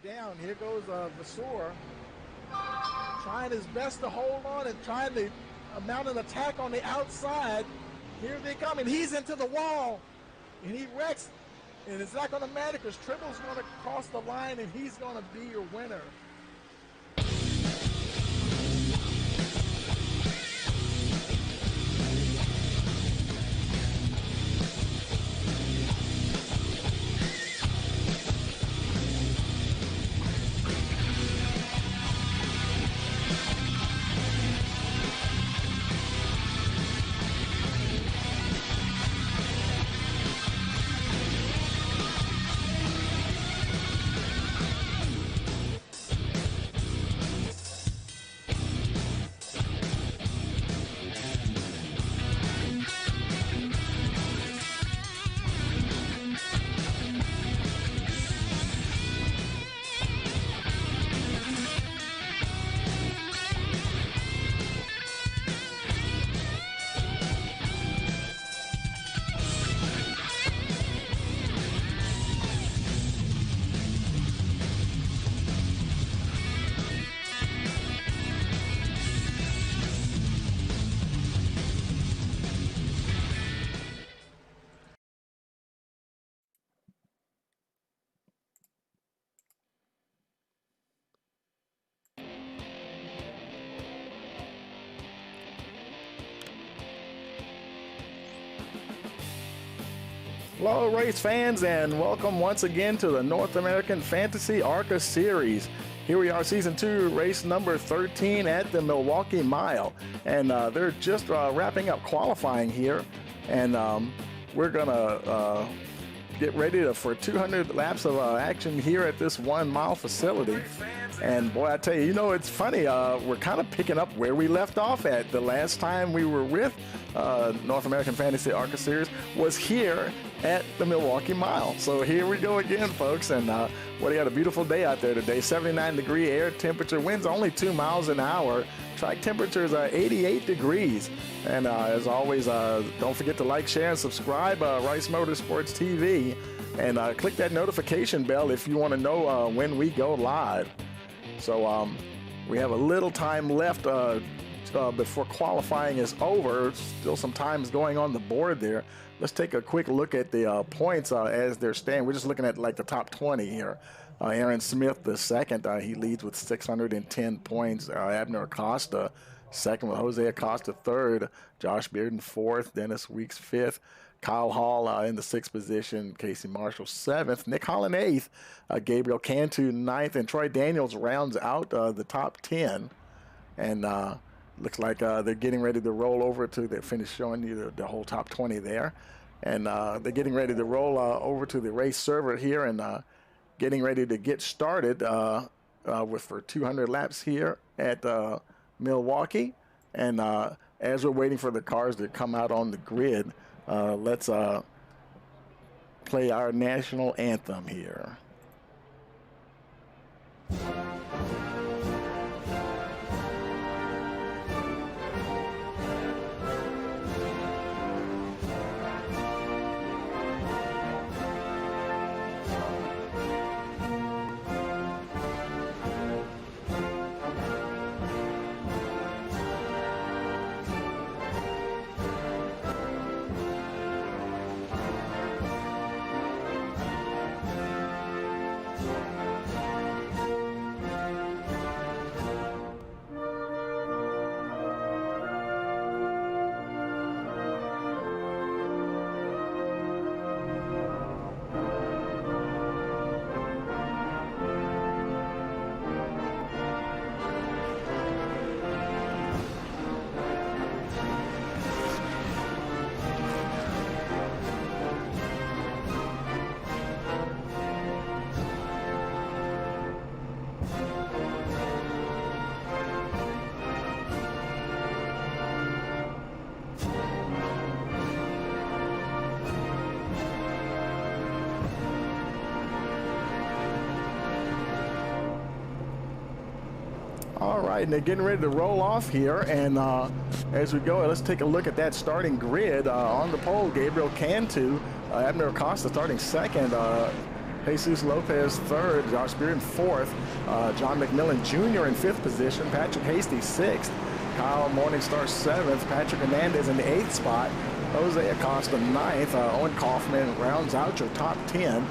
down. Here goes Vasor trying his best to hold on and trying to mount an attack on the outside. Here they come, and he's into the wall, and he wrecks, and it's not going to matter because Tribble's going to cross the line, and he's going to be your winner. Hello race fans, and welcome once again to the North American Fantasy ARCA Series. Here we are, season 2, race number 13 at the Milwaukee Mile, and they're just wrapping up qualifying here, and we're gonna get ready for 200 laps of action here at this 1 mile facility. And boy, I tell you, it's funny, we're kind of picking up where we left off at. The last time we were with North American Fantasy ARCA Series was here at the Milwaukee Mile. So here we go again, folks, and we got a beautiful day out there today. 79-degree air temperature, winds only 2 miles an hour. Track temperature is 88 degrees. And as always, don't forget to like, share, and subscribe, Rice Motorsports TV, and click that notification bell if you want to know when we go live. So we have a little time left before qualifying is over. Still some time is going on the board there. Let's take a quick look at the points as they're standing. We're just looking at like the top 20 here. Aaron Smith, the second, he leads with 610 points. Abner Acosta, second with Jose Acosta, third. Josh Bearden, fourth. Dennis Weeks, fifth. Kyle Hall in the 6th position. Casey Marshall, 7th. Nick Holland, 8th. Gabriel Cantu, 9th. And Troy Daniels rounds out the top 10. And looks like they're getting ready to roll over to, they finished showing you the whole top 20 there. And they're getting ready to roll over to the race server here and getting ready to get started for 200 laps here at Milwaukee. And as we're waiting for the cars to come out on the grid, let's play our national anthem here. All right, and they're getting ready to roll off here, and as we go, let's take a look at that starting grid. On the pole, Gabriel Cantu, Abner Acosta starting second, Jesus Lopez third, Josh Bearden fourth, John McMillan Jr. in fifth position, Patrick Hasty sixth, Kyle Morningstar seventh, Patrick Hernandez in the eighth spot, Jose Acosta ninth, Owen Kaufman rounds out your top 10.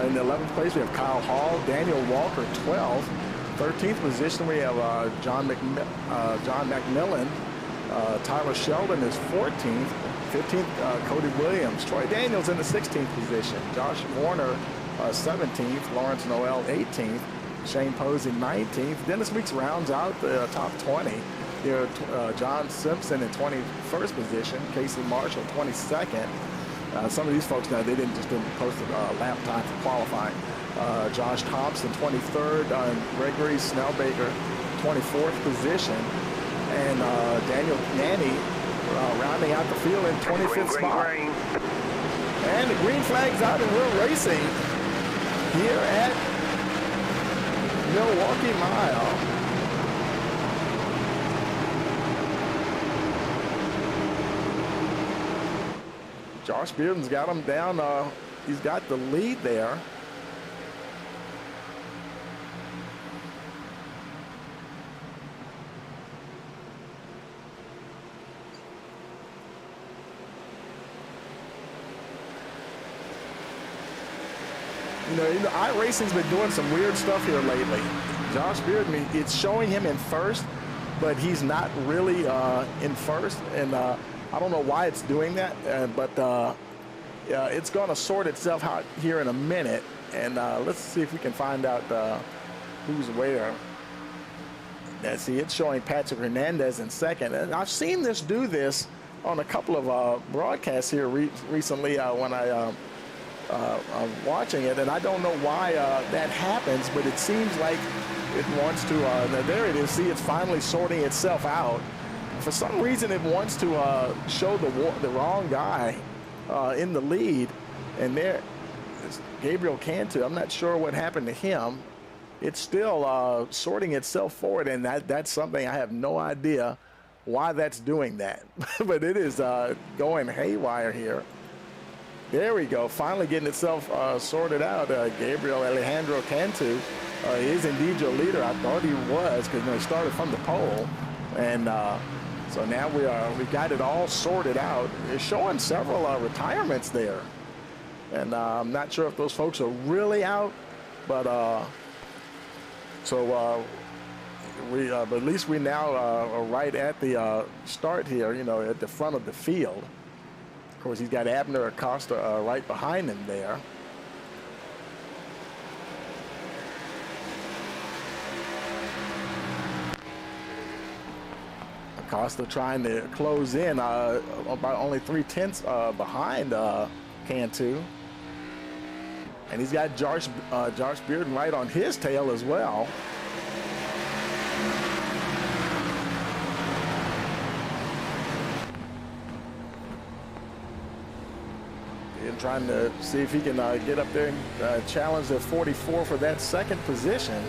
In the 11th place we have Kyle Hall, Daniel Walker 12th, 13th position we have John McMillan, Tyler Sheldon is 14th, 15th Cody Williams, Troy Daniels in the 16th position, Josh Warner 17th, Lawrence Noel 18th, Shane Posey 19th. Dennis Weeks rounds out the top 20. Here, John Simpson in 21st position, Casey Marshall 22nd. Some of these folks now, they didn't post a lap time for qualifying. Josh Thompson 23rd, Gregory Snellbaker 24th position, and Daniel Nanny rounding out the field in 25th spot. And the green flag's out and we're racing here at Milwaukee Mile. Josh Bearden's got him down. He's got the lead there. You know, iRacing's been doing some weird stuff here lately. Josh Bearden, it's showing him in first, but he's not really in first, and I don't know why it's doing that, but it's going to sort itself out here in a minute, and let's see if we can find out who's where. Now, see, it's showing Patrick Hernandez in second, and I've seen this do this on a couple of broadcasts here recently when I'm watching it, and I don't know why that happens, but it seems like it wants to. There it is. See, it's finally sorting itself out. For some reason, it wants to show the wrong guy in the lead, and there is Gabriel Cantu. I'm not sure what happened to him. It's still sorting itself forward, and that's something I have no idea why that's doing that. But it is going haywire here. There we go, finally getting itself sorted out. Gabriel Alejandro Cantu is indeed your leader. I thought he was, because he started from the pole, and so now we got it all sorted out. It's showing several retirements there, and I'm not sure if those folks are really out, but but at least we now are right at the start here. You know, at the front of the field. Of course, he's got Abner Acosta right behind him there. Acosta trying to close in about only 3/10 behind Cantu. And he's got Josh Bearden right on his tail as well. And trying to see if he can get up there and challenge the 44 for that second position.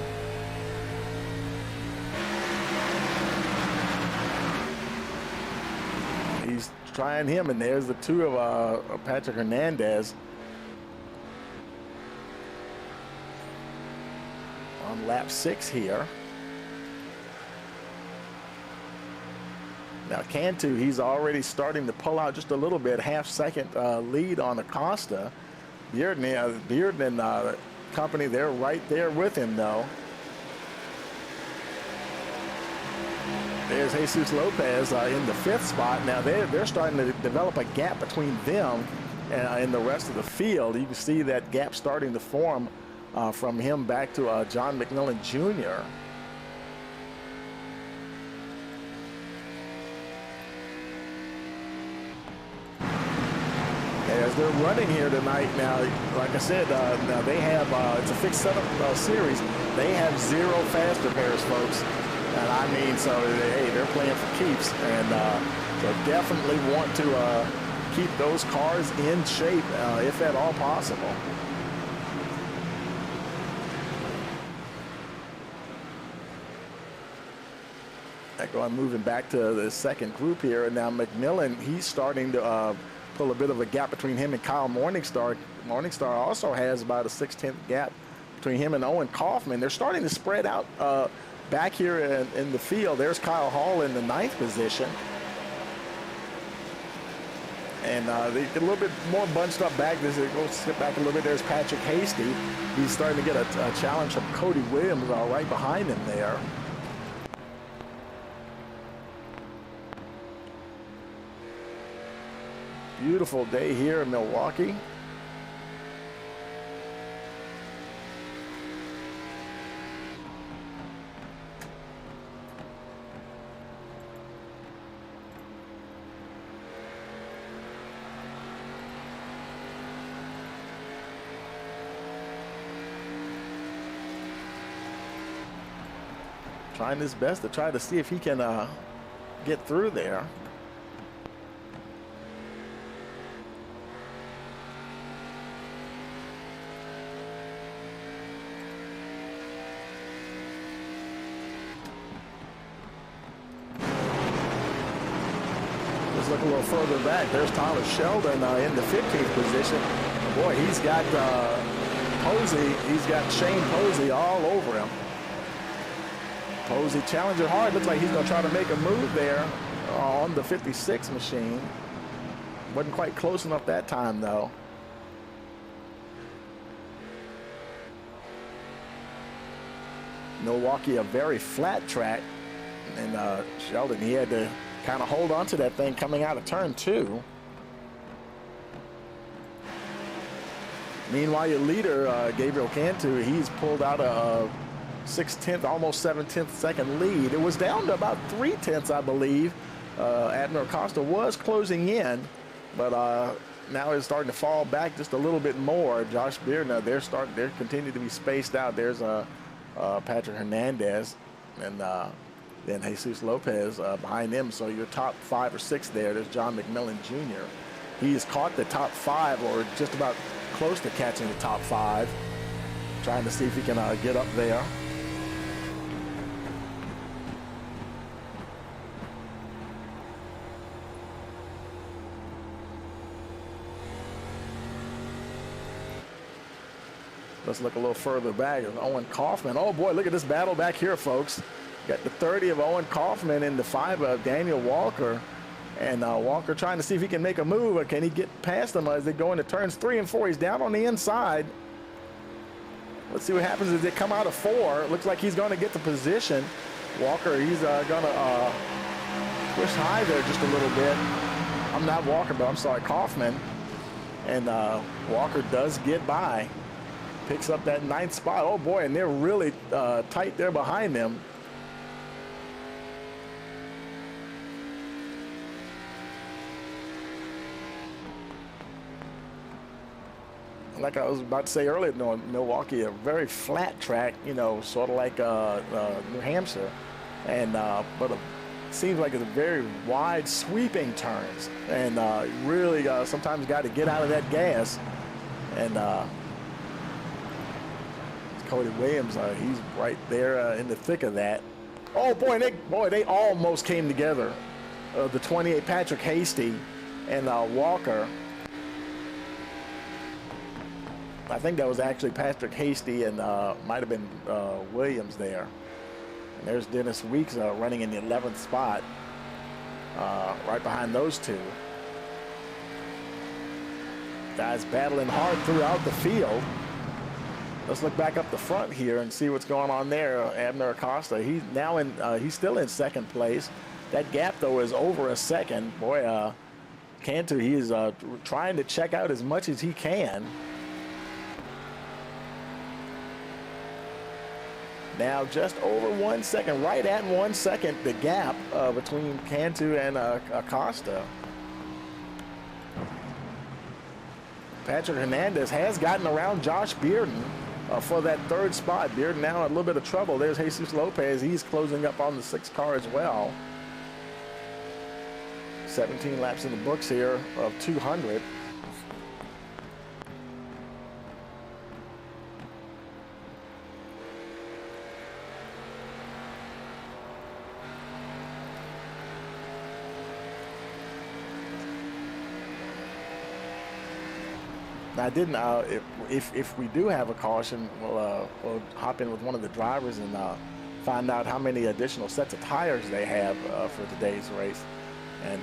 He's trying him, and there's the two of Patrick Hernandez on lap 6 here. Now Cantu, he's already starting to pull out just a little bit, half-second lead on Acosta. Bearden and company, they're right there with him, though. There's Jesus Lopez in the 5th spot. Now they're starting to develop a gap between them and the rest of the field. You can see that gap starting to form from him back to John McMillan Jr. As they're running here tonight now, like I said, now they have, it's a fixed setup series. They have 0 faster pairs, folks. And I mean, so, hey, they're playing for keeps. And so definitely want to keep those cars in shape, if at all possible. Moving back to the second group here. And now McMillan, he's starting to pull a bit of a gap between him and Kyle Morningstar. Morningstar also has about a 6/10 gap between him and Owen Kaufman. They're starting to spread out back here in the field. There's Kyle Hall in the 9th position. And they get a little bit more bunched up back. Go skip back a little bit. There's Patrick Hasty. He's starting to get a challenge from Cody Williams right behind him there. Beautiful day here in Milwaukee. Trying his best to try to see if he can get through there. Let's look a little further back. There's Tyler Sheldon in the 15th position. Boy, he's got Posey. He's got Shane Posey all over him. Posey challenging hard. Looks like he's going to try to make a move there on the 56 machine. Wasn't quite close enough that time, though. Milwaukee, a very flat track. And Sheldon, he had to kind of hold on to that thing coming out of turn 2. Meanwhile, your leader, Gabriel Cantu, he's pulled out a 6/10, almost 7/10 second lead. It was down to about 3/10, I believe. Abner Acosta was closing in, but now it's starting to fall back just a little bit more. Josh Bearden, they're continuing to be spaced out. There's Patrick Hernandez, and then Jesus Lopez behind them. So your top 5 or 6 there. There's John McMillan Jr. He's caught the top 5, or just about close to catching the top 5. Trying to see if he can get up there. Let's look a little further back. Owen Kaufman. Oh boy, look at this battle back here, folks. Got the 30 of Owen Kaufman and the 5 of Daniel Walker. And Walker trying to see if he can make a move, or can he get past them as they go into turns 3 and 4. He's down on the inside. Let's see what happens as they come out of 4. Looks like he's going to get the position. Walker, he's going to push high there just a little bit. I'm not Walker, but I'm sorry, Kaufman. And Walker does get by. Picks up that 9th spot. Oh boy, and they're really tight there behind them. Like I was about to say earlier, Milwaukee, a very flat track, you know, sort of like New Hampshire, and but it seems like it's a very wide sweeping turns, and really sometimes got to get out of that gas. And Cody Williams, he's right there in the thick of that. Oh boy, they almost came together. The 28 Patrick Hasty and Walker. I think that was actually Patrick Hasty and might have been Williams there. And there's Dennis Weeks running in the 11th spot, right behind those two. Guys battling hard throughout the field. Let's look back up the front here and see what's going on there. Abner Acosta, he's now he's still in 2nd place. That gap though is over a second. Boy, Cantu, he's trying to check out as much as he can. Now just over 1 second, right at 1 second, the gap between Cantu and Acosta. Patrick Hernandez has gotten around Josh Bearden for that 3rd spot. Bearden now in a little bit of trouble. There's Jesus Lopez. He's closing up on the 6th car as well. 17 laps in the books here of 200. Now, I didn't. If we do have a caution, we'll hop in with one of the drivers and find out how many additional sets of tires they have for today's race. And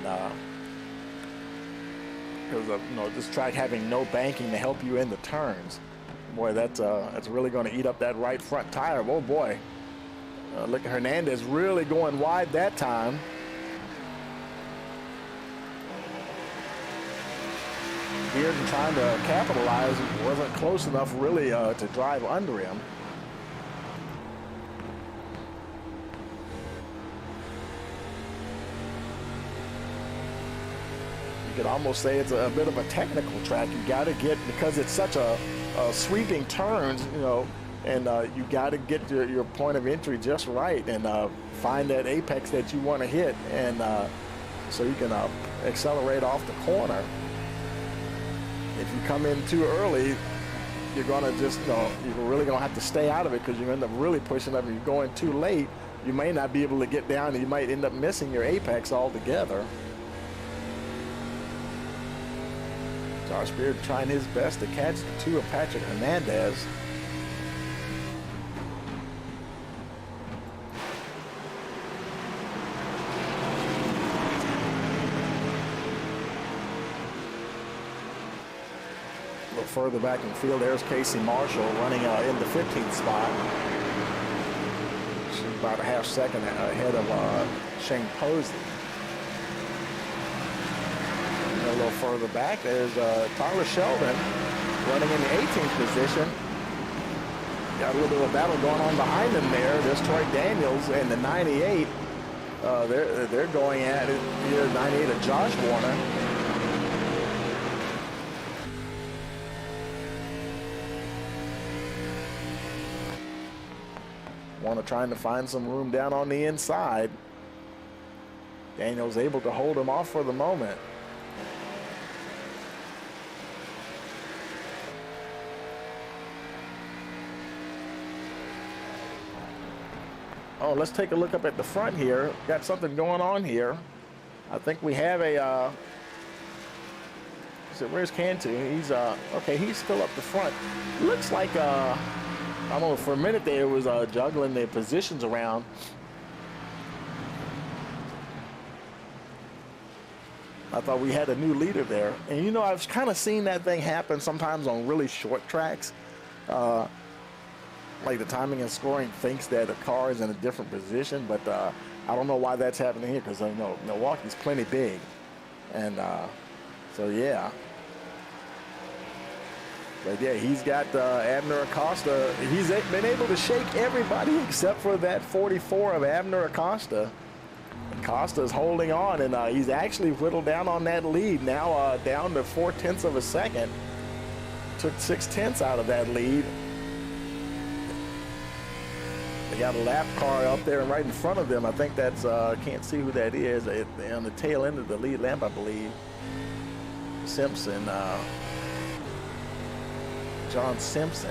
because this track having no banking to help you in the turns, boy, that's really going to eat up that right front tire. Oh boy, look at Hernandez really going wide that time. Bearden trying to capitalize, wasn't close enough really to drive under him. You could almost say it's a bit of a technical track. You got to get, because it's such a sweeping turns, and you got to get your point of entry just right and find that apex that you want to hit, and so you can accelerate off the corner. If you come in too early, you're going to just, you're really going to have to stay out of it, because you end up really pushing up. If you're going too late, you may not be able to get down, and you might end up missing your apex altogether. Josh Beard trying his best to catch the two of Patrick Hernandez. A little further back in the field, there's Casey Marshall running in the 15th spot. She's about a half second ahead of Shane Posey. A little further back, there's Tyler Sheldon running in the 18th position. Got a little bit of a battle going on behind him there. There's Troy Daniels in the 98. They're going at it. Here, 98 of Josh Warner. Warner trying to find some room down on the inside. Daniels able to hold him off for the moment. Oh, let's take a look up at the front here. Got something going on here. I think we have a, so where's Cantu? He's, okay, he's still up the front. Looks like, I don't know, for a minute there it was juggling their positions around. I thought we had a new leader there. And I've kind of seen that thing happen sometimes on really short tracks. Like the timing and scoring thinks that a car is in a different position, but I don't know why that's happening here, because I know Milwaukee's plenty big. And so, yeah. But yeah, he's got Abner Acosta. He's been able to shake everybody except for that 44 of Abner Acosta. Acosta's holding on, and he's actually whittled down on that lead. Now down to 0.4 of a second. Took 0.6 out of that lead. They got a lap car up there and right in front of them. I think that's, can't see who that is. On the tail end of the lead lap, I believe. Simpson. John Simpson.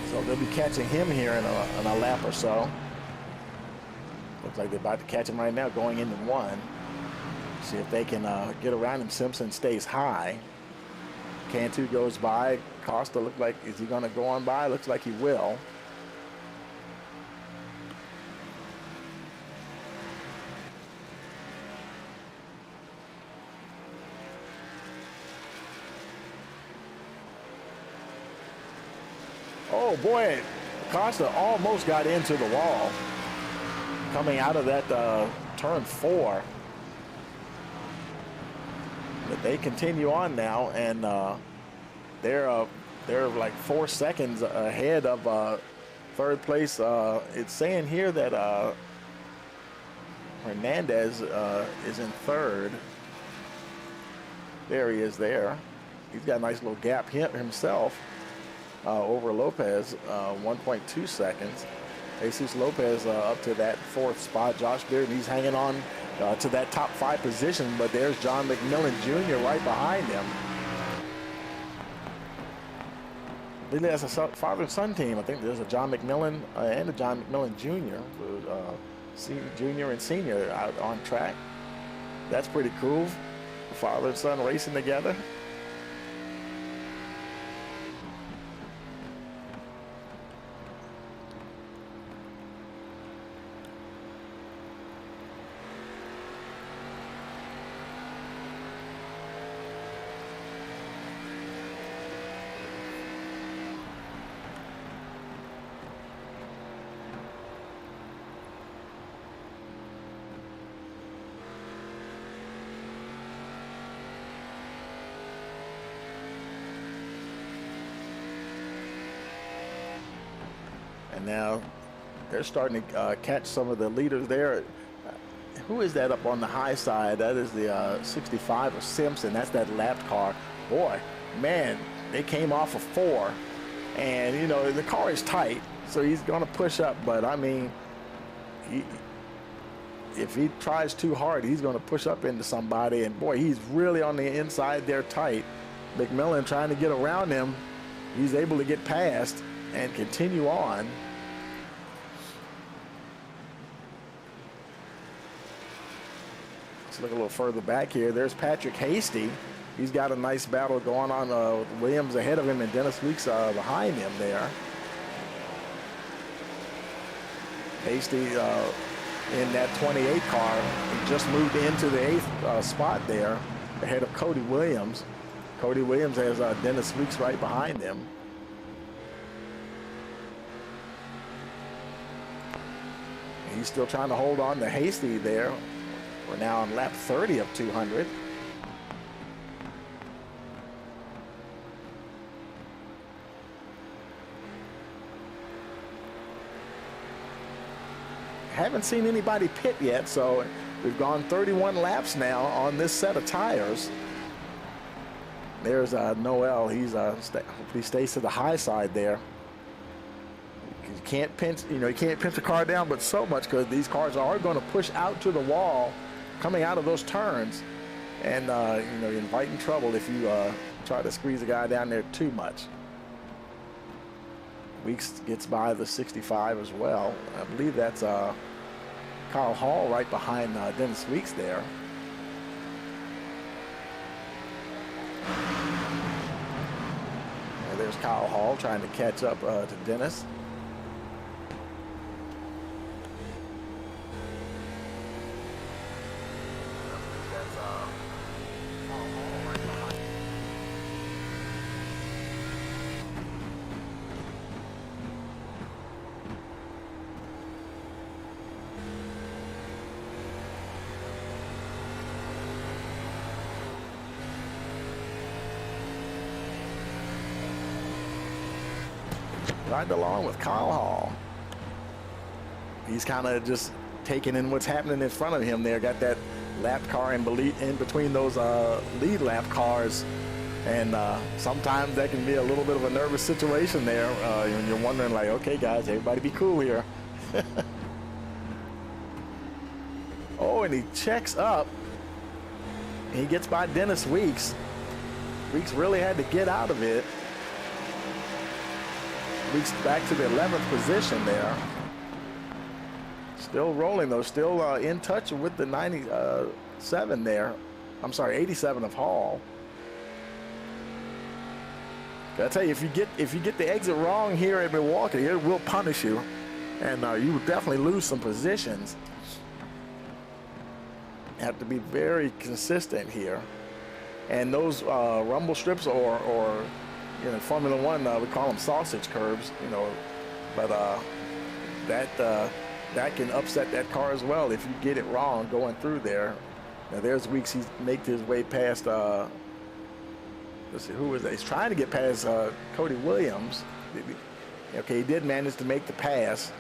So they'll be catching him here in a lap or so. Looks like they're about to catch him right now going into one. See if they can get around him. Simpson stays high. Cantu goes by. Costa looked like, is he going to go on by? Looks like he will. Oh boy, Costa almost got into the wall coming out of that turn 4. But they continue on now, and they're like 4 seconds ahead of third place. It's saying here that Hernandez is in third. There he is there. He's got a nice little gap himself over Lopez, 1.2 seconds. Jesus Lopez up to that 4th spot. Josh Beard, he's hanging on to that top 5 position, but there's John McMillan Jr. right behind him. I believe that's a father and son team. I think there's a John McMillan and a John McMillan Jr. Junior and senior out on track. That's pretty cool. Father and son racing together. And now they're starting to catch some of the leaders there. Who is that up on the high side? That is the 65 of Simpson. That's that lapped car. Boy, man, they came off of 4. And, you know, the car is tight, so he's going to push up. But, I mean, if he tries too hard, he's going to push up into somebody. And, boy, he's really on the inside there tight. McMillan trying to get around him. He's able to get past and continue on. Let's look a little further back here. There's Patrick Hasty. He's got a nice battle going on. Williams ahead of him and Dennis Weeks behind him there. Hasty in that 28 car. He just moved into the 8th spot there ahead of Cody Williams. Cody Williams has Dennis Weeks right behind him. He's still trying to hold on to Hasty there. We're now on lap 30 of 200. Haven't seen anybody pit yet, so we've gone 31 laps now on this set of tires. There's Noel. He stays to the high side there. You can't pinch, you can't pinch the car down, but so much because these cars are going to push out to the wall, coming out of those turns, and you're inviting trouble if you try to squeeze a guy down there too much. Weeks gets by the 65 as well. I believe that's Kyle Hall right behind Dennis Weeks there. And there's Kyle Hall trying to catch up to Dennis. Right along with Kyle Hall. He's kind of just taking in what's happening in front of him there. Got that lap car in between those lead lap cars. And sometimes that can be a little bit of a nervous situation there. When you're wondering, like, okay, guys, everybody be cool here. Oh, and he checks up. He gets by Dennis Weeks. Weeks really had to get out of it. Weeks back to the 11th position there. Still rolling though, still in touch with the 97 there. I'm sorry, 87 of Hall. Gotta tell you, if you get the exit wrong here at Milwaukee, it will punish you, and you will definitely lose some positions. Have to be very consistent here, and those rumble strips or in Formula One, we call them sausage curbs, but that can upset that car as well if you get it wrong going through there. Now there's Weeks. He's made his way past. Let's see, who was that? He's trying to get past Cody Williams. Okay, he did manage to make the pass.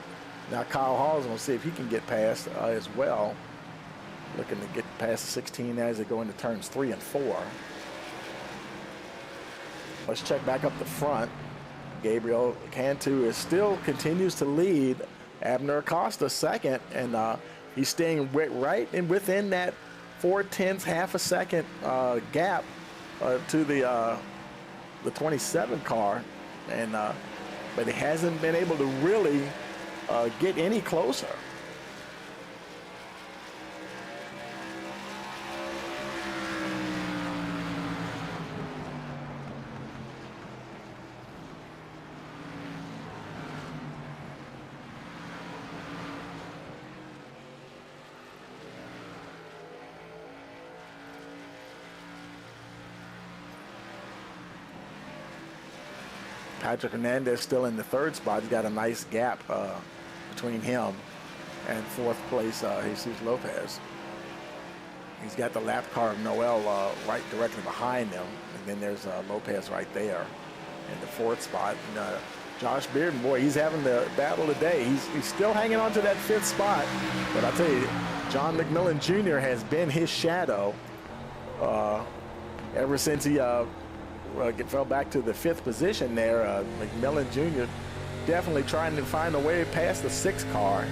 Now Kyle Hall's going to see if he can get past as well. Looking to get past 16 as they go into turns 3 and 4. Let's check back up the front. Gabriel Cantu continues to lead. Abner Acosta second, and he's staying right within that 4/10, half a second gap to the 27 car, and but he hasn't been able to really get any closer. Patrick Hernandez still in the 3rd spot. He's got a nice gap between him and 4th place Jesus Lopez. He's got the lap car of Noel right directly behind him, and then there's Lopez right there in the 4th spot. And, Josh Bearden, boy, he's having the battle today. He's still hanging on to that 5th spot. But I tell you, John McMillan Jr. has been his shadow ever since he fell back to the 5th position there. McMillan Jr. definitely trying to find a way past the 6th car.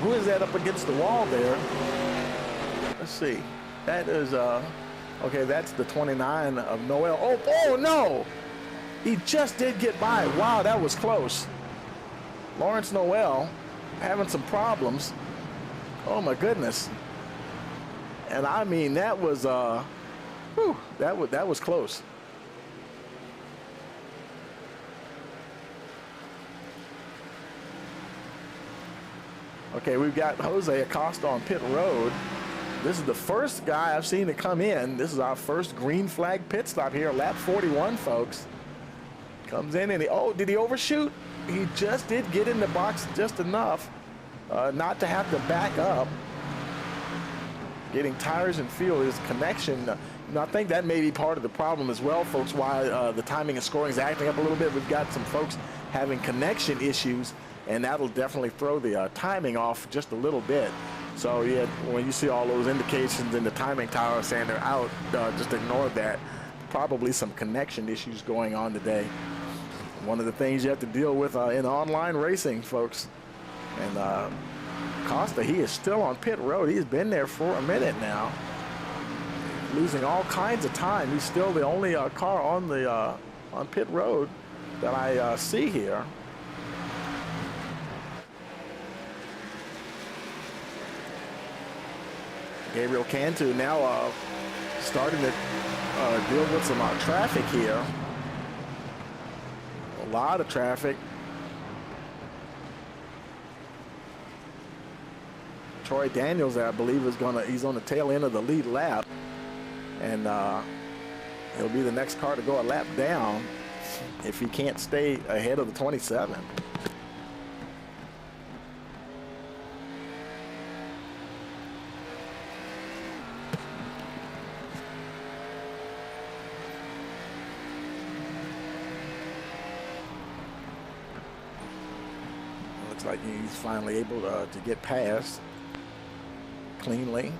Who is that up against the wall there? Let's see. That is, okay, that's the 29 of Noel. Oh, no! He just did get by. Wow, that was close. Lawrence Noel having some problems. Oh, my goodness. And I mean, that was, whew, that was close. Okay, we've got Jose Acosta on pit road. This is the first guy I've seen to come in. This is our first green flag pit stop here, lap 41, folks. Comes in and did he overshoot? He just did get in the box just enough not to have to back up. Getting tires and fuel, his connection. I think that may be part of the problem as well, folks, why the timing and scoring is acting up a little bit. We've got some folks having connection issues, and that'll definitely throw the timing off just a little bit. So yeah, when you see all those indications in the timing tower saying they're out, just ignore that. Probably some connection issues going on today. One of the things you have to deal with in online racing, folks. And Costa, he is still on pit road. He's been there for a minute now, losing all kinds of time. He's still the only car on the on pit road that I see here. Gabriel Cantu now starting to deal with some traffic here. A lot of traffic. Troy Daniels, I believe, he's on the tail end of the lead lap, and he'll be the next car to go a lap down if he can't stay ahead of the 27. Looks like he's finally able to get past cleanly.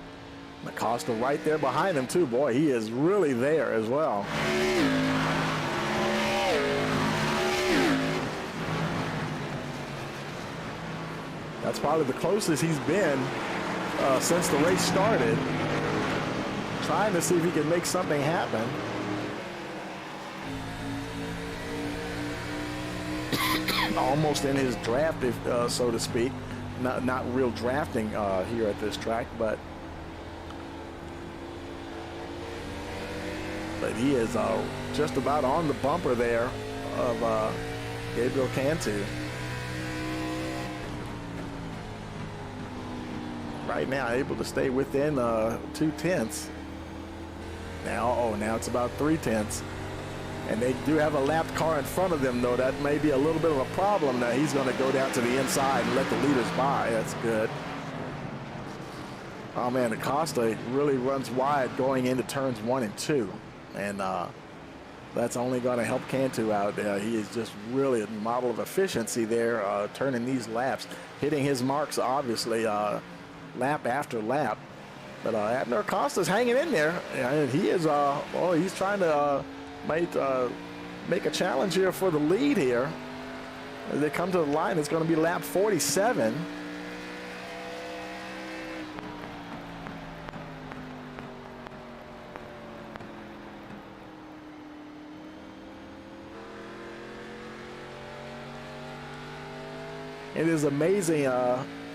Acosta right there behind him too. Boy, he is really there as well. That's probably the closest he's been since the race started. Trying to see if he can make something happen. Almost in his draft, so to speak. Not real drafting here at this track, but he is just about on the bumper there of Gabriel Cantu. Right now, able to stay within 2/10. Now it's about 3/10. And they do have a lapped car in front of them, though. That may be a little bit of a problem. Now he's going to go down to the inside and let the leaders by. That's good. Oh, man, Acosta really runs wide going into turns 1 and 2. And that's only going to help Cantu out. He is just really a model of efficiency there, turning these laps, hitting his marks, obviously, lap after lap. But Abner Acosta's hanging in there. And he is, he's trying to make a challenge here for the lead here. As they come to the line, it's going to be lap 47. It is amazing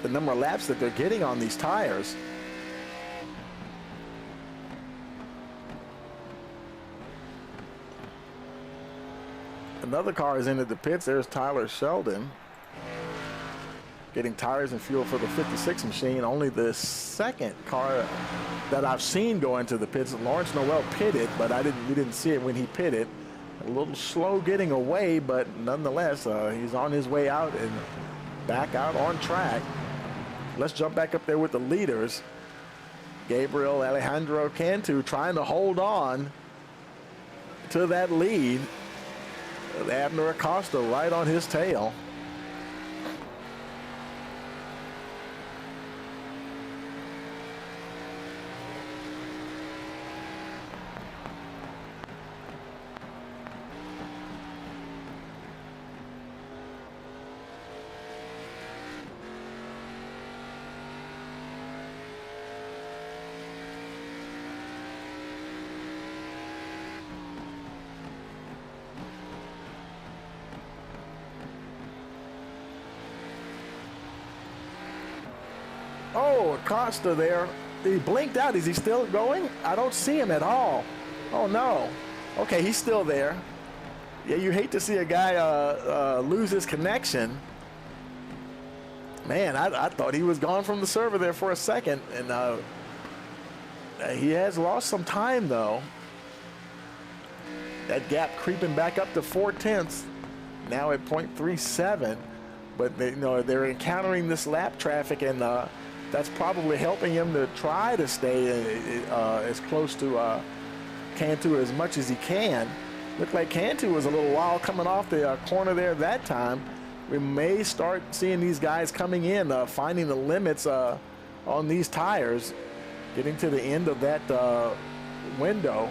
the number of laps that they're getting on these tires. Another car has entered the pits. There's Tyler Sheldon getting tires and fuel for the 56 machine. Only the second car that I've seen go into the pits. Lawrence Noel pitted, but we didn't see it when he pitted. A little slow getting away, but nonetheless, he's on his way out and back out on track. Let's jump back up there with the leaders. Gabriel Alejandro Cantu trying to hold on to that lead. Abner Acosta right on his tail. Oh, Acosta there. He blinked out. Is he still going? I don't see him at all. Oh, no. Okay, he's still there. Yeah, you hate to see a guy lose his connection. Man, I thought he was gone from the server there for a second. And he has lost some time, though. That gap creeping back up to 4/10, now at 0.37. But they're encountering this lap traffic, and that's probably helping him to try to stay as close to Cantu as much as he can. Looked like Cantu was a little wild coming off the corner there that time. We may start seeing these guys coming in, finding the limits on these tires, getting to the end of that window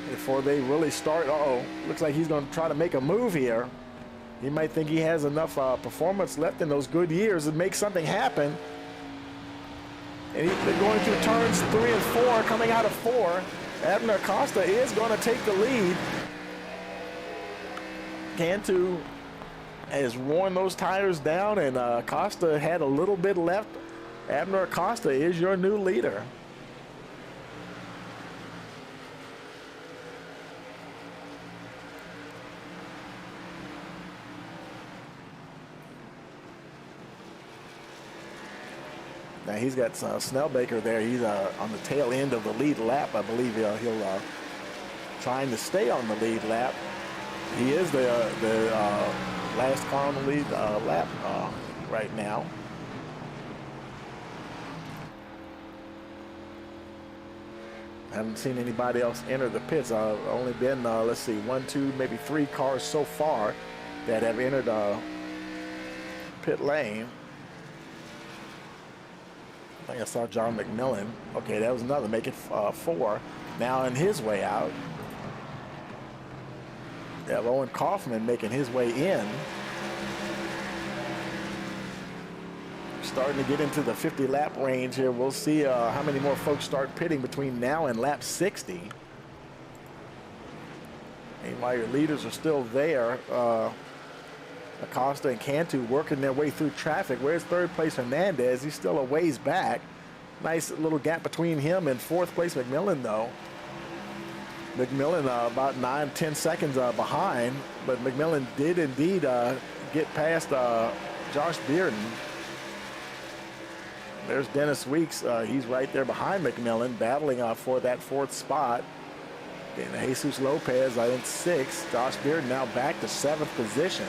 before they really start. Looks like he's going to try to make a move here. He might think he has enough performance left in those good years to make something happen. And they're going through turns 3 and 4, coming out of 4. Abner Acosta is going to take the lead. Cantu has worn those tires down, and Acosta had a little bit left. Abner Acosta is your new leader. Now he's got Snellbaker there. He's on the tail end of the lead lap. I believe he'll trying to stay on the lead lap. He is the last car on the lead lap right now. Haven't seen anybody else enter the pits. Only been, let's see, 1, 2, maybe 3 cars so far that have entered pit lane. I think I saw John McMillan. Okay, that was another, make it 4. Now on his way out. We have Owen Kaufman making his way in. Starting to get into the 50 lap range here. We'll see how many more folks start pitting between now and lap 60. And while your leaders are still there, Acosta and Cantu working their way through traffic. Where's third place Hernandez? He's still a ways back. Nice little gap between him and fourth place McMillan, though. McMillan about 9-10 seconds behind, but McMillan did indeed get past Josh Bearden. There's Dennis Weeks. He's right there behind McMillan, battling for that 4th spot. And Jesus Lopez in 6th. Josh Bearden now back to 7th position.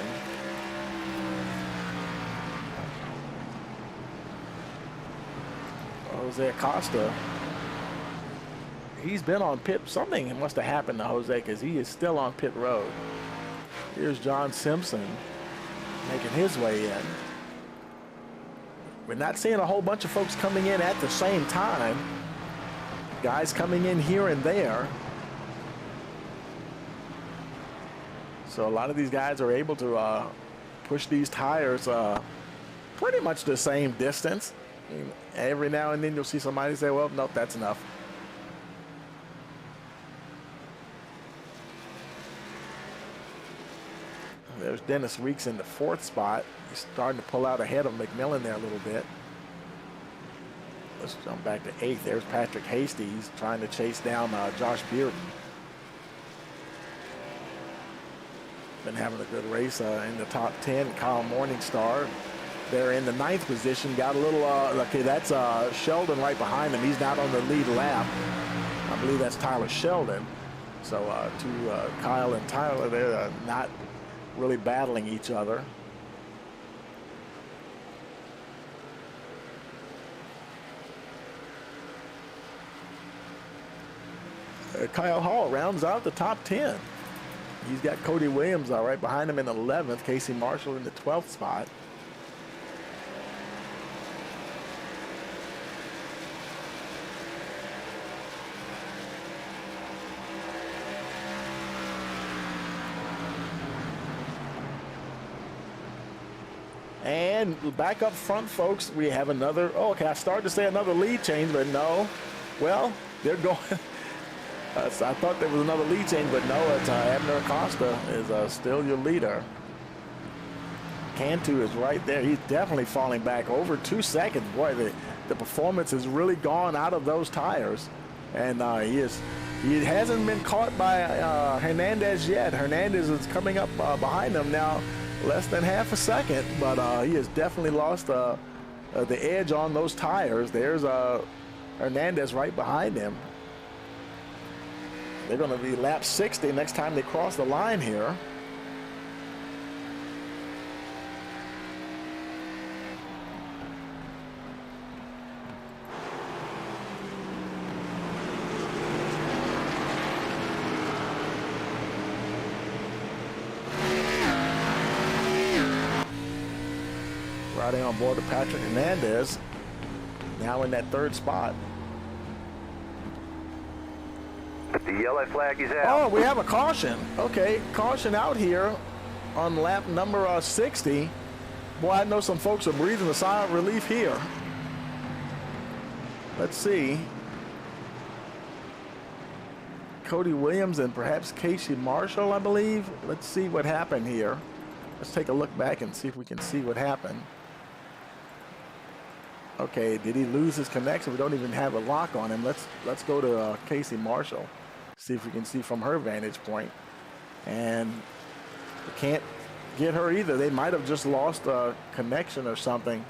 Jose Acosta, he's been on pit. Something must have happened to Jose because he is still on pit road. Here's John Simpson making his way in. We're not seeing a whole bunch of folks coming in at the same time. Guys coming in here and there. So a lot of these guys are able to push these tires pretty much the same distance. Every now and then you'll see somebody say, well, nope, that's enough. There's There's Dennis Weeks in the 4th spot. He's starting to pull out ahead of McMillan there a little bit. Let's jump back to 8th. There's Patrick Hasty. He's trying to chase down Josh Bearden. Been having a good race in the top 10. Kyle Morningstar, they're in the 9th position. Got a little, okay, that's Sheldon right behind him. He's not on the lead lap. I believe that's Tyler Sheldon. So Kyle and Tyler, they're not really battling each other. Kyle Hall rounds out the top 10. He's got Cody Williams right behind him in 11th. Casey Marshall in the 12th spot. And back up front, folks, we have another, oh, okay, I started to say another lead change, but no. Well, they're going. So I thought there was another lead change, but no, it's Abner Acosta is still your leader. Cantu is right there. He's definitely falling back over 2 seconds. Boy, the performance has really gone out of those tires. And he hasn't been caught by Hernandez yet. Hernandez is coming up behind him now, less than half a second, but he has definitely lost the edge on those tires. There's Hernandez right behind him. They're going to be lap 60 next time they cross the line here. Riding on board to Patrick Hernandez, now in that 3rd spot. The yellow flag is out. Oh, we have a caution. Okay, caution out here on lap number 60. Boy, I know some folks are breathing a sigh of relief here. Let's see. Cody Williams and perhaps Casey Marshall, I believe. Let's see what happened here. Let's take a look back and see if we can see what happened. Okay, did he lose his connection? We don't even have a lock on him. Let's go to Casey Marshall. See if we can see from her vantage point. And we can't get her either. They might have just lost a connection or something.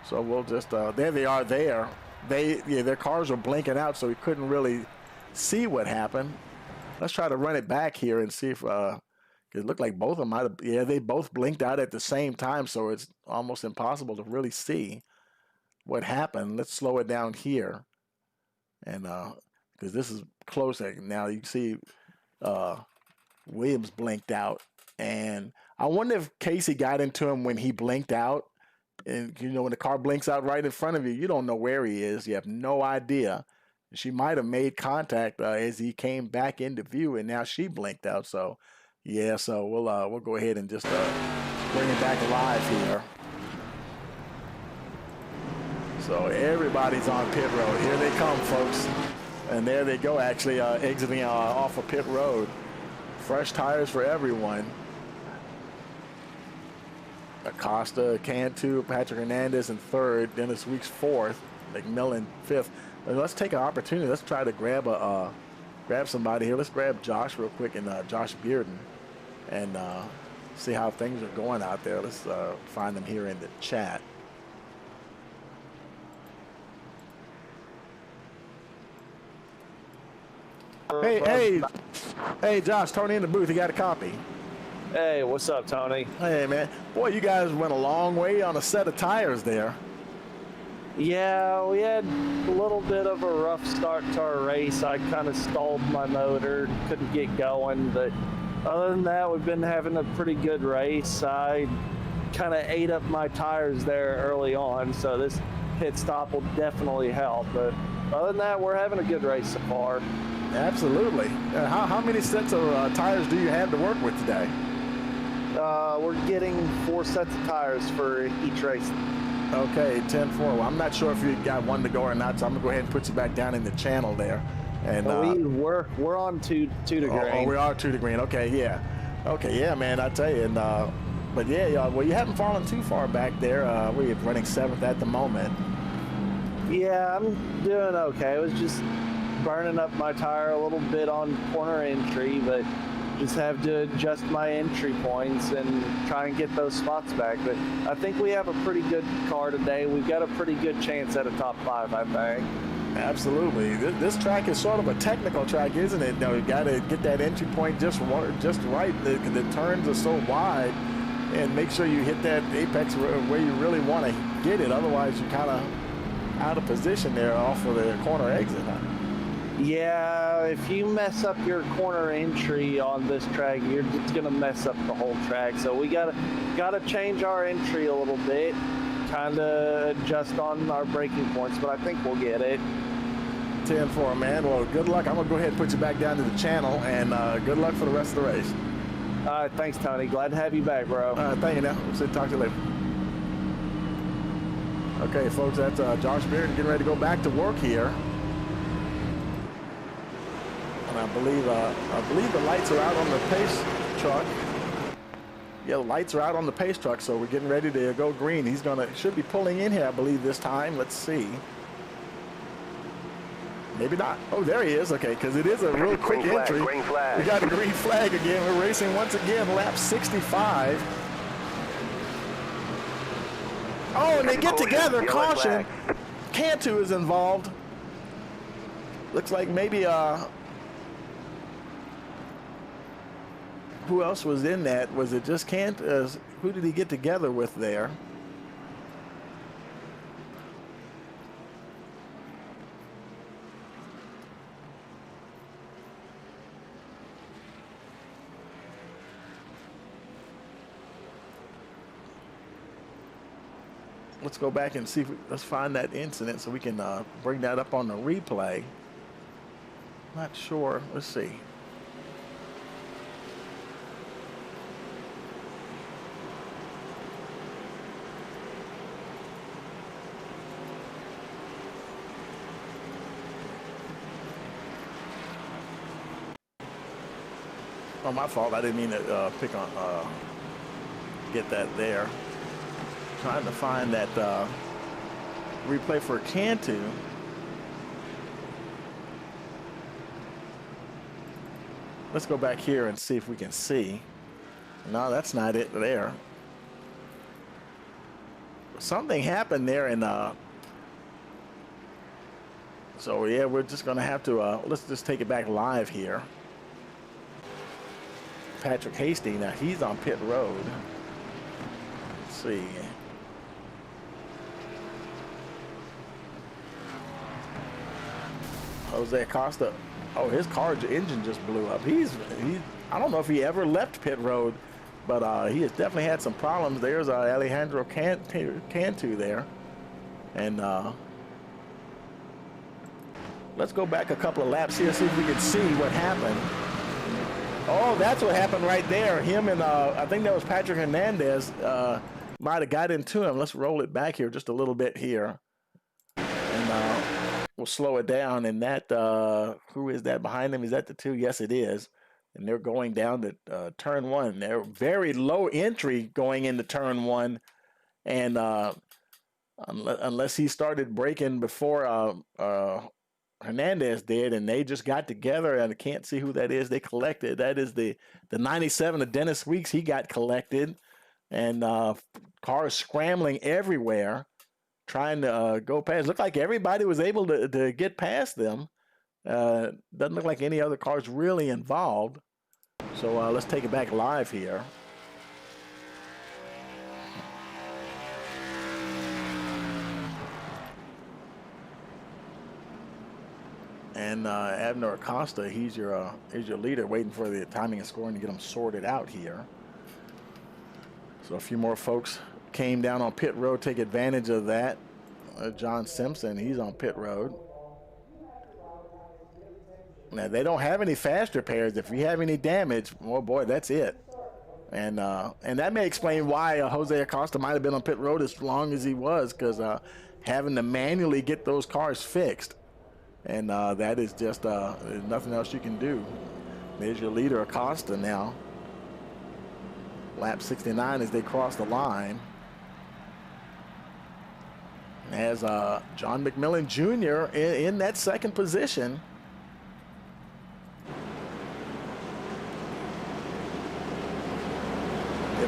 So we'll just, there they are there. Their cars are blinking out, so we couldn't really see what happened. Let's try to run it back here and see if, it looked like both of them might have, they both blinked out at the same time, so it's almost impossible to really see what happened. Let's slow it down here. And, because this is closer. Now you can see Williams blinked out. And I wonder if Casey got into him when he blinked out. And, you know, when the car blinks out right in front of you, you don't know where he is. You have no idea. She might have made contact as he came back into view, and now she blinked out. So, yeah, so we'll go ahead and just bring it back live here. So everybody's on pit road. Here they come, folks. And there they go, actually exiting off of pit road. Fresh tires for everyone. Acosta, Cantu, Patrick Hernandez in 3rd. Dennis Weeks 4th. McMillan 5th. Let's take an opportunity. Let's try to grab somebody here. Let's grab Josh real quick and Josh Bearden and see how things are going out there. Let's find them here in the chat. Hey, Josh, Tony in the booth. You got a copy? Hey, what's up, Tony? Hey, man. Boy, you guys went a long way on a set of tires there. Yeah, we had a little bit of a rough start to our race. I kind of stalled my motor, couldn't get going, but other than that, we've been having a pretty good race. I kind of ate up my tires there early on, so this pit stop will definitely help. But other than that, we're having a good race so far. Absolutely. How many sets of tires do you have to work with today? We're getting 4 sets of tires for each race. Okay, 10-4. Well, I'm not sure if you got one to go or not, so I'm gonna go ahead and put you back down in the channel there. And we're on two to green. Oh, we are 2 to green. Okay, yeah. Okay, yeah, man, I tell you. And but yeah, well, you haven't fallen too far back there. We're running 7th at the moment. Yeah, I'm doing okay. I was just burning up my tire a little bit on corner entry, but just have to adjust my entry points and try and get those spots back. But I think we have a pretty good car today. We've got a pretty good chance at a top 5, I think. Absolutely. This track is sort of a technical track, isn't it? You know, you got to get that entry point just right. The turns are so wide, and make sure you hit that apex where you really want to get it. Otherwise, you're kind of out of position there off of the corner exit. Huh? Yeah, if you mess up your corner entry on this track, you're just gonna mess up the whole track. So we gotta change our entry a little bit, kind of adjust on our braking points, but I think we'll get it. 10-4, man. Well, good luck. I'm gonna go ahead and put you back down to the channel, and good luck for the rest of the race. All right, thanks, Tony. Glad to have you back, bro. Thank you. Now, we'll talk to you later. Okay, folks, that's Josh Beard getting ready to go back to work here. And I believe the lights are out on the pace truck. Yeah, the lights are out on the pace truck, so we're getting ready to go green. Should be pulling in here, I believe, this time. Let's see. Maybe not. Oh, there he is. Okay, because it is a real quick entry. Green flag. We got a green flag again. We're racing once again, lap 65. Oh, and they get together. Caution. Cantu is involved. Looks like maybe who else was in that? Was it just Cantu? Who did he get together with there? Let's go back and see let's find that incident so we can bring that up on the replay. Not sure. Let's see. Oh, my fault. I didn't mean to get that there. Trying to find that replay for Cantu. Let's go back here and see if we can see. No, that's not it there. Something happened there, and so yeah, we're just gonna have to let's just take it back live here. Patrick Hastings, now he's on pit road. Let's see. Jose Acosta, oh, his car's engine just blew up. I don't know if he ever left pit road, but he has definitely had some problems. There's Alejandro Cantu there. And let's go back a couple of laps here, see if we can see what happened. Oh, that's what happened right there. Him and I think that was Patrick Hernandez might have got into him. Let's roll it back here just a little bit here. And we'll slow it down. And that, who is that behind him? Is that the 2? Yes, it is. And they're going down to turn 1. They're very low entry going into turn 1. And unless he started braking before Hernandez did, and they just got together, and I can't see who that is. They collected. That is the 97 of Dennis Weeks. He got collected. And cars scrambling everywhere, trying to go past. Looked like everybody was able to get past them. Doesn't look like any other cars really involved. So let's take it back live here. And Abner Acosta, he's your leader, waiting for the timing and scoring to get them sorted out here. So a few more folks came down on pit road, take advantage of that. John Simpson, he's on pit road. Now, they don't have any fast repairs. If you have any damage, oh boy, that's it. And that may explain why Jose Acosta might have been on pit road as long as he was, because having to manually get those cars fixed. And that is just there's nothing else you can do. There's your leader, Acosta, now. lap 69 as they cross the line. As John McMillan Jr. in that second position.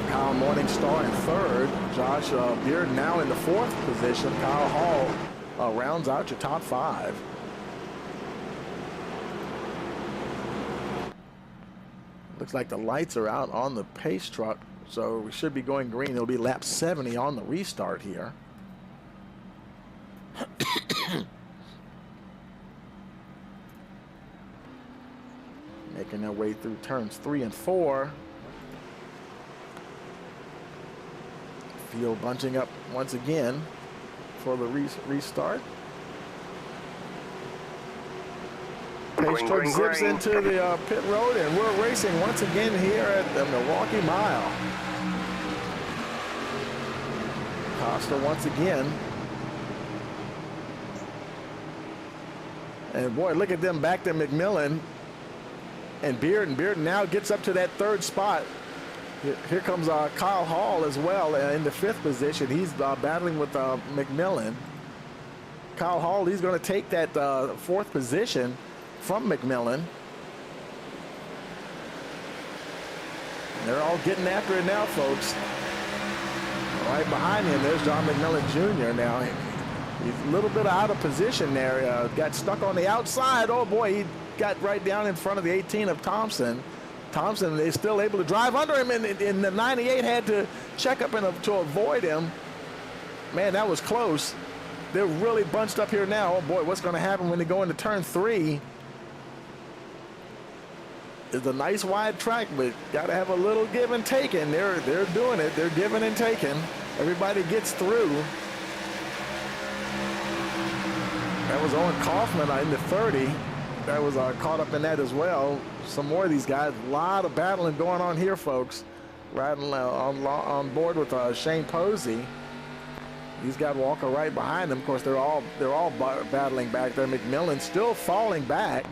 Kyle Morningstar in third. Josh Beard now in the fourth position. Kyle Hall rounds out your top five. Looks like the lights are out on the pace truck, so we should be going green. It'll be lap 70 on the restart here. Making their way through turns 3 and 4. Field bunching up once again for the restart. Pace truck zips into the pit road, and we're racing once again here at the Milwaukee Mile. Costa once again. And boy, look at them back to McMillan and Bearden. Bearden now gets up to that third spot. Here comes Kyle Hall as well in the fifth position. He's battling with McMillan. Kyle Hall, he's going to take that fourth position from McMillan. They're all getting after it now, folks. Right behind him, there's John McMillan Jr. now. He's a little bit out of position there. Got stuck on the outside. Oh, boy, he got right down in front of the 18 of Thompson. Thompson, they're still able to drive under him, and the 98 had to check up to avoid him. Man, that was close. They're really bunched up here now. Oh, boy, what's going to happen when they go into turn 3? It's a nice wide track, but got to have a little give and take, and they're doing it. They're giving and taking. Everybody gets through. That was Owen Kaufman in the 30. That was caught up in that as well. Some more of these guys. A lot of battling going on here, folks. Riding on board with Shane Posey. He's got Walker right behind him. Of course, they're all battling back there. McMillan still falling back.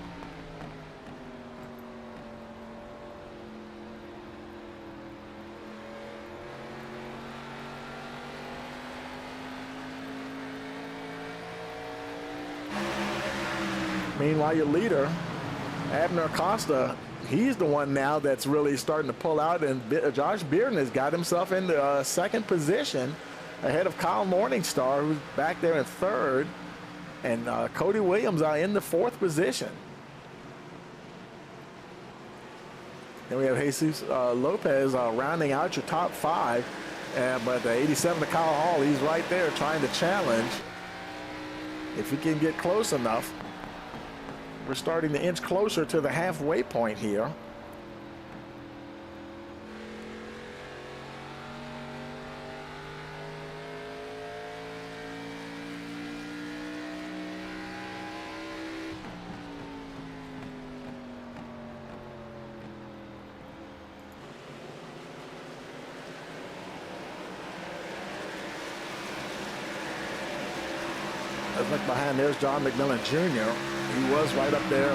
Meanwhile, your leader, Abner Costa, he's the one now that's really starting to pull out, and Josh Bearden has got himself into second position ahead of Kyle Morningstar, who's back there in third, and Cody Williams in the fourth position. Then we have Jesus Lopez rounding out your top five, but the 87 to Kyle Hall, he's right there trying to challenge. If he can get close enough. We're starting to inch closer to the halfway point here. Let's look behind. There's John McMillan Jr. He was right up there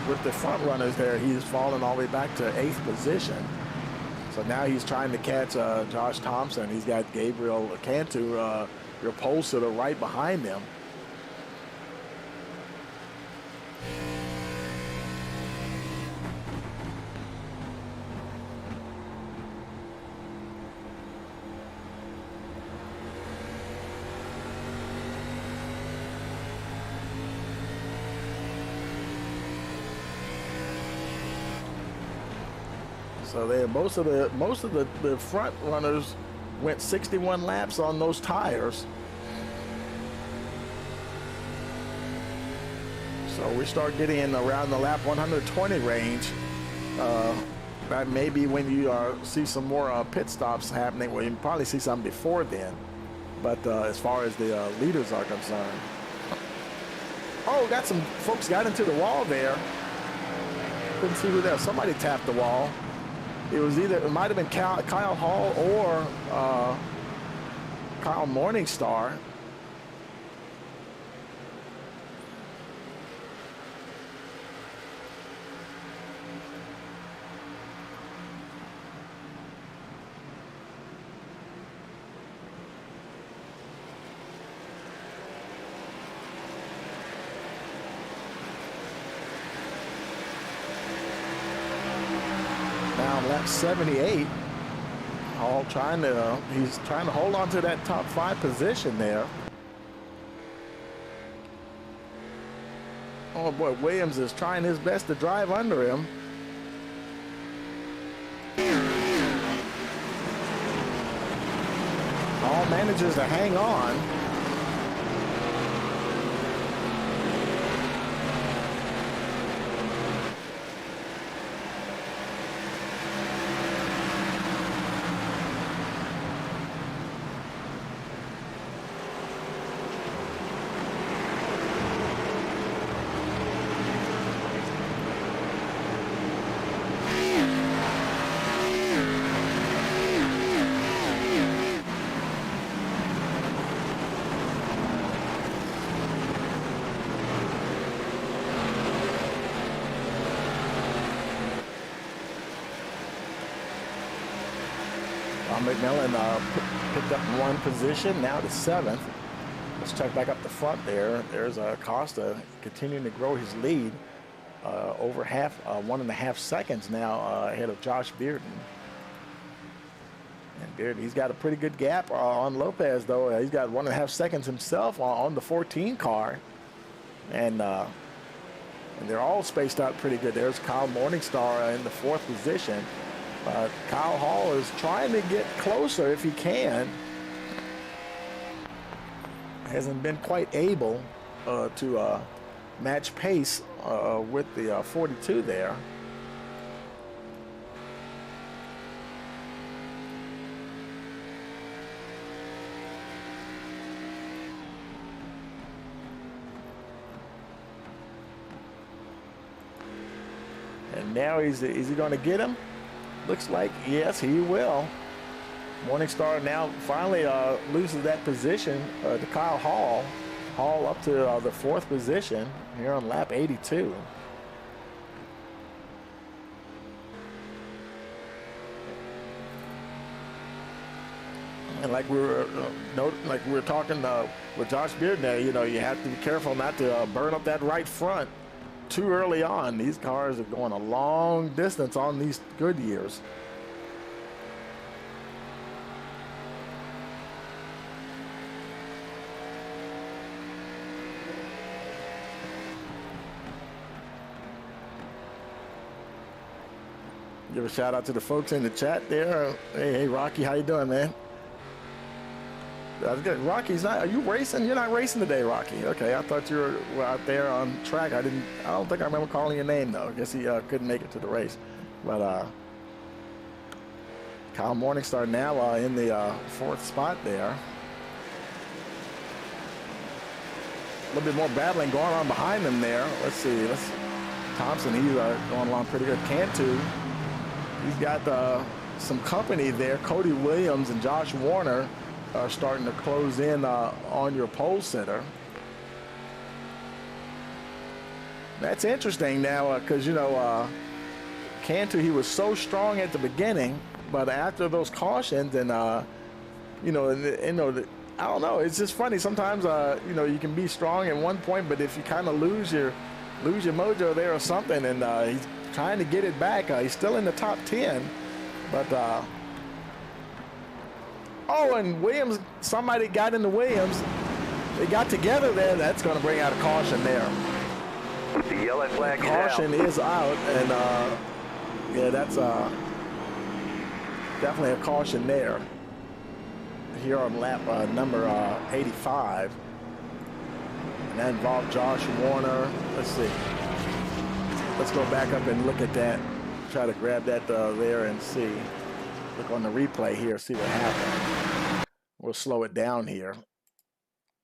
with the front runners there. He's fallen all the way back to 8th position. So now he's trying to catch Josh Thompson. He's got Gabriel Cantu, your pole sitter, right behind him. So they most of the front runners went 61 laps on those tires. So we start getting in around the lap 120 range. That may be when you see some more pit stops happening. Well, you can probably see some before then. But as far as the leaders are concerned. Oh, got some folks got into the wall there. Couldn't see who there. Somebody tapped the wall. It might have been Kyle Hall or Kyle Morningstar. 78. All trying to, he's trying to hold on to that top 5 position there. Oh boy, Williams is trying his best to drive under him. Hall manages to hang on. McMillan picked up 1 position, now to 7th. Let's check back up the front there. There's Costa continuing to grow his lead, over 1.5 seconds now ahead of Josh Bearden. And Bearden, he's got a pretty good gap on Lopez, though. He's got 1.5 seconds himself on the 14 car. And they're all spaced out pretty good. There's Kyle Morningstar in the 4th position. Kyle Hall is trying to get closer if he can. Hasn't been quite able to match pace with the 42 there. And now is he going to get him? Looks like, yes, he will. Morningstar now finally loses that position to Kyle Hall. Hall up to the 4th position here on lap 82. And like we were talking with Josh Bearden there, you know, you have to be careful not to burn up that right front too early on. These cars are going a long distance on these Goodyears. Give a shout out to the folks in the chat there. Hey Rocky, how you doing, man? That's good. Rocky's not. Are you racing? You're not racing today, Rocky. Okay, I thought you were out there on track. I don't think I remember calling your name though. I guess he couldn't make it to the race. But Kyle Morningstar now in the 4th spot there. A little bit more battling going on behind them there. Let's see. Thompson, he's going along pretty good. Cantu, he's got some company there. Cody Williams and Josh Warner are starting to close in on your pole sitter. That's interesting now because, you know, Cantu, he was so strong at the beginning, but after those cautions and, you know, I don't know. It's just funny. Sometimes, you know, you can be strong at one point, but if you kind of lose your mojo there or something, and he's trying to get it back. He's still in the top 10, but oh, and Williams, somebody got into Williams. They got together there. That's going to bring out a caution there. The yellow flag caution is out, and yeah, that's definitely a caution there. Here on lap number 85, and that involved Josh Warner. Let's see. Let's go back up and look at that. Try to grab that there and see. Look on the replay here, see what happened. We'll slow it down here.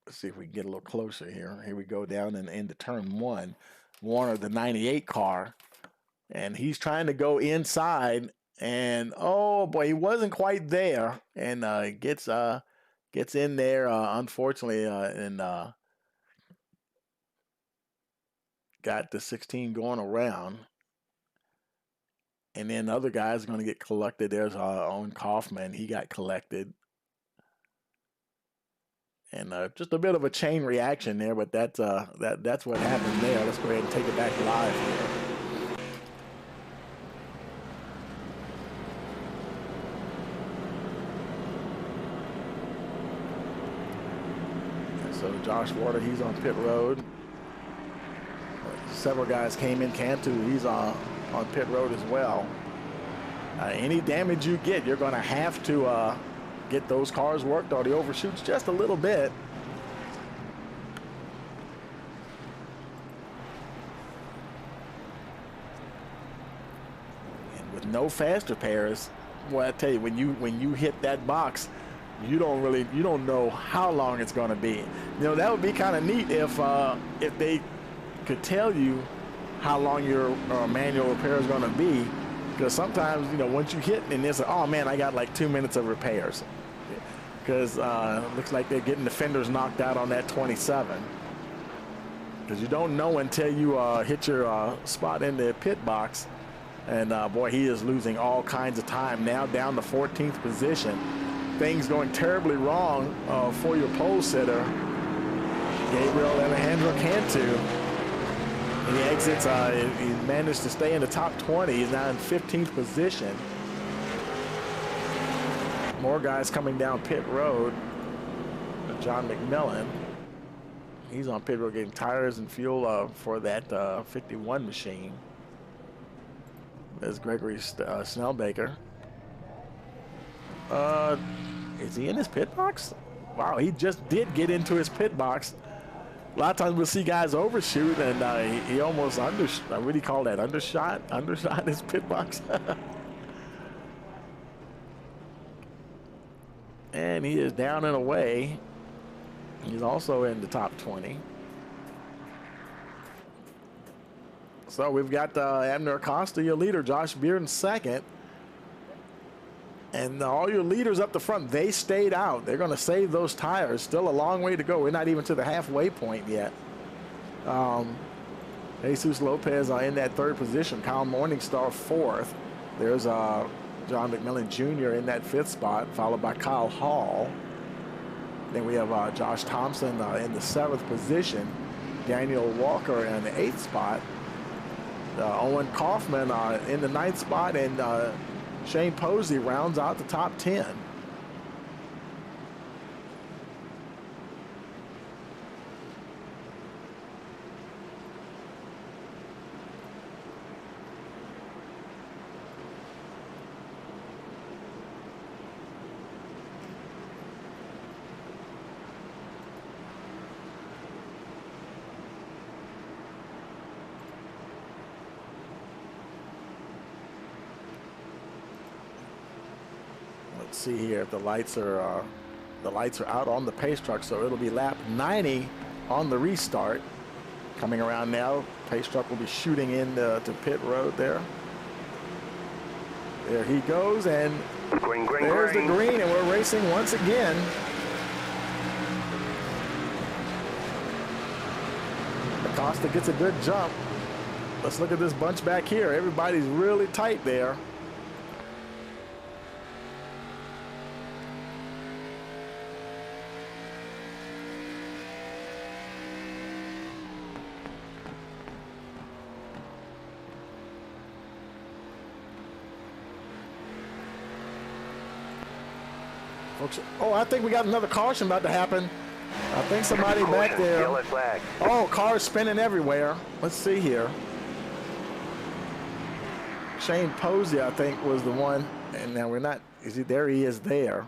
Let's see if we can get a little closer here. Here we go down and into turn 1. Warner, the 98 car, and he's trying to go inside, and oh boy, he wasn't quite there, and gets in there, unfortunately, and got the 16 going around. And then other guys are going to get collected. There's our own Kaufman. He got collected. And just a bit of a chain reaction there, but that's what happened there. Let's go ahead and take it back live here. So Josh Warder, he's on pit road. Several guys came in. Cantu, he's on pit road as well. Any damage you get, you're going to have to get those cars worked on. He overshoots just a little bit. And with no faster pairs, well, I tell you, when you hit that box, you don't know how long it's going to be. You know, that would be kind of neat if they could tell you how long your manual repair is going to be, because sometimes, you know, once you hit and it's like, oh man, I got like 2 minutes of repairs, because it looks like they're getting the fenders knocked out on that 27, because you don't know until you hit your spot in the pit box. And boy, he is losing all kinds of time now, down to 14th position. Things going terribly wrong for your pole sitter, Gabriel Alejandro Cantu. He exits, he managed to stay in the top 20. He's now in 15th position. More guys coming down pit road. John McMillan, he's on pit road getting tires and fuel for that 51 machine. There's Gregory Snellbaker. Is he in his pit box? Wow, he just did get into his pit box. A lot of times we'll see guys overshoot, and he almost I really call that undershot his pit box. And he is down and away. He's also in the top 20. So we've got Abner Acosta, your leader, Josh Bearden second. And all your leaders up the front, they stayed out. They're going to save those tires. Still a long way to go. We're not even to the halfway point yet. Jesus Lopez in that third position. Kyle Morningstar fourth. There's John McMillan Jr. in that fifth spot, followed by Kyle Hall. Then we have Josh Thompson in the seventh position. Daniel Walker in the eighth spot. Owen Kaufman in the ninth spot, and Shane Posey rounds out the top 10. See here if the lights are out on the pace truck, so it'll be lap 90 on the restart. Coming around now, pace truck will be shooting in to pit road there. There he goes, and there's the green, and we're racing once again. Acosta gets a good jump. Let's look at this bunch back here. Everybody's really tight there. Folks, oh, I think we got another caution about to happen. I think somebody back there. Yellow flag. Oh, cars spinning everywhere. Let's see here. Shane Posey, I think, was the one. And now we're not. Is he there? He is there.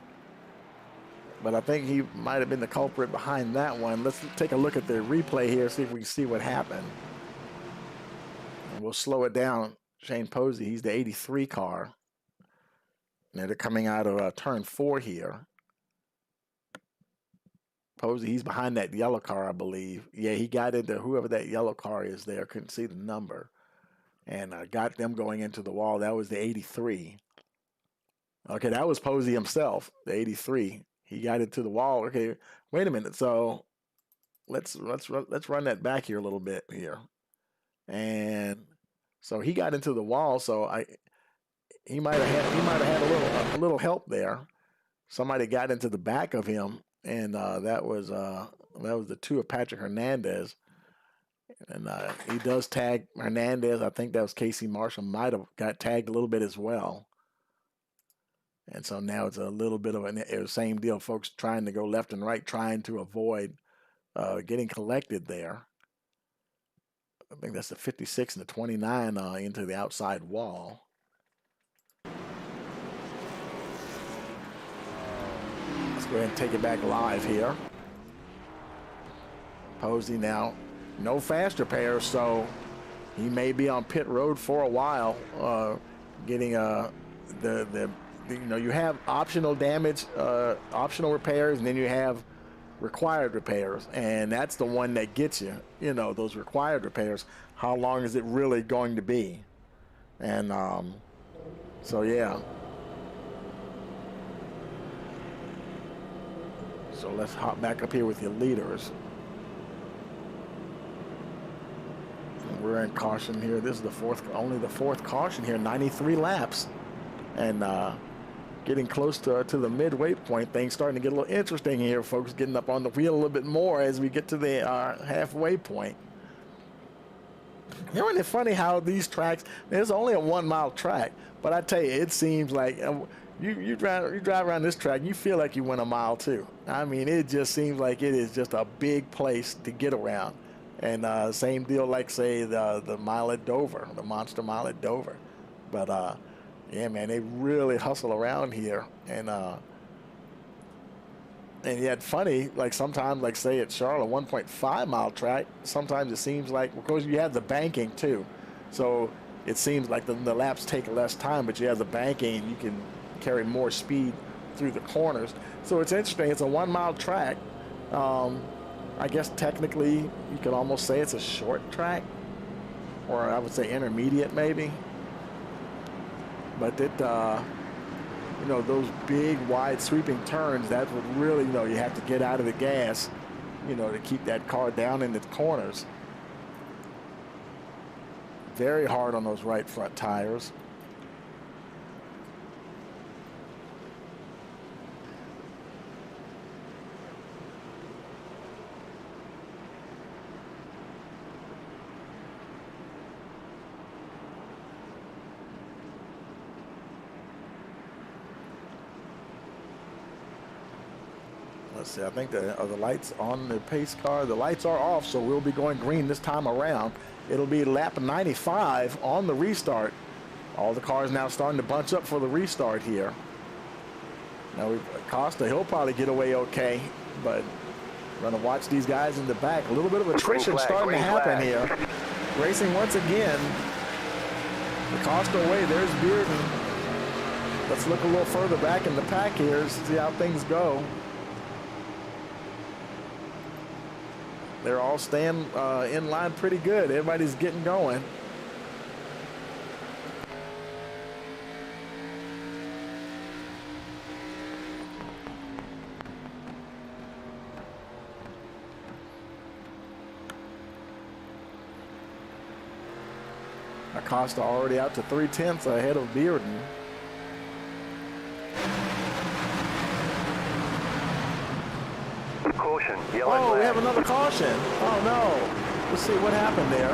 But I think he might have been the culprit behind that one. Let's take a look at the replay here, see if we can see what happened. And we'll slow it down. Shane Posey, he's the 83 car. Now they're coming out of turn 4 here. Posey, he's behind that yellow car, I believe. Yeah, he got into whoever that yellow car is there. Couldn't see the number. And got them going into the wall. That was the 83. Okay, that was Posey himself, the 83. He got into the wall. Okay, wait a minute. So let's run that back here a little bit here. And so he got into the wall. So he might have had a little help there. Somebody got into the back of him, and that was the two of Patrick Hernandez. And he does tag Hernandez. I think that was Casey Marshall. Might have got tagged a little bit as well. And so now it's a little bit of the same deal. Folks trying to go left and right, trying to avoid getting collected there. I think that's the 56 and the 29 into the outside wall. Let's go ahead and take it back live here. Posey now, no fast repairs, so he may be on pit road for a while, getting you have optional damage, optional repairs, and then you have required repairs, and that's the one that gets you, those required repairs. How long is it really going to be? And so yeah. So let's hop back up here with your leaders. And we're in caution here. This is only the fourth caution here, 93 laps. And getting close to the midway point, things starting to get a little interesting here, folks, getting up on the wheel a little bit more as we get to the halfway point. Isn't it funny how these tracks, there's only a 1 mile track, but I tell you, it seems like you drive around this track, you feel like you went a mile too. I mean, it just seems like it is just a big place to get around. And same deal like, say, the mile at Dover, the Monster Mile at Dover. But yeah, man, they really hustle around here. And yet funny, like sometimes, like say at Charlotte, 1.5 mile track, sometimes it seems like, because you have the banking too. So it seems like the laps take less time, but you have the banking and you can carry more speed through the corners. So it's interesting. It's a 1 mile track. I guess technically you could almost say it's a short track, or I would say intermediate maybe. But it, those big, wide, sweeping turns, that's what really, you have to get out of the gas, to keep that car down in the corners. Very hard on those right front tires. Let's see, I think the lights on the pace car, the lights are off, so we'll be going green this time around. It'll be lap 95 on the restart. All the cars now starting to bunch up for the restart here. Now, Costa, he'll probably get away okay, but we're going to watch these guys in the back. A little bit of attrition starting to happen here. Racing once again. The Costa away, there's Bearden. Let's look a little further back in the pack here, see how things go. They're all staying in line pretty good. Everybody's getting going. Acosta already out to 3/10 ahead of Bearden. Caution, yellow flag. Oh, we have another caution. Oh, no. Let's see what happened there.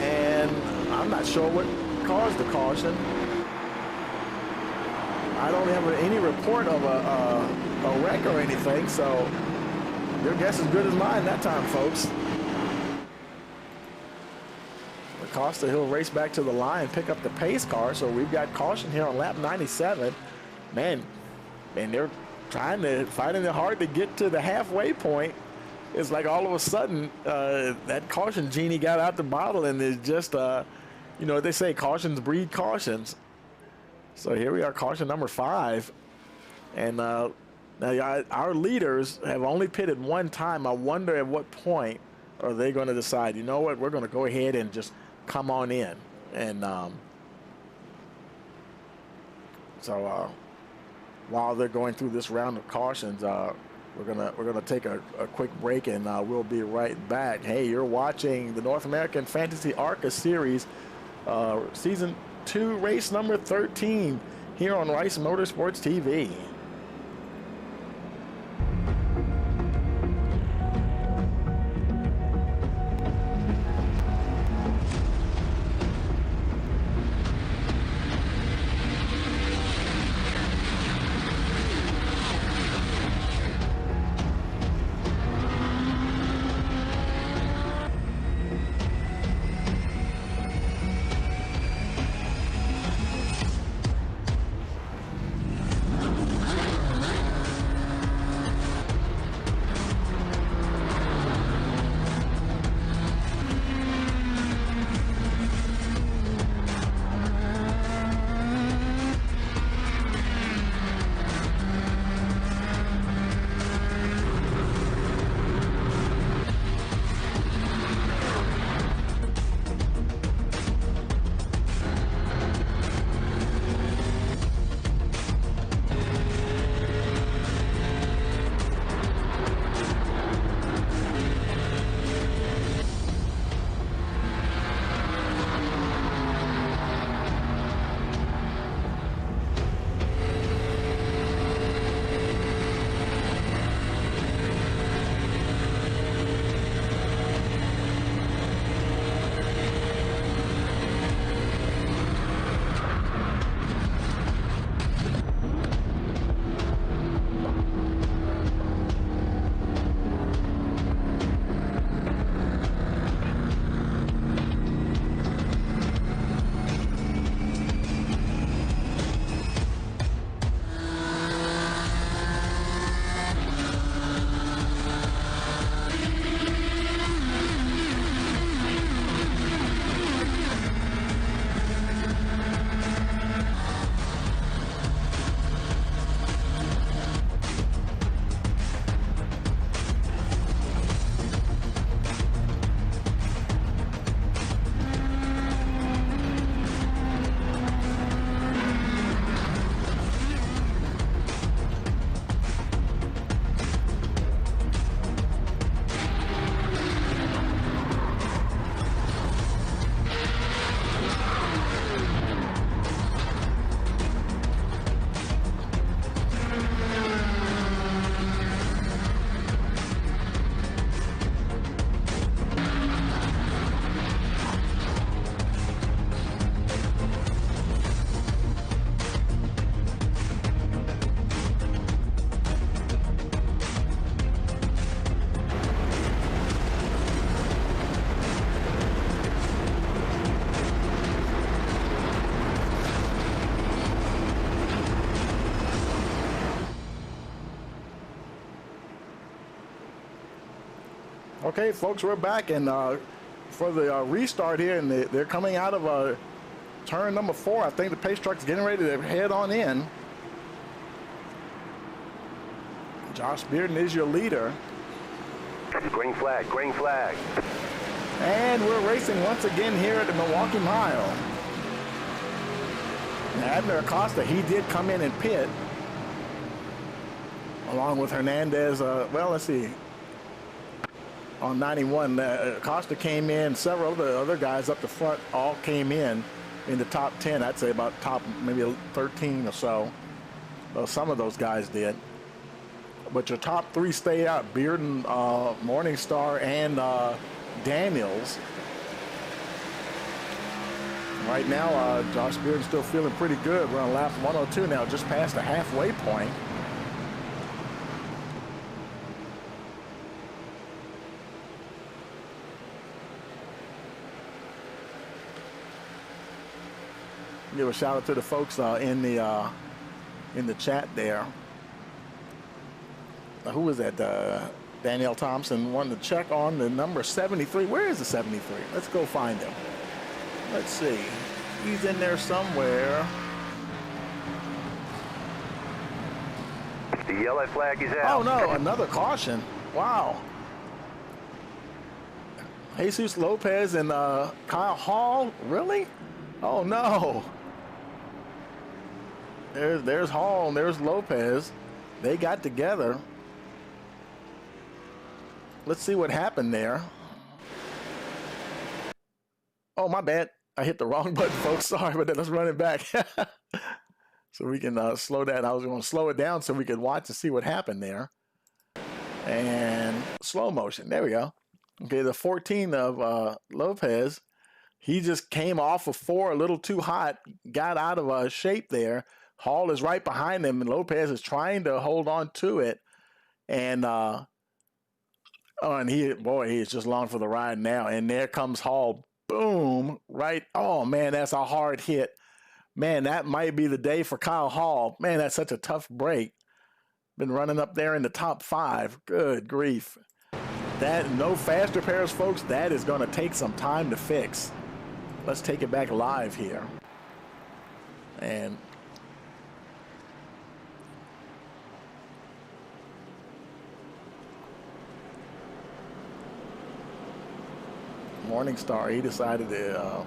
And I'm not sure what caused the caution. I don't have any report of a wreck or anything, so your guess is good as mine that time, folks. Costa, he'll race back to the line, pick up the pace car. So we've got caution here on lap 97. Man, they're fighting it hard to get to the halfway point. It's like all of a sudden that caution genie got out the bottle, and it's just, they say cautions breed cautions. So here we are, caution number 5. And now our leaders have only pitted one time. I wonder at what point are they going to decide, you know what, we're going to go ahead and just come on in. And so while they're going through this round of cautions, we're gonna take a quick break, and we'll be right back. Hey, you're watching the North American Fantasy ARCA Series, Season 2, race number 13, here on Rice Motorsports TV. Okay, folks, we're back, and for the restart here, and they're coming out of turn number 4. I think the pace truck's getting ready to head on in. Josh Bearden is your leader. Green flag, green flag. And we're racing once again here at the Milwaukee Mile. Now, Abner Acosta, he did come in and pit, along with Hernandez. Well, let's see. On 91, Acosta came in. Several of the other guys up the front all came in the top 10. I'd say about top maybe 13 or so. Well, some of those guys did. But your top 3 stayed out: Bearden, Morningstar, and Daniels. Right now, Josh Bearden's still feeling pretty good. We're on lap 102 now, just past the halfway point. Give a shout out to the folks in the chat there. Who was that? Danielle Thompson wanted to check on the number 73. Where is the 73? Let's go find him. Let's see. He's in there somewhere. The yellow flag is out. Oh no, another caution. Wow. Jesus Lopez and Kyle Hall. Really? Oh no. There's Hall and there's Lopez. They got together. Let's see what happened there. Oh, my bad. I hit the wrong button, folks. Sorry, but let's run it back. So we can slow that. I was going to slow it down so we could watch and see what happened there. And slow motion. There we go. Okay, the 14 of Lopez. He just came off of 4 a little too hot, got out of shape there. Hall is right behind him, and Lopez is trying to hold on to it. And and he is just long for the ride now. And there comes Hall. Boom, right. Oh, man, that's a hard hit. Man, that might be the day for Kyle Hall. Man, that's such a tough break. Been running up there in the top 5. Good grief. That, no fast repairs, folks. That is going to take some time to fix. Let's take it back live here. And Morningstar, he decided to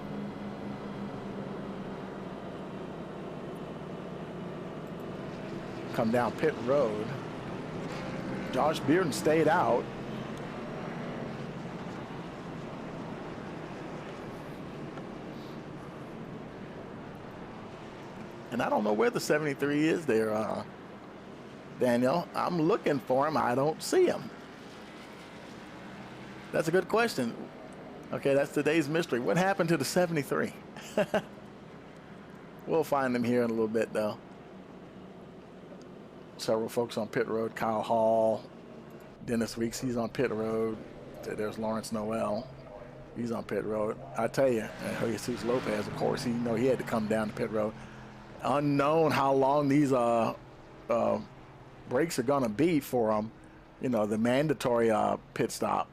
come down pit road. Josh Bearden stayed out. And I don't know where the 73 is there, Daniel. I'm looking for him. I don't see him. That's a good question. Okay, that's today's mystery. What happened to the 73? We'll find him here in a little bit, though. Several folks on pit road. Kyle Hall, Dennis Weeks, he's on pit road. There's Lawrence Noel. He's on pit road. I tell you, Jesus Lopez, of course, he had to come down to pit road. Unknown how long these breaks are going to be for them. The mandatory pit stop.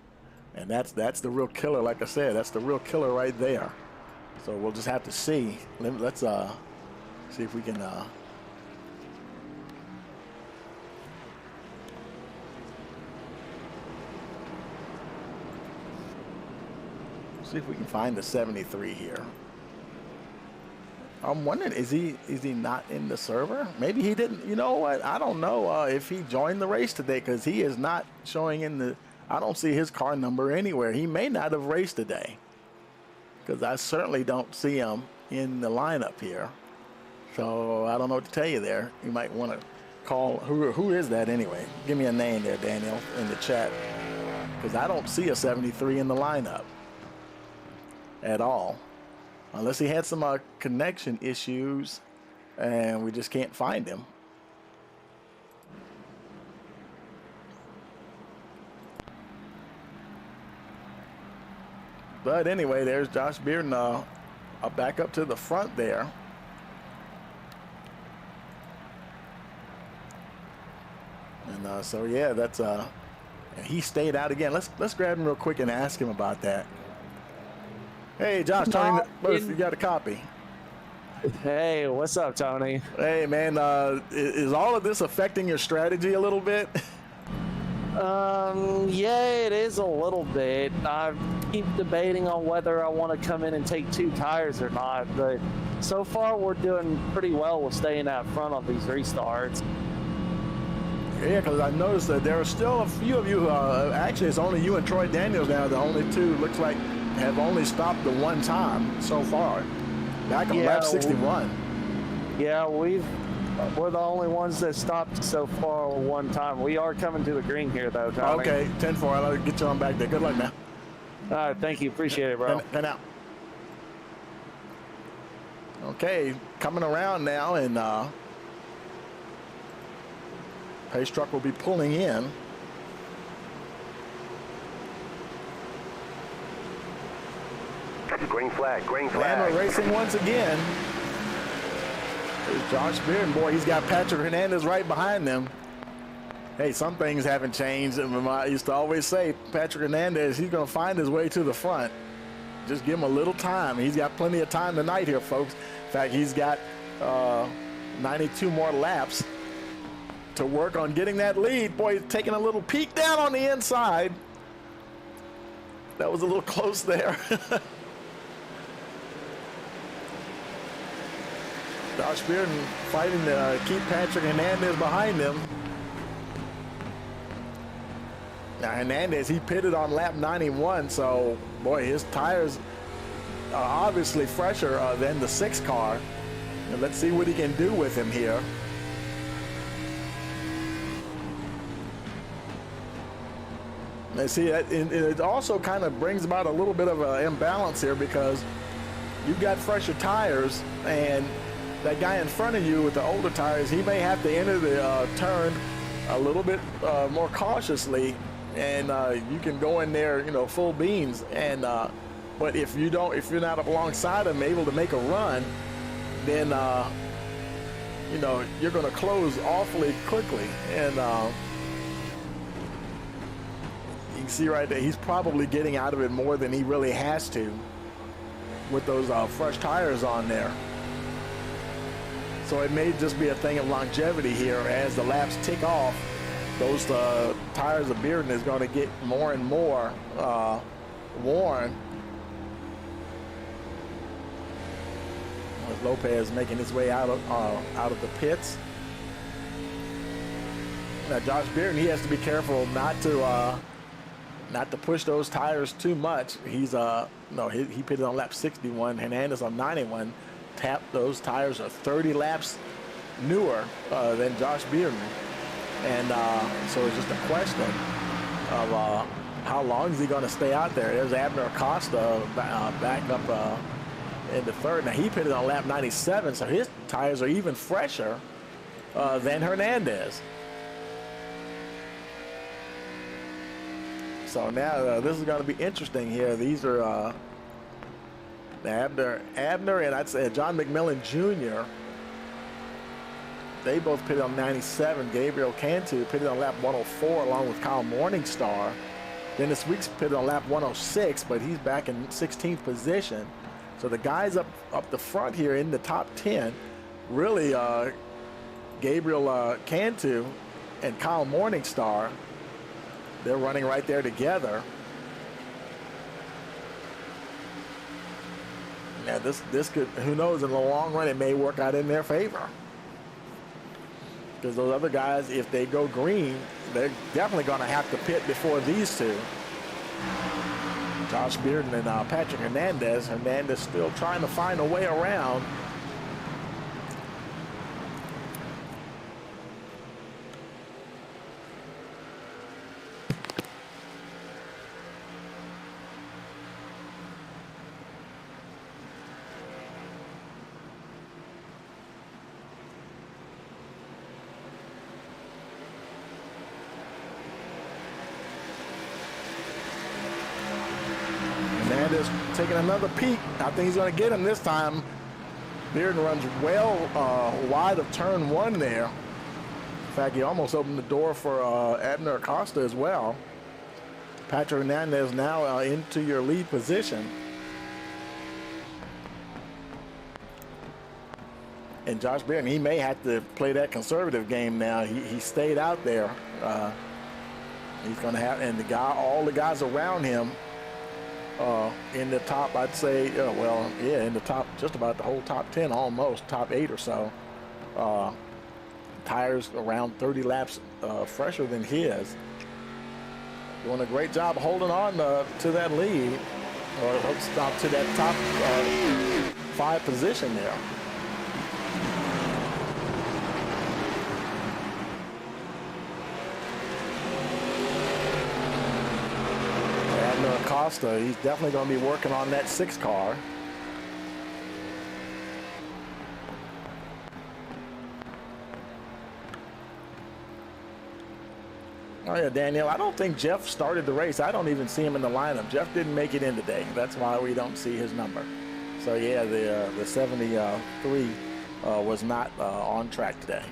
And that's the real killer. Like I said, that's the real killer right there. So we'll just have to see. Let's see if we can see if we can find the 73 here. I'm wondering, is he not in the server? Maybe he didn't. You know what? I don't know if he joined the race today, because he is not showing in the. I don't see his car number anywhere. He may not have raced today, because I certainly don't see him in the lineup here. So I don't know what to tell you there. You might want to call. Who is that anyway? Give me a name there, Daniel, in the chat, because I don't see a 73 in the lineup at all. Unless he had some connection issues and we just can't find him. But anyway, there's Josh Bearden back up to the front there. And so, yeah, that's He stayed out again. Let's grab him real quick and ask him about that. Hey, Josh, Tony, you got a copy. Hey, what's up, Tony? Hey, man, is all of this affecting your strategy a little bit? Yeah, it is a little bit. I keep debating on whether I want to come in and take 2 tires or not, but so far we're doing pretty well with staying out front on these restarts. Yeah, because I noticed that there are still a few of you, actually it's only you and Troy Daniels now, the only 2, looks like, have only stopped the 1 time so far, back on lap 61. Yeah, we're the only ones that stopped so far 1 time. We are coming to the green here, though, Tommy. Okay, 10-4, I'll get you on back there. Good luck, man. All right, thank you. Appreciate it, bro. And out. Okay, coming around now, and pace truck will be pulling in. Green flag, green flag. And we're racing once again. There's Josh Bearden. Boy, he's got Patrick Hernandez right behind them. Hey, some things haven't changed. I used to always say, Patrick Hernandez, he's going to find his way to the front. Just give him a little time. He's got plenty of time tonight here, folks. In fact, he's got 92 more laps to work on getting that lead. Boy, he's taking a little peek down on the inside. That was a little close there. Josh Bearden fighting to keep Patrick Hernandez behind him. Now Hernandez, he pitted on lap 91, so boy, his tires are obviously fresher than the 6 car. And let's see what he can do with him here. And see, it also kind of brings about a little bit of an imbalance here because you've got fresher tires, and that guy in front of you with the older tires, he may have to enter the turn a little bit more cautiously, and you can go in there, full beans. And but if you're not alongside him, able to make a run, then you're going to close awfully quickly. And you can see right there, he's probably getting out of it more than he really has to with those fresh tires on there. So it may just be a thing of longevity here. As the laps tick off, those tires of Bearden is going to get more and more worn. As Lopez making his way out of the pits. Now Josh Bearden, he has to be careful not to push those tires too much. He's he pitted on lap 61. Hernandez on 91. Those tires are 30 laps newer than Josh Bearden, and so it's just a question of how long is he going to stay out there. There's Abner Acosta back up in the 3rd. Now he pitted on lap 97, so his tires are even fresher than Hernandez. So now this is going to be interesting here. These are Abner and I'd say John McMillan Jr. They both pitted on 97. Gabriel Cantu pitted on lap 104 along with Kyle Morningstar. Dennis Weeks pitted on lap 106, but he's back in 16th position. So the guys up the front here in the top 10, really Gabriel Cantu and Kyle Morningstar, they're running right there together. Now this could, who knows, in the long run it may work out in their favor. Because those other guys, if they go green, they're definitely going to have to pit before these two. Josh Bearden and Patrick Hernandez. Hernandez still trying to find a way around. Hernandez taking another peek. I think he's going to get him this time. Bearden runs well wide of turn 1 there. In fact, he almost opened the door for Abner Acosta as well. Patrick Hernandez now into your lead position. And Josh Bearden, he may have to play that conservative game now. He stayed out there. He's going to have, and all the guys around him in the top, I'd say, in the top, just about the whole top 10, almost top 8 or so. Tires around 30 laps fresher than his. Doing a great job holding on to that lead, or stop to that top 5 position there. Acosta, he's definitely going to be working on that 6 car. Oh yeah, Danielle, I don't think Jeff started the race. I don't even see him in the lineup. Jeff didn't make it in today. That's why we don't see his number. So yeah, the 73 was not on track today.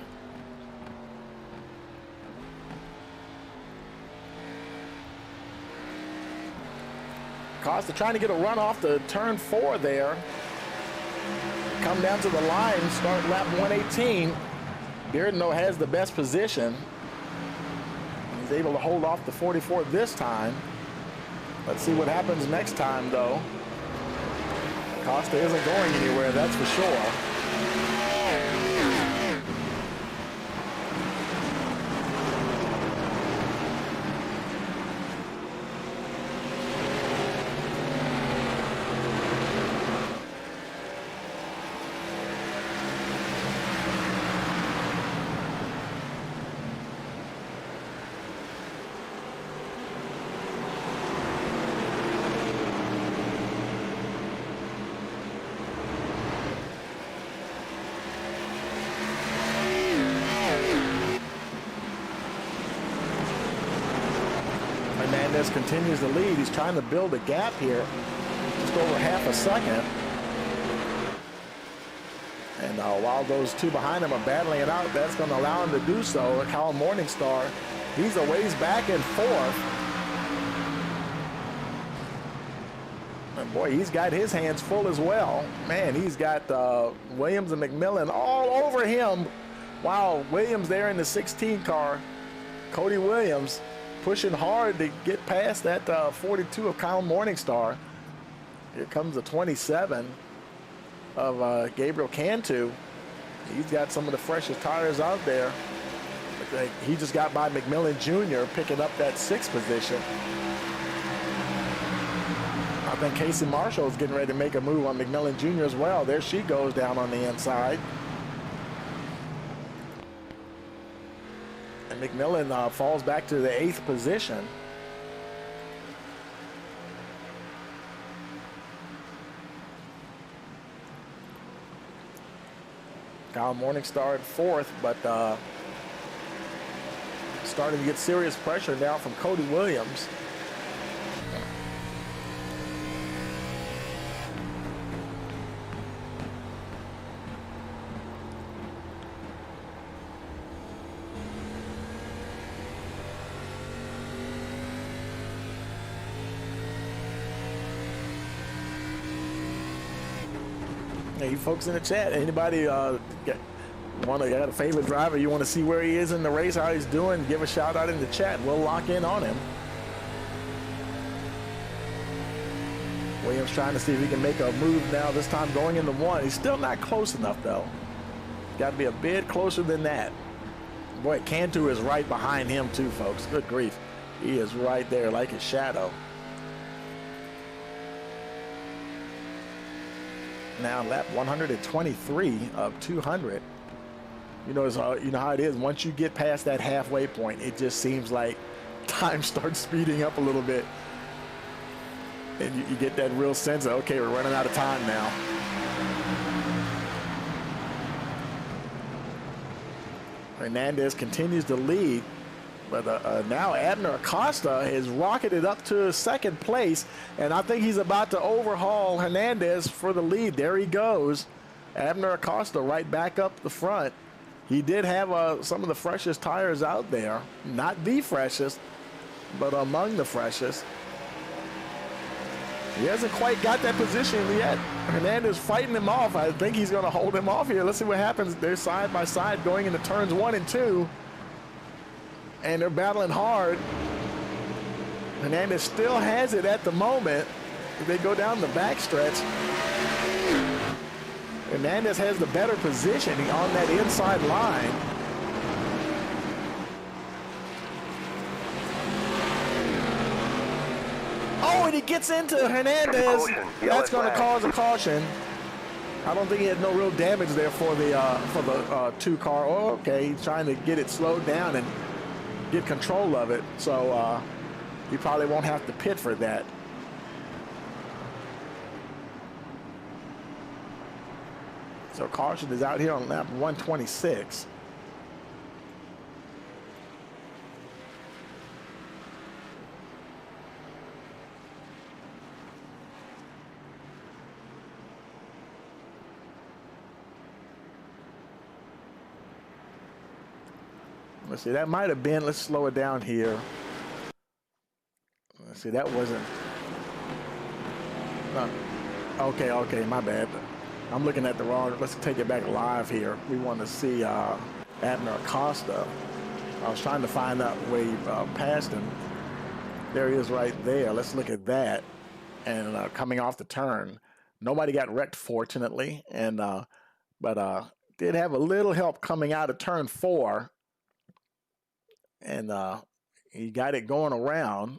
Costa trying to get a run off the turn 4 there. Come down to the line, start lap 118. Bearden has the best position. He's able to hold off the 44 this time. Let's see what happens next time, though. Costa isn't going anywhere, that's for sure. Hernandez continues to lead. He's trying to build a gap here, just over half a second. And while those 2 behind him are battling it out, that's going to allow him to do so. Kyle Morningstar, he's a ways back and forth. And boy, he's got his hands full as well. Man, he's got Williams and McMillan all over him. Wow, Williams there in the 16 car. Cody Williams pushing hard to get past that 42 of Kyle Morningstar. Here comes the 27 of Gabriel Cantu. He's got some of the freshest tires out there. He just got by McMillan Jr. picking up that 6th position. I think Casey Marshall is getting ready to make a move on McMillan Jr. as well. There she goes down on the inside. And McMillan falls back to the 8th position. Kyle Morningstar at 4th, but starting to get serious pressure now from Cody Williams. Hey, you folks in the chat, anybody got a favorite driver, you want to see where he is in the race, how he's doing, give a shout out in the chat. We'll lock in on him. Williams trying to see if he can make a move now, this time going into 1. He's still not close enough, though. Got to be a bit closer than that. Boy, Cantu is right behind him, too, folks. Good grief. He is right there like his shadow. Now lap 123 of 200. You know how it is. Once you get past that halfway point, it just seems like time starts speeding up a little bit. And you get that real sense of, okay, we're running out of time now. Hernandez continues to lead. But now Abner Acosta has rocketed up to 2nd place, and I think he's about to overhaul Hernandez for the lead. There he goes. Abner Acosta right back up the front. He did have some of the freshest tires out there. Not the freshest, but among the freshest. He hasn't quite got that position yet. Hernandez fighting him off. I think he's going to hold him off here. Let's see what happens. They're side by side going into turns 1 and 2. And they're battling hard. Hernandez still has it at the moment. They go down the backstretch. Hernandez has the better position on that inside line. Oh, and he gets into Hernandez. That's going to cause a caution. I don't think he had no real damage there for the 2 car. Oh, okay, he's trying to get it slowed down and get control of it. So he probably won't have to pit for that. So caution is out here on lap 126. Let's see, that might have been, let's slow it down here. Let's see, that wasn't, okay, my bad. I'm looking at the wrong, let's take it back live here. We want to see Abner Acosta. I was trying to find out where he passed him. There he is right there. Let's look at that. And coming off the turn, nobody got wrecked, fortunately. And but did have a little help coming out of turn 4. And he got it going around.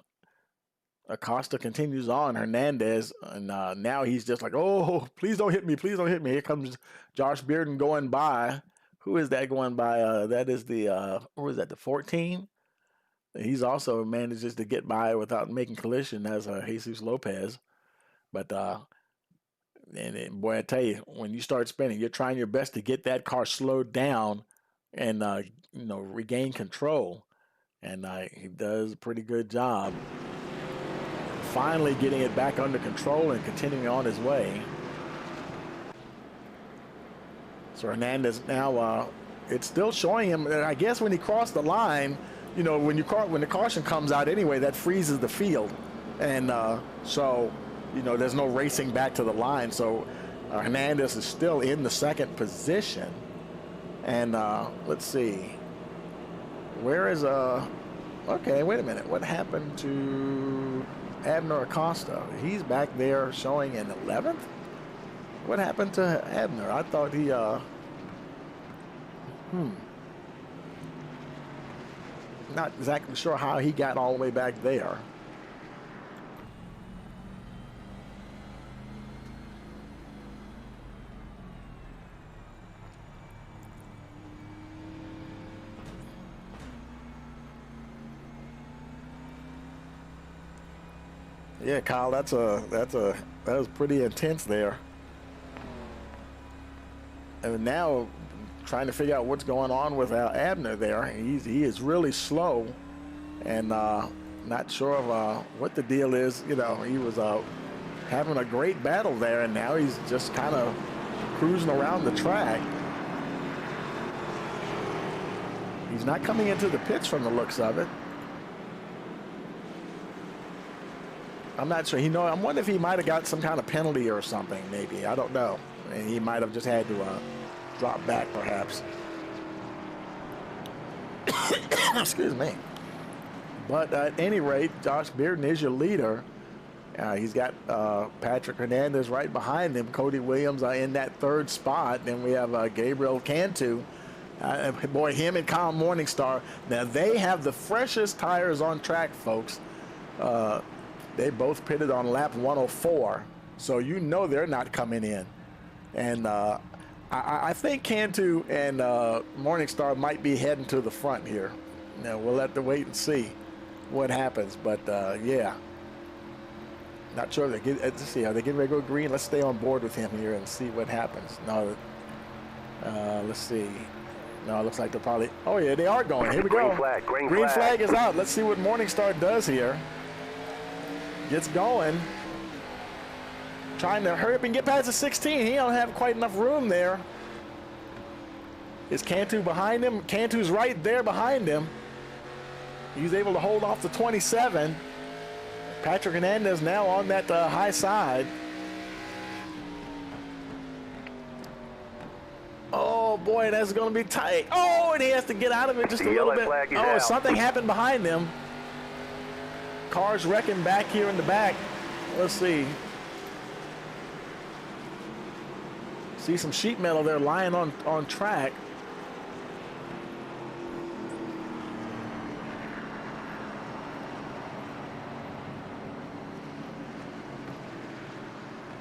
Acosta continues on. Hernandez, and now he's just like, oh, please don't hit me. Please don't hit me. Here comes Josh Bearden going by. Who is that going by? That is the, who is that, the 14? He's also manages to get by without making collision as Jesus Lopez. But, and boy, I tell you, when you start spinning, you're trying your best to get that car slowed down and, regain control. And he does a pretty good job. Finally getting it back under control and continuing on his way. So Hernandez now, it's still showing him, I guess when he crossed the line, when the caution comes out anyway, that freezes the field. And so, there's no racing back to the line. So Hernandez is still in the 2nd position. And let's see. Where is, okay, wait a minute. What happened to Abner Acosta? He's back there showing in 11th? What happened to Abner? I thought he, not exactly sure how he got all the way back there. Yeah, Kyle, that was pretty intense there. And now trying to figure out what's going on with Abner there. He is really slow and not sure of what the deal is. He was having a great battle there, and now he's just kind of cruising around the track. He's not coming into the pits from the looks of it. I'm not sure. I wonder if he might have got some kind of penalty or something, maybe. I don't know. And he might have just had to drop back, perhaps. Excuse me. But at any rate, Josh Bearden is your leader. He's got Patrick Hernandez right behind him. Cody Williams in that 3rd spot. Then we have Gabriel Cantu. Boy, him and Kyle Morningstar. Now, they have the freshest tires on track, folks. They both pitted on lap 104, so they're not coming in. And I think Cantu and Morningstar might be heading to the front here. Now, we'll have to wait and see what happens, but yeah. Not sure. Let's see, are they getting ready to go green? Let's stay on board with him here and see what happens. No, let's see. No, it looks like they're probably, oh yeah, they are going. Here we go. Green flag is out. Let's see what Morningstar does here. Gets going. Trying to hurry up and get past the 16. He don't have quite enough room there. Is Cantu behind him? Cantu's right there behind him. He's able to hold off the 27. Patrick Hernandez now on that high side. Oh boy, that's going to be tight. Oh, and he has to get out of it just a little bit. Oh, something happened behind him. Cars wrecking back here in the back. Let's see. See some sheet metal there lying on track.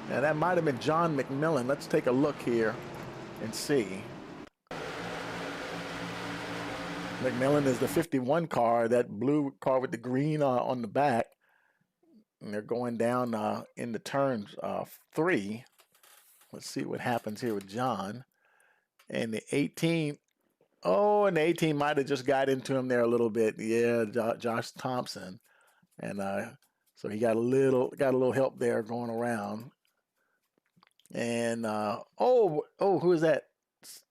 Now that might have been John McMillan. Let's take a look here and see. McMillan is the 51 car, that blue car with the green on the back. And they're going down in the turn 3. Let's see what happens here with John. And the 18, and the 18 might have just got into him there a little bit. Yeah, Josh Thompson. And so he got a little help there going around. And who is that?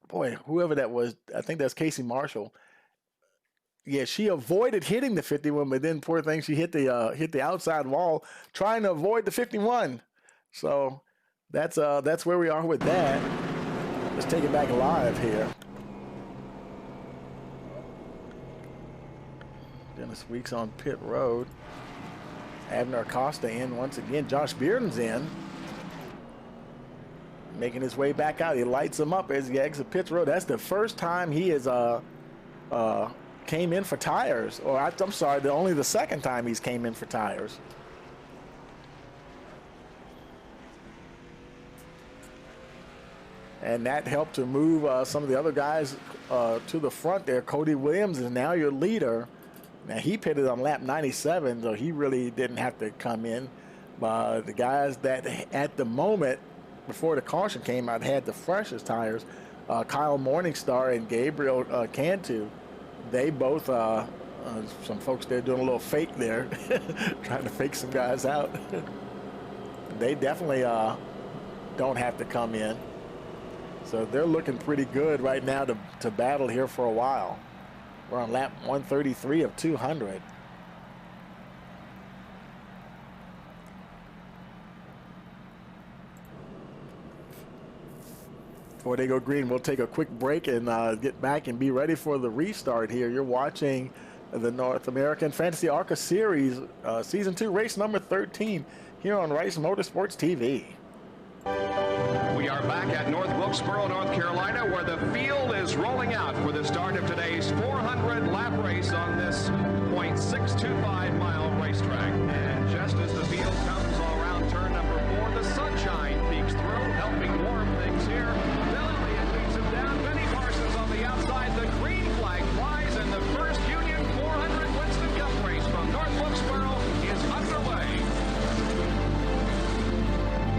Boy, whoever that was, I think that's Casey Marshall. Yeah, she avoided hitting the 51, but then poor thing, she hit the outside wall trying to avoid the 51. So that's where we are with that. Let's take it back live here. Dennis Weeks on pit road. Abner Acosta in once again. Josh Bearden's in. Making his way back out. He lights him up as he exits pit road. That's the first time he has came in for tires. Or I'm sorry, only the second time he's came in for tires. And that helped to move some of the other guys to the front there. Cody Williams is now your leader. Now he pitted on lap 97, so he really didn't have to come in. But the guys that at the moment, before the caution came out, had the freshest tires, Kyle Morningstar and Gabriel Cantu, they both, some folks there doing a little fake there, trying to fake some guys out. They definitely don't have to come in. So they're looking pretty good right now to battle here for a while. We're on lap 133 of 200. Before they go green, we'll take a quick break and get back and be ready for the restart here. You're watching the North American Fantasy ARCA Series, Season 2, race number 13, here on Rice Motorsports TV. We are back at North Wilkesboro, North Carolina, where the field is rolling out for the start of today's 400-lap race on this .625-mile racetrack. And just as the field comes all around turn number 4, the sunshine peeks through, helping warm things here. Bill Elliott leads him down. Benny Parsons on the outside. The green flag flies, and the first Union 400 Winston Cup race from North Wilkesboro is underway.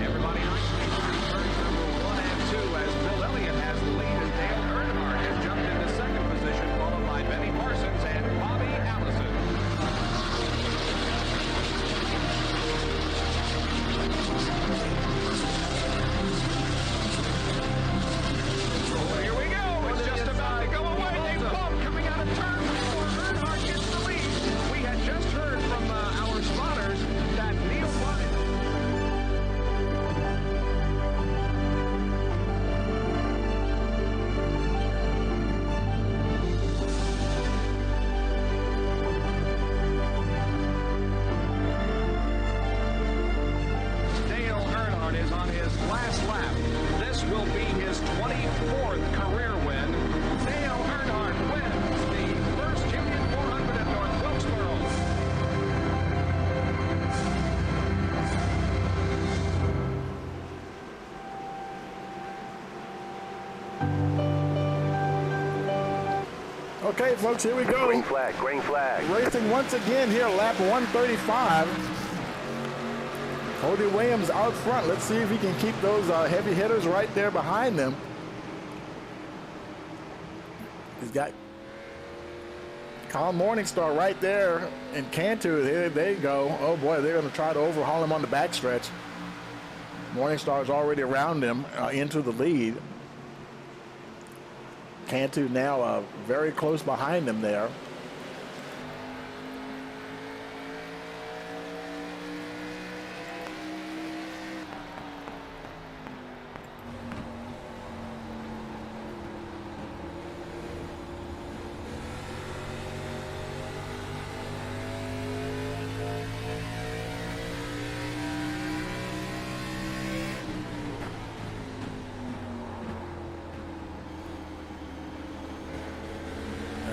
Everybody nicely through turns number 1 and 2 as Bill Elliott has the lead, and Dale Earnhardt has jumped into second position, followed by Benny Parsons and Bobby Allison. Here we go. It's just about to go away. They bump coming out of turn 4. Earnhardt gets the lead. We had just heard from our spotters that Neil Bonnett. Dale Earnhardt is on his last lap. This will be his 24th career win. Dale Earnhardt wins the first Union 400 at North Wilkesboro. Okay, folks, here we go. Green flag, green flag. Racing once again here, lap 135. Cody Williams out front. Let's see if he can keep those heavy hitters right there behind them. He's got Kyle Morningstar right there, and Cantu, here they go. Oh boy, they're going to try to overhaul him on the backstretch. Morningstar's already around him into the lead. Cantu now very close behind him there.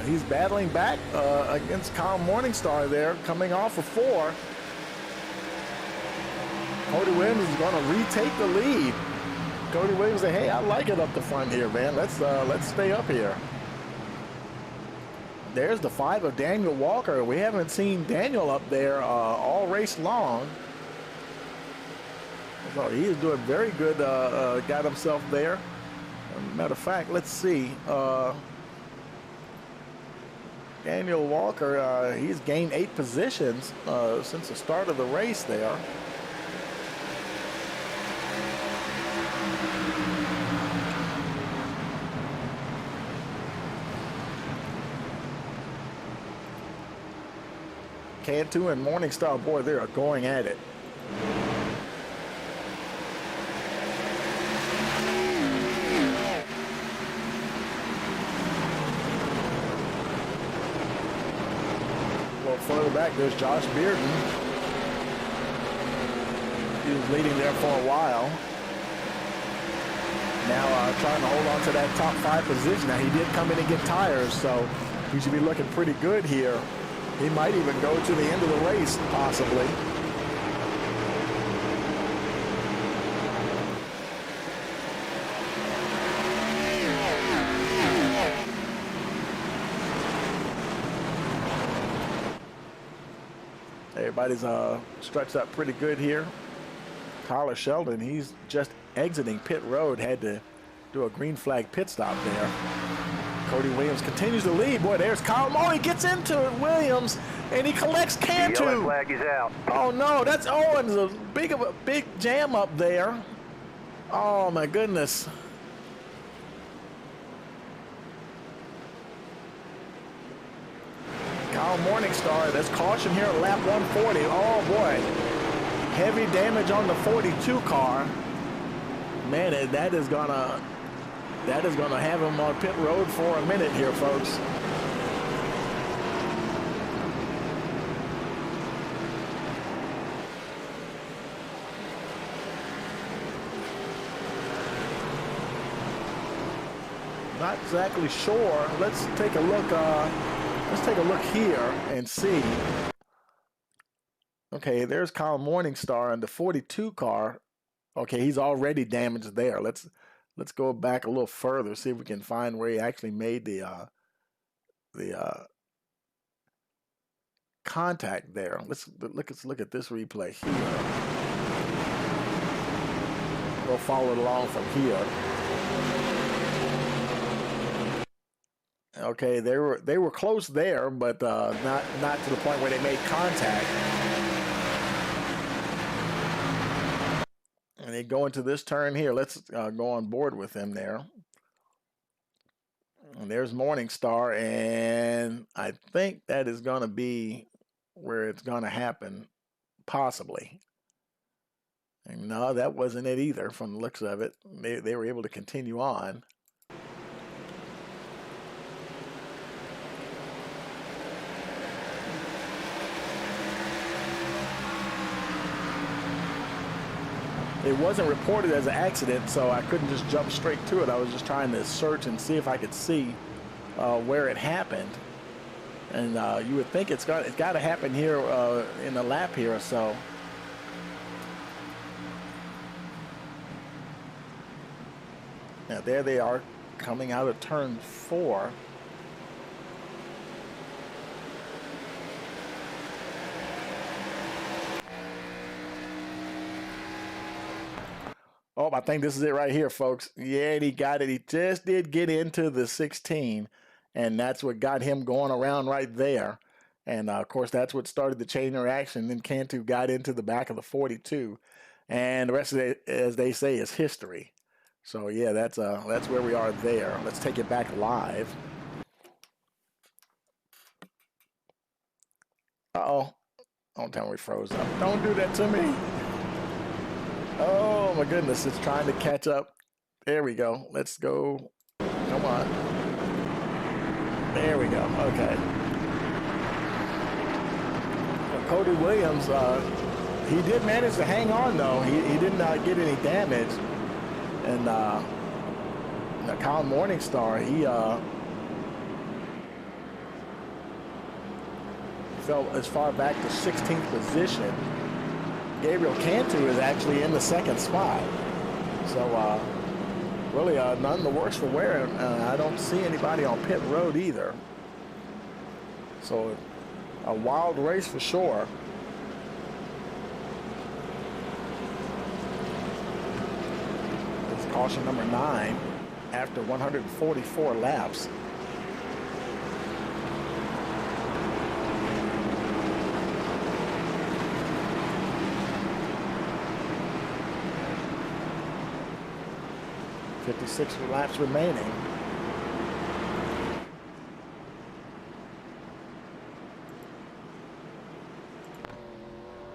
He's battling back against Kyle Morningstar there, coming off of 4. Cody Williams is going to retake the lead. Cody Williams said, hey, I like it up the front here, man. Let's stay up here. There's the 5 of Daniel Walker. We haven't seen Daniel up there all race long. So he is doing very good, got himself there. Matter of fact, let's see. Daniel Walker, he's gained 8 positions since the start of the race there. Cantu and Morningstar, boy, they are going at it. A little further back, there's Josh Bearden. He was leading there for a while. Now trying to hold on to that top 5 position. Now he did come in and get tires, so he should be looking pretty good here. He might even go to the end of the race, possibly. Everybody's stretched up pretty good here. Tyler Sheldon, he's just exiting pit road, had to do a green flag pit stop there. Cody Williams continues to lead. Boy, there's Kyle Moore. He gets into it, Williams, and he collects Cantu. The yellow flag is out. Oh no, that's Owens. A big jam up there. Oh my goodness. Kyle Morningstar, there's caution here at lap 140. Oh boy, heavy damage on the 42 car. Man, that is gonna have him on pit road for a minute here, folks. Not exactly sure. Let's take a look. Let's take a look here and see. Okay, there's Kyle Morningstar in the 42 car. Okay, he's already damaged there. Let's go back a little further, see if we can find where he actually made the contact there. Let's look at this replay here. We'll follow it along from here. Okay, they were close there, but not to the point where they made contact. And they go into this turn here. Let's go on board with them there. And there's Morningstar, and I think that is going to be where it's going to happen, possibly. And no, that wasn't it either from the looks of it. They were able to continue on. It wasn't reported as an accident, so I couldn't just jump straight to it. I was just trying to search and see if I could see where it happened. And you would think it's got to happen here in the lap here or so. Now there they are coming out of turn 4. Oh, I think this is it right here, folks. Yeah, he got it. He just did get into the 16, and that's what got him going around right there. And, of course, that's what started the chain reaction. Then Cantu got into the back of the 42, and the rest of it, as they say, is history. So, yeah, that's where we are there. Let's take it back live. Uh-oh. Don't tell me we froze up. Don't do that to me. Oh my goodness, it's trying to catch up. There we go. Let's go. Come on. There we go. Okay. Well, Cody Williams, he did manage to hang on though. He did not get any damage. And Kyle Morningstar, fell as far back to 16th position. Gabriel Cantu is actually in the second spot. So really none the worse for wear. I don't see anybody on pit road either. So a wild race for sure. It's caution number 9 after 144 laps. Six laps remaining.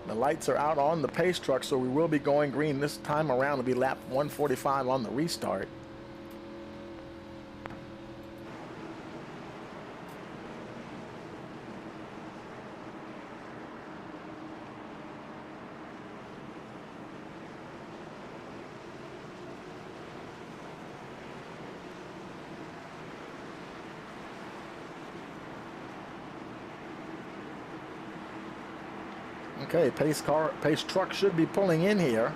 The lights are out on the pace truck, so we will be going green this time around. It'll be lap 145 on the restart. Okay, pace truck should be pulling in here.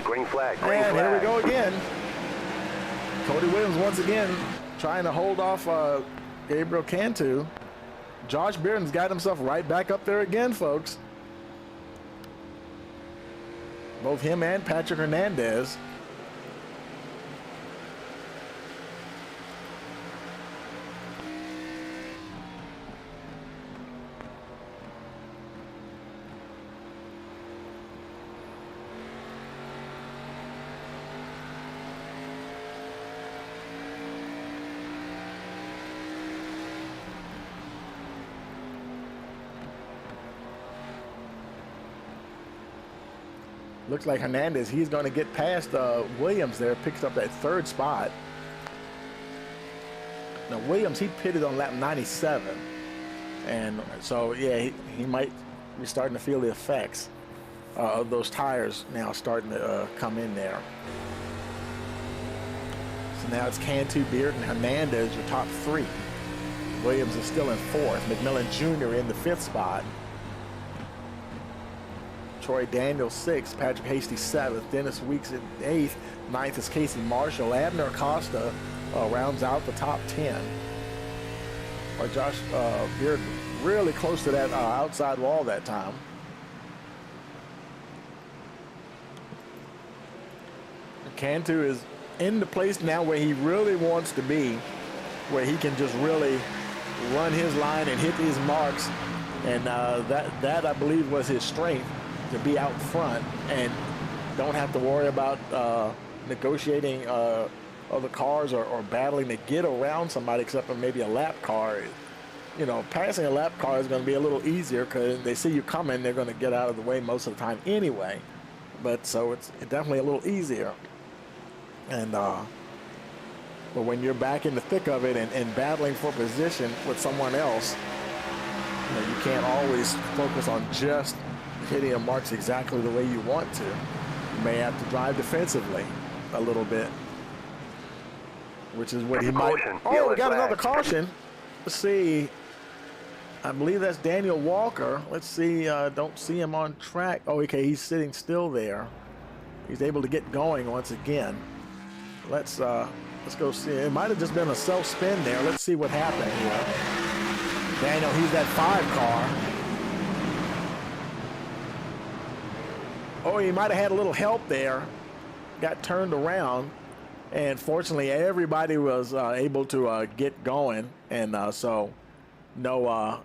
Green flag, green and flag. Here we go again. Cody Williams once again trying to hold off Gabriel Cantu. Josh Bearden's got himself right back up there again, folks. Both him and Patrick Hernandez. Looks like Hernandez, he's going to get past Williams there, picks up that third spot. Now Williams, he pitted on lap 97. And so, yeah, he might be starting to feel the effects of those tires now starting to come in there. So now it's Cantu, Beard, and Hernandez, your top three. Williams is still in fourth. McMillan Jr. in the fifth spot. Troy Daniels 6th, Patrick Hasty 7th, Dennis Weeks at 8th, 9th is Casey Marshall. Abner Acosta rounds out the top 10. Josh Beard really close to that outside wall that time. Cantu is in the place now where he really wants to be, where he can just really run his line and hit these marks, and that I believe was his strength, to be out front and don't have to worry about negotiating other cars or battling to get around somebody, except for maybe a lap car. You know, passing a lap car is going to be a little easier because they see you coming, they're going to get out of the way most of the time anyway. But so it's definitely a little easier. And but when you're back in the thick of it and battling for position with someone else, you know, you can't always focus on just hitting a marks exactly the way you want to. You may have to drive defensively a little bit, which is what he might. Oh, we got another caution. Let's see. I believe that's Daniel Walker. Let's see. Don't see him on track. Oh, okay. He's sitting still there. He's able to get going once again. Let's go see. It might have just been a self-spin there. Let's see what happened here. Daniel, he's that 5 car. Oh, he might have had a little help there. Got turned around, and fortunately everybody was able to get going, and so no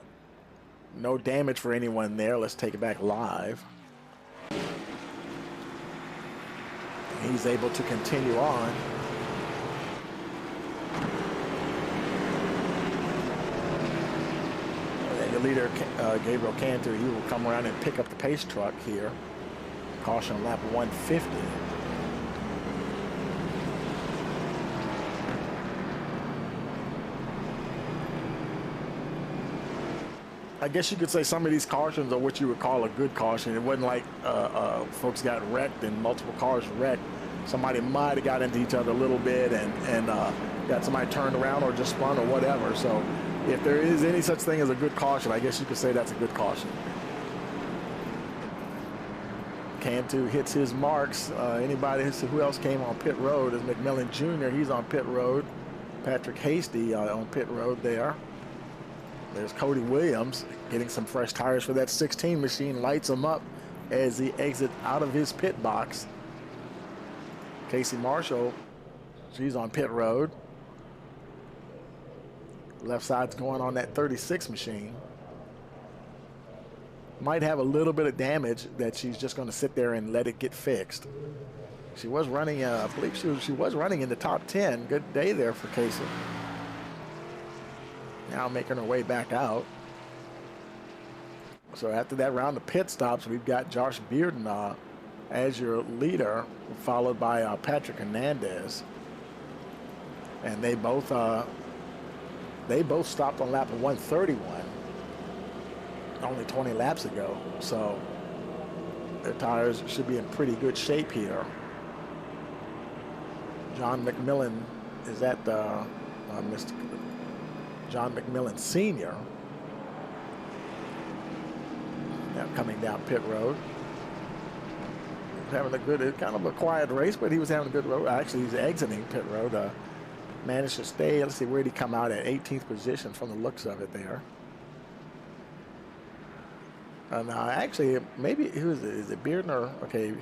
damage for anyone there. Let's take it back live. He's able to continue on. And the leader, Gabriel Cantu, he will come around and pick up the pace truck here. Caution lap 150. I guess you could say some of these cautions are what you would call a good caution. It wasn't like folks got wrecked and multiple cars wrecked. Somebody might have got into each other a little bit and got somebody turned around or just spun or whatever. So If there is any such thing as a good caution, I guess you could say that's a good caution. Cantu hits his marks. Who else came on pit road is McMillan Jr. He's on pit road. Patrick Hasty on pit road there. There's Cody Williams getting some fresh tires for that 16 machine. Lights him up as he exits out of his pit box. Casey Marshall, she's on pit road. Left side's going on that 36 machine. Might have a little bit of damage that she's just going to sit there and let it get fixed. She was running, I believe she was running in the top 10. Good day there for Casey. Now making her way back out. So after that round of pit stops, we've got Josh Bearden as your leader, followed by Patrick Hernandez. And they both stopped on lap 131 only 20 laps ago. So their tires should be in pretty good shape here. John McMillan is at Mr. John McMillan Sr. Now coming down pit road. Having a good, kind of a quiet race, but he was having a good road. Actually, he's exiting pit road. Managed to stay. Let's see, where did he come out at? 18th position from the looks of it there. And actually, maybe is it Bearden or, okay,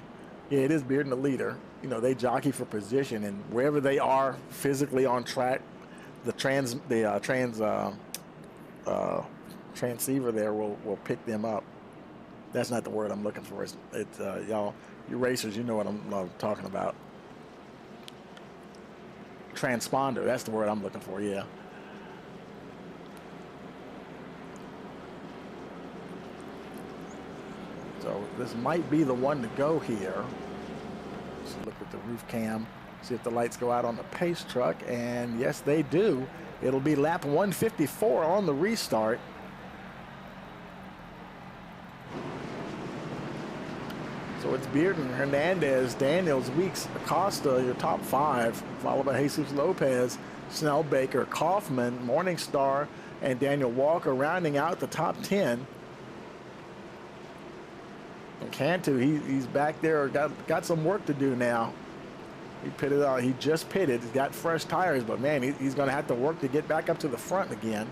yeah, it is Bearden the leader. You know, they jockey for position, and wherever they are physically on track, the transceiver there will pick them up. That's not the word I'm looking for. It's y'all, you racers, you know what I'm talking about. Transponder, that's the word I'm looking for, yeah. So this might be the one to go here. Let's look at the roof cam, see if the lights go out on the pace truck, and yes, they do. It'll be lap 154 on the restart. So it's Bearden, Hernandez, Daniels, Weeks, Acosta, your top five, followed by Jesus Lopez, Snellbaker, Kaufman, Morningstar, and Daniel Walker rounding out the top 10. And Cantu, he's back there, got some work to do now. He pitted out. He just pitted. He's got fresh tires, but man, he's going to have to work to get back up to the front again.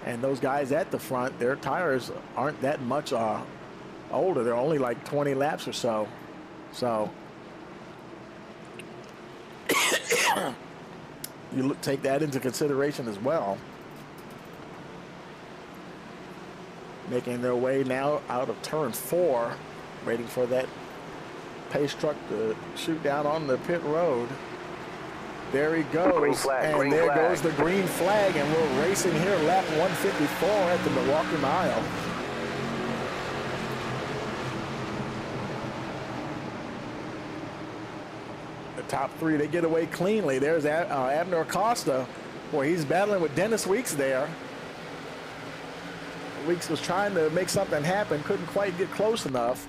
And those guys at the front, their tires aren't that much older. They're only like 20 laps or so. So you take that into consideration as well. Making their way now out of turn 4, waiting for that pace truck to shoot down on the pit road. There he goes, and there goes the green flag, and we're racing here lap 154 at the Milwaukee Mile. The top three, they get away cleanly. There's Abner Acosta. Boy, he's battling with Dennis Weeks there. Weeks was trying to make something happen, couldn't quite get close enough.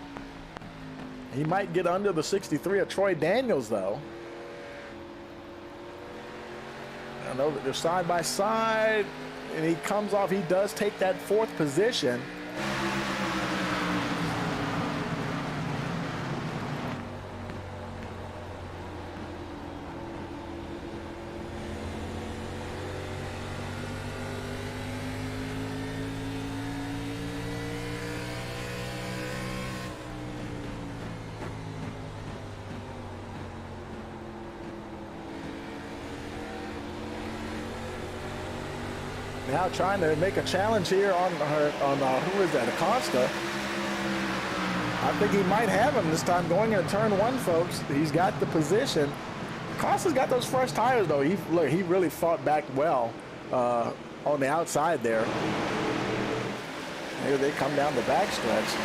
He might get under the 63 of Troy Daniels, though. I know that they're side by side, and he comes off. He does take that 4th position. Now trying to make a challenge here on who is that, Acosta. I think he might have him this time going into turn 1, folks. He's got the position. Acosta's got those fresh tires, though. He really fought back well on the outside there. Here they come down the backstretch.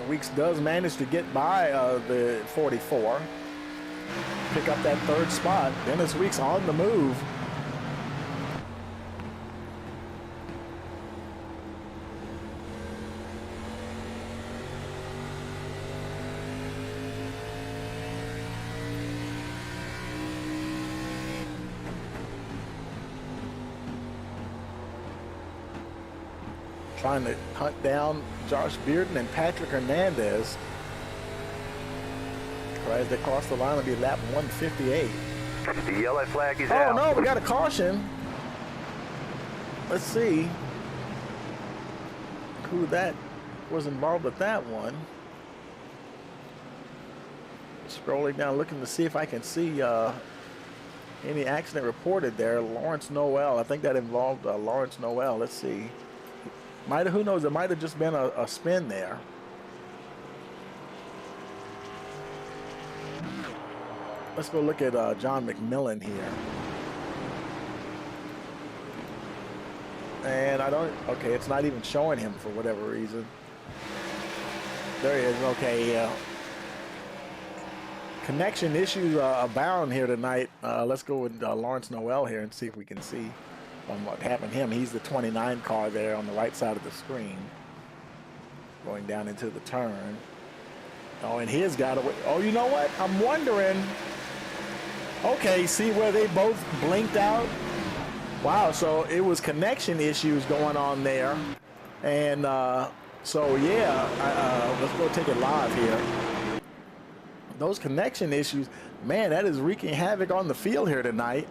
Weeks does manage to get by the 44, pick up that 3rd spot. Dennis Weeks on the move. trying to hunt down Josh Bearden and Patrick Hernandez. As they cross the line, it'll be lap 158. The yellow flag is out. Oh no, we got a caution. Let's see who that was involved with that one. Scrolling down, looking to see if I can see any accident reported there. Lawrence Noel, I think that involved Lawrence Noel. Let's see. Who knows, it might have just been a spin there. Let's go look at John McMillan here. And okay, it's not even showing him for whatever reason. There he is, okay, yeah. Connection issues abound here tonight. Let's go with Lawrence Noel here and see if we can see what happened to him. He's the 29 car there on the right side of the screen. Going down into the turn. Oh, and his got away. Oh, you know what? I'm wondering. Okay, see where they both blinked out? Wow, so it was connection issues going on there. And so, yeah, let's go take it live here. Those connection issues, man, that is wreaking havoc on the field here tonight.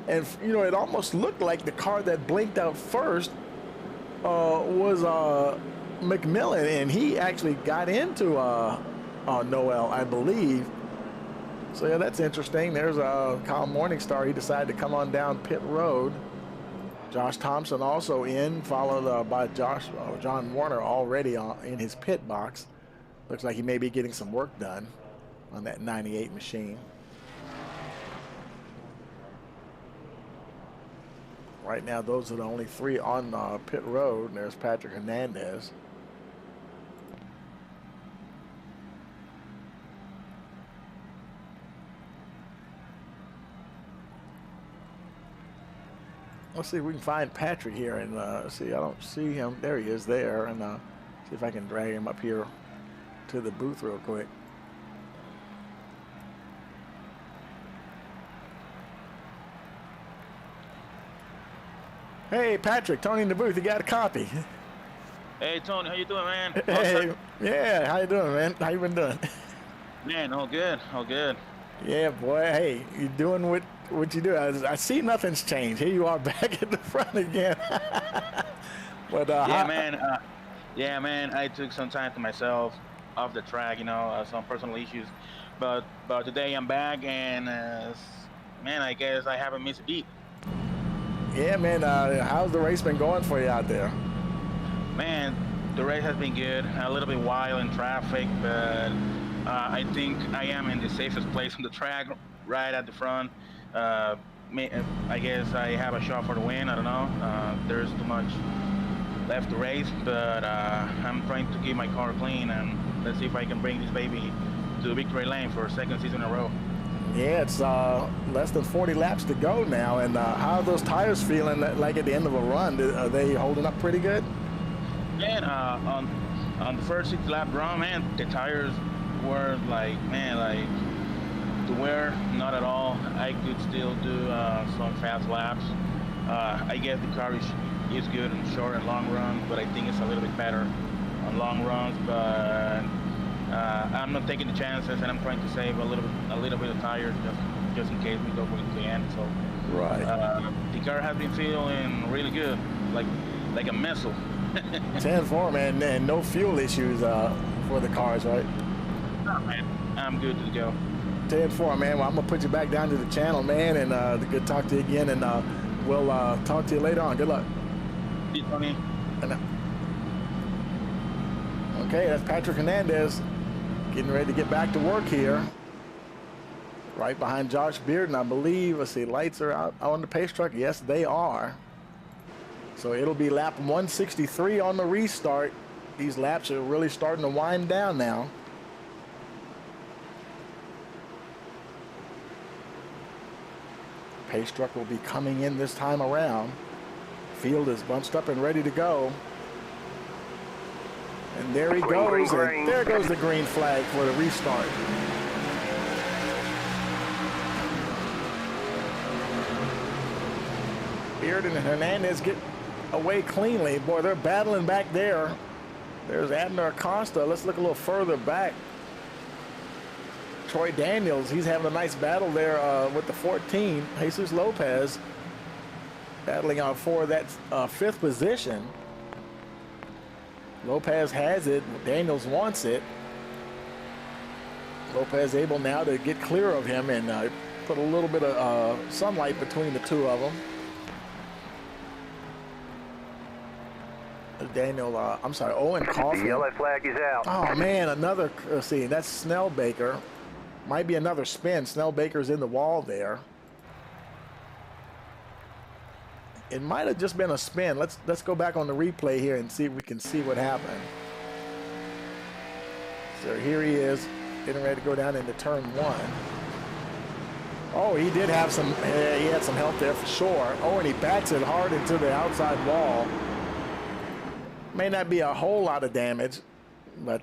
And, you know, it almost looked like the car that blinked out first was McMillan, and he actually got into Noel, I believe. So, yeah, that's interesting. There's Kyle Morningstar. He decided to come on down pit road. Josh Thompson also in, followed by John Warner already in his pit box. Looks like he may be getting some work done on that 98 machine. Right now, those are the only three on pit road. And there's Patrick Hernandez. Let's see if we can find Patrick here and see. I don't see him. There he is there. And see if I can drag him up here to the booth real quick. Hey, Patrick, Tony in the booth. You got a copy. Hey, Tony, how you doing, man? Hey, yeah, how you doing, man? How you been doing? Man, all good, all good. Yeah, boy. Hey, you doing what you do? I see nothing's changed. Here you are back at the front again. But yeah, man. I took some time to myself off the track, you know, some personal issues. But today I'm back, and man, I guess I haven't missed a beat. Yeah, man. How's the race been going for you out there? Man, the race has been good. A little bit wild in traffic, but I think I am in the safest place on the track, right at the front. I guess I have a shot for the win. I don't know. There's too much left to race, but I'm trying to keep my car clean, and let's see if I can bring this baby to the victory lane for a second season in a row. Yeah, it's less than 40 laps to go now, and how are those tires feeling like at the end of a run? Are they holding up pretty good? Man, on the first 6 lap run, man, the tires were like to wear, not at all. I could still do some fast laps. I guess the car is good on short and long runs, but I think it's a little bit better on long runs. But I'm not taking the chances, and I'm trying to save a little bit of tires just in case we go to the end. So right, the car has been feeling really good, like a missile. 10-4, man, and no fuel issues for the cars, right? No, man, I'm good to go. 10-4, man. Well, I'm gonna put you back down to the channel, man, and good talk to you again, and we'll talk to you later on. Good luck. See you, Tony. Okay, that's Patrick Hernandez getting ready to get back to work here. Right behind Josh Bearden, I believe. Let's see, lights are out on the pace truck. Yes, they are. So it'll be lap 163 on the restart. These laps are really starting to wind down now. Pace truck will be coming in this time around. Field is bunched up and ready to go. And there he goes. And there goes the green flag for the restart. Bearden and Hernandez get away cleanly. Boy, they're battling back there. There's Abner Acosta. Let's look a little further back. Troy Daniels, he's having a nice battle there with the 14. Jesus Lopez battling out for that 5th position. Lopez has it. Daniels wants it. Lopez able now to get clear of him and put a little bit of sunlight between the two of them. Owen Coughlin. The yellow flag is out. Oh man, another, let's see, that's Snellbaker. Might be another spin. Snellbaker's in the wall there. It might have just been a spin. Let's go back on the replay here and see if we can see what happened. So here he is, getting ready to go down into turn 1. Oh, he did have some, he had some help there for sure. Oh, and he bats it hard into the outside wall. May not be a whole lot of damage, but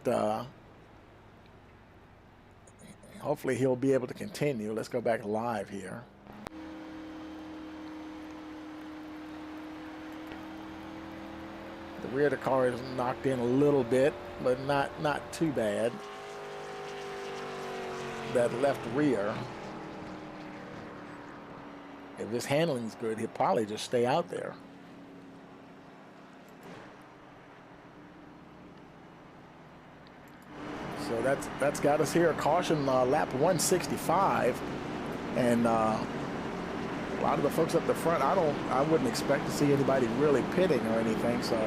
hopefully he'll be able to continue. Let's go back live here. The rear of the car is knocked in a little bit, but not too bad. That left rear, if his handling's good, he'll probably just stay out there. So that's got us here. Caution lap 165, and a lot of the folks up the front, I wouldn't expect to see anybody really pitting or anything. So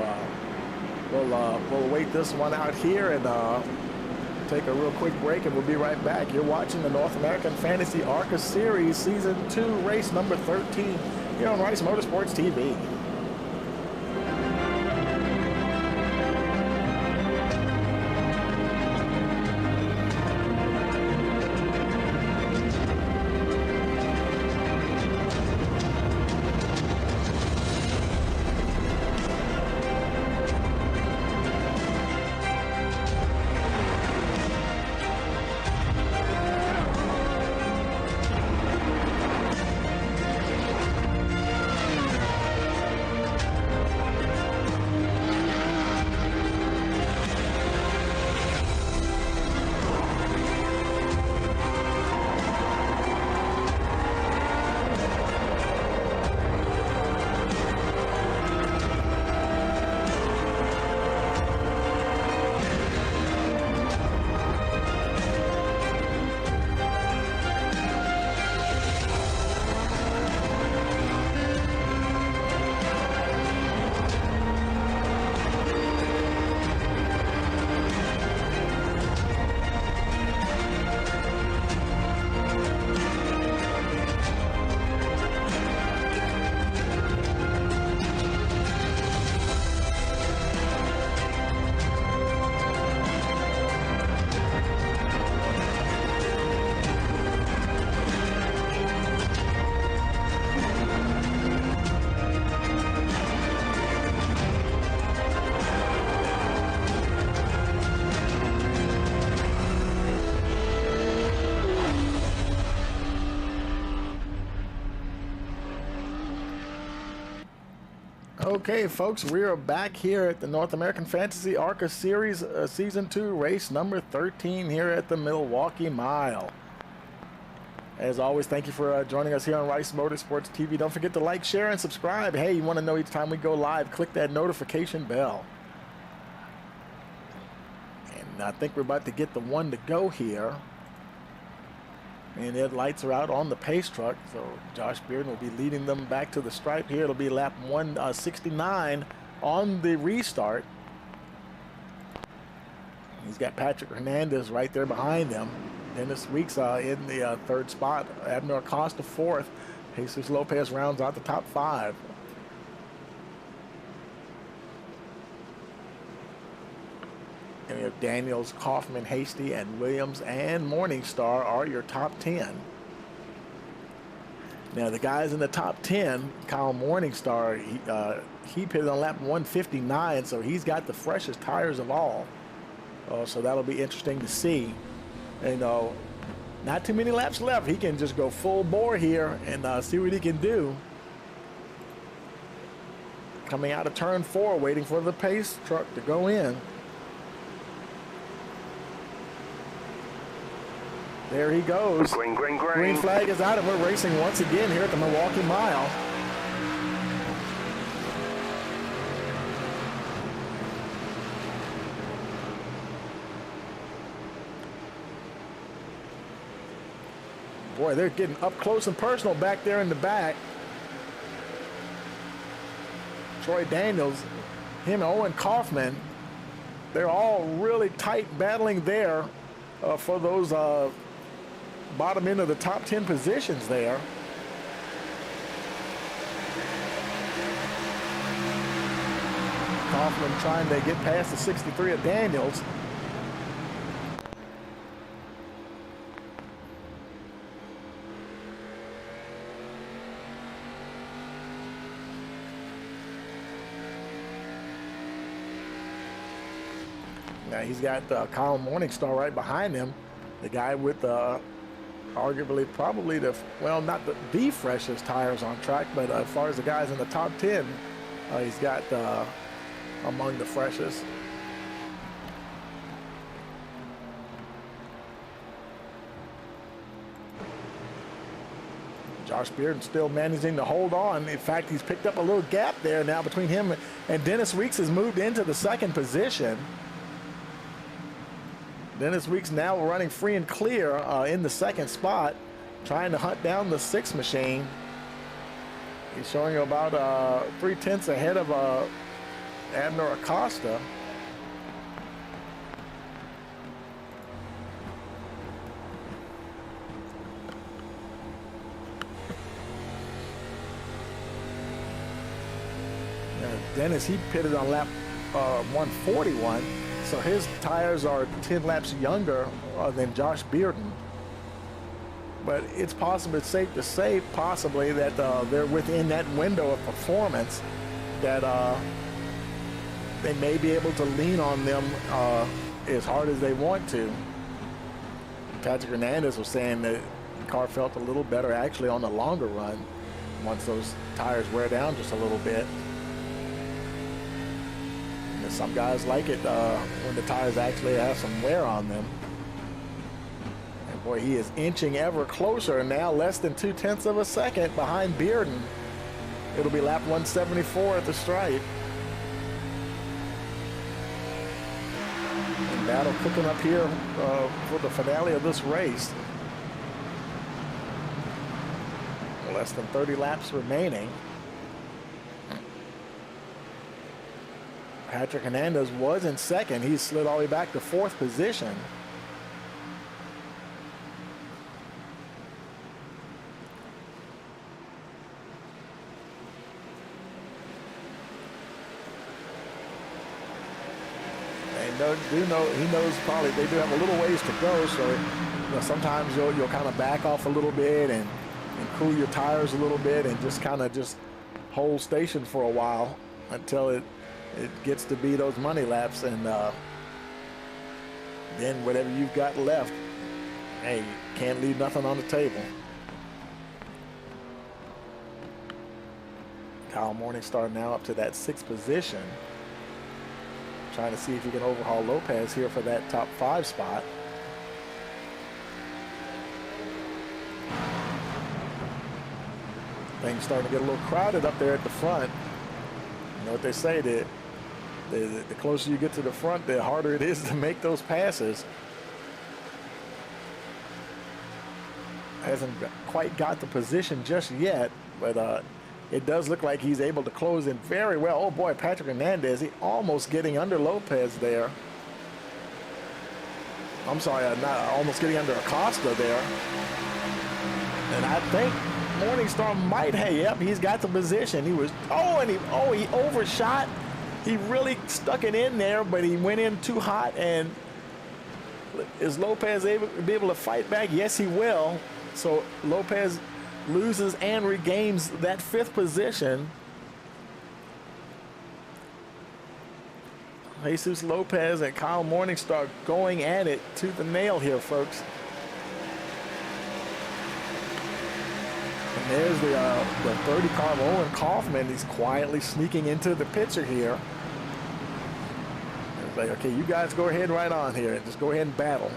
we'll wait this one out here and take a real quick break, and we'll be right back. You're watching the North American Fantasy ARCA Series Season 2, race number 13 here on Rice Motorsports TV. Okay, folks, we are back here at the North American Fantasy ARCA Series Season 2, race number 13 here at the Milwaukee Mile. As always, thank you for joining us here on Rice Motorsports TV. Don't forget to like, share, and subscribe. Hey, you want to know each time we go live, click that notification bell. And I think we're about to get the one to go here. And the lights are out on the pace truck, so Josh Bearden will be leading them back to the stripe here. It'll be lap 169 on the restart. He's got Patrick Hernandez right there behind him. Dennis Weeks in the 3rd spot. Abner Acosta 4th. Jesus Lopez rounds out the top 5. And we have Daniels, Kaufman, Hasty, and Williams and Morningstar are your top 10. Now the guys in the top 10, Kyle Morningstar, he pitted on lap 159, so he's got the freshest tires of all. So that'll be interesting to see. You know, not too many laps left. He can just go full bore here and see what he can do. coming out of turn 4, waiting for the pace truck to go in. There he goes. Green, green, green. Green flag is out, and we're racing once again here at the Milwaukee Mile. Boy, they're getting up close and personal back there in the back. Troy Daniels, him and Owen Kaufman, they're all really tight battling there for those bottom end of the top 10 positions there. Kaufman trying to get past the 63 of Daniels. Now he's got Kyle Morningstar right behind him, the guy with arguably probably not the freshest tires on track, but as far as the guys in the top 10, he's got among the freshest. Josh Bearden still managing to hold on. In fact, he's picked up a little gap there now between him and Dennis Weeks has moved into the second position. Dennis Weeks now running free and clear in the second spot, trying to hunt down the 6 machine. He's showing about 3/10 ahead of Abner Acosta. Now, Dennis, he pitted on lap 141. So his tires are 10 laps younger than Josh Bearden. But it's possible, it's safe to say possibly that they're within that window of performance that they may be able to lean on them as hard as they want to. Patrick Hernandez was saying that the car felt a little better actually on the longer run once those tires wear down just a little bit. Some guys like it when the tires actually have some wear on them. And boy, he is inching ever closer now, less than 2/10 of a second behind Bearden. It'll be lap 174 at the stripe. And battle cooking up here for the finale of this race. Less than 30 laps remaining. Patrick Hernandez was in second. He slid all the way back to 4th position. He knows probably they do have a little ways to go, so sometimes you'll kind of back off a little bit and cool your tires a little bit and just kind of hold station for a while until it gets to be those money laps, and then whatever you've got left, hey, you can't leave nothing on the table. Kyle Morningstar now up to that 6th position, trying to see if he can overhaul Lopez here for that top 5 spot. Things starting to get a little crowded up there at the front. You know what they say, that the closer you get to the front, the harder it is to make those passes. Hasn't quite got the position just yet, but it does look like he's able to close in very well. Oh boy, Patrick Hernandez, he almost getting under Lopez there. I'm sorry, not almost getting under Acosta there. And I think Morningstar might, hey, yep, he's got the position. He overshot. He really stuck it in there, but he went in too hot. And is Lopez able to fight back? Yes, he will. So Lopez loses and regains that 5th position. Jesus Lopez and Kyle Morningstar going at it to the nail here, folks. And there's the 30 car of Owen Kaufman. He's quietly sneaking into the picture here. It's like, okay, you guys go ahead right on here and just go ahead and battle.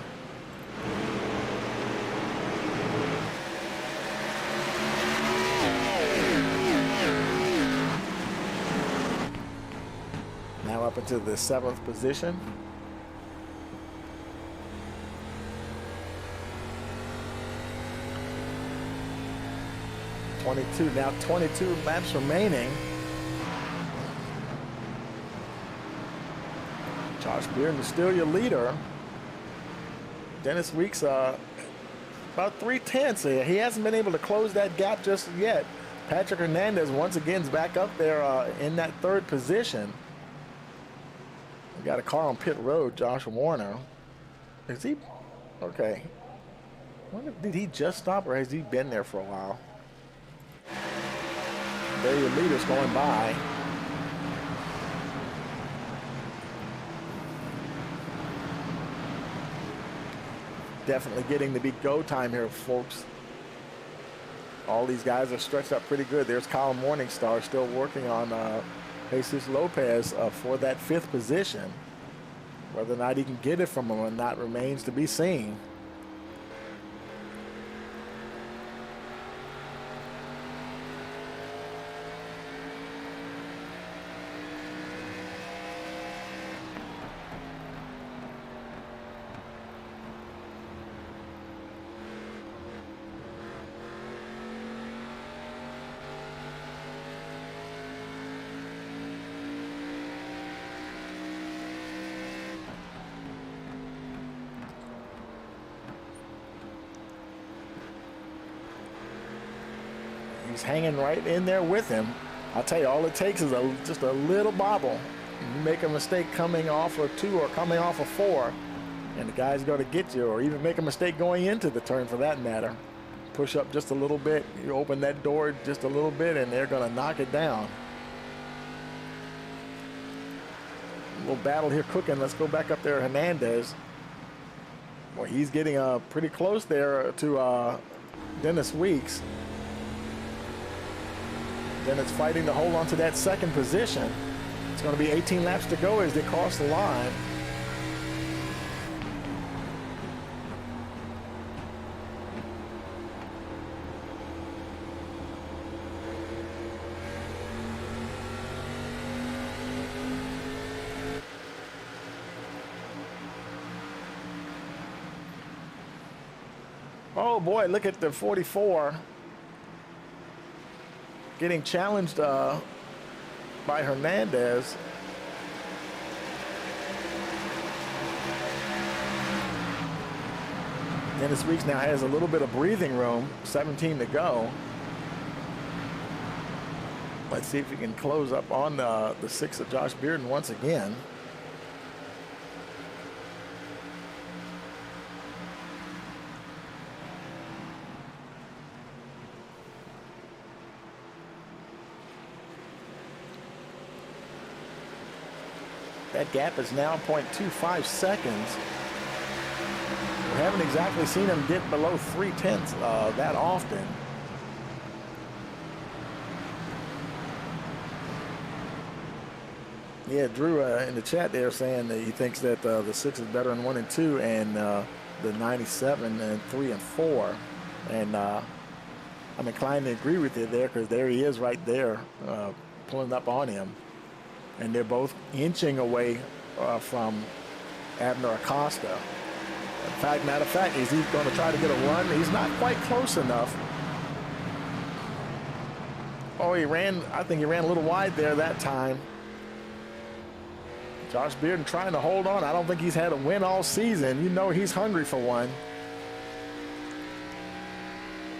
Now up into the 7th position. Now 22 laps remaining. Josh Bearden is still your leader. Dennis Weeks about 3/10. He hasn't been able to close that gap just yet. Patrick Hernandez once again is back up there in that 3rd position. We got a car on pit road, Josh Warner. Is he? Okay. I wonder, did he just stop or has he been there for a while? There your leader's going by. Definitely getting the big go time here, folks. All these guys are stretched up pretty good. There's Kyle Morningstar still working on Jesus Lopez for that 5th position. Whether or not he can get it from him or not remains to be seen. He's hanging right in there with him. I'll tell you, all it takes is just a little bobble. You make a mistake coming off of 2 or coming off of 4, and the guy's going to get you, or even make a mistake going into the turn for that matter. Push up just a little bit, you open that door just a little bit, and they're going to knock it down. A little battle here cooking. Let's go back up there, Hernandez. Well, he's getting pretty close there to Dennis Weeks. Then it's fighting to hold on to that 2nd position. It's going to be 18 laps to go as they cross the line. Oh boy, look at the 44. Getting challenged by Hernandez. Dennis Weeks now has a little bit of breathing room, 17 to go. Let's see if he can close up on the 6 of Josh Bearden once again. That gap is now 0.25 seconds. We haven't exactly seen him get below 3/10 that often. Yeah, Drew in the chat there saying that he thinks that the 6 is better than 1 and 2, and the 97 and 3 and 4. And I'm inclined to agree with you there, because there he is right there pulling up on him. And they're both inching away from Abner Acosta. Matter of fact, is he going to try to get a run? He's not quite close enough. Oh, I think he ran a little wide there that time. Josh Bearden trying to hold on. I don't think he's had a win all season. You know he's hungry for one.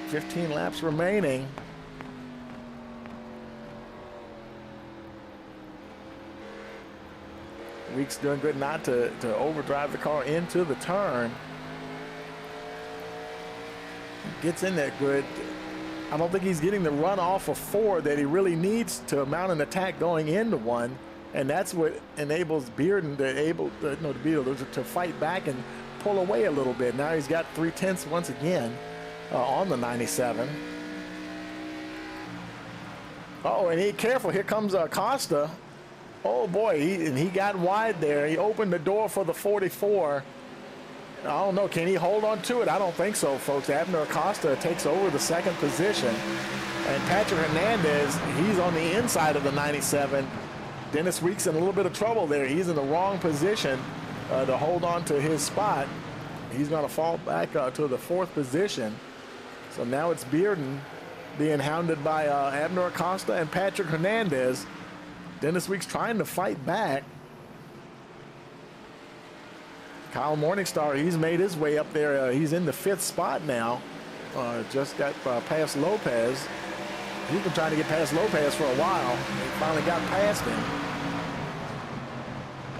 15 laps remaining. Weeks doing good not to overdrive the car into the turn. Gets in there good. I don't think he's getting the run off of 4 that he really needs to mount an attack going into 1. And that's what enables Bearden to fight back and pull away a little bit. Now he's got 3/10 once again on the 97. Oh, and careful, here comes Acosta. Oh boy, he got wide there. He opened the door for the 44. I don't know, can he hold on to it? I don't think so, folks. Abner Acosta takes over the second position. And Patrick Hernandez, he's on the inside of the 97. Dennis Weeks in a little bit of trouble there. He's in the wrong position to hold on to his spot. He's going to fall back to the fourth position. So now it's Bearden being hounded by Abner Acosta and Patrick Hernandez. Dennis Weeks trying to fight back. Kyle Morningstar, he's made his way up there. He's in the fifth spot now. Just got past Lopez. He's been trying to get past Lopez for a while. He finally got past him.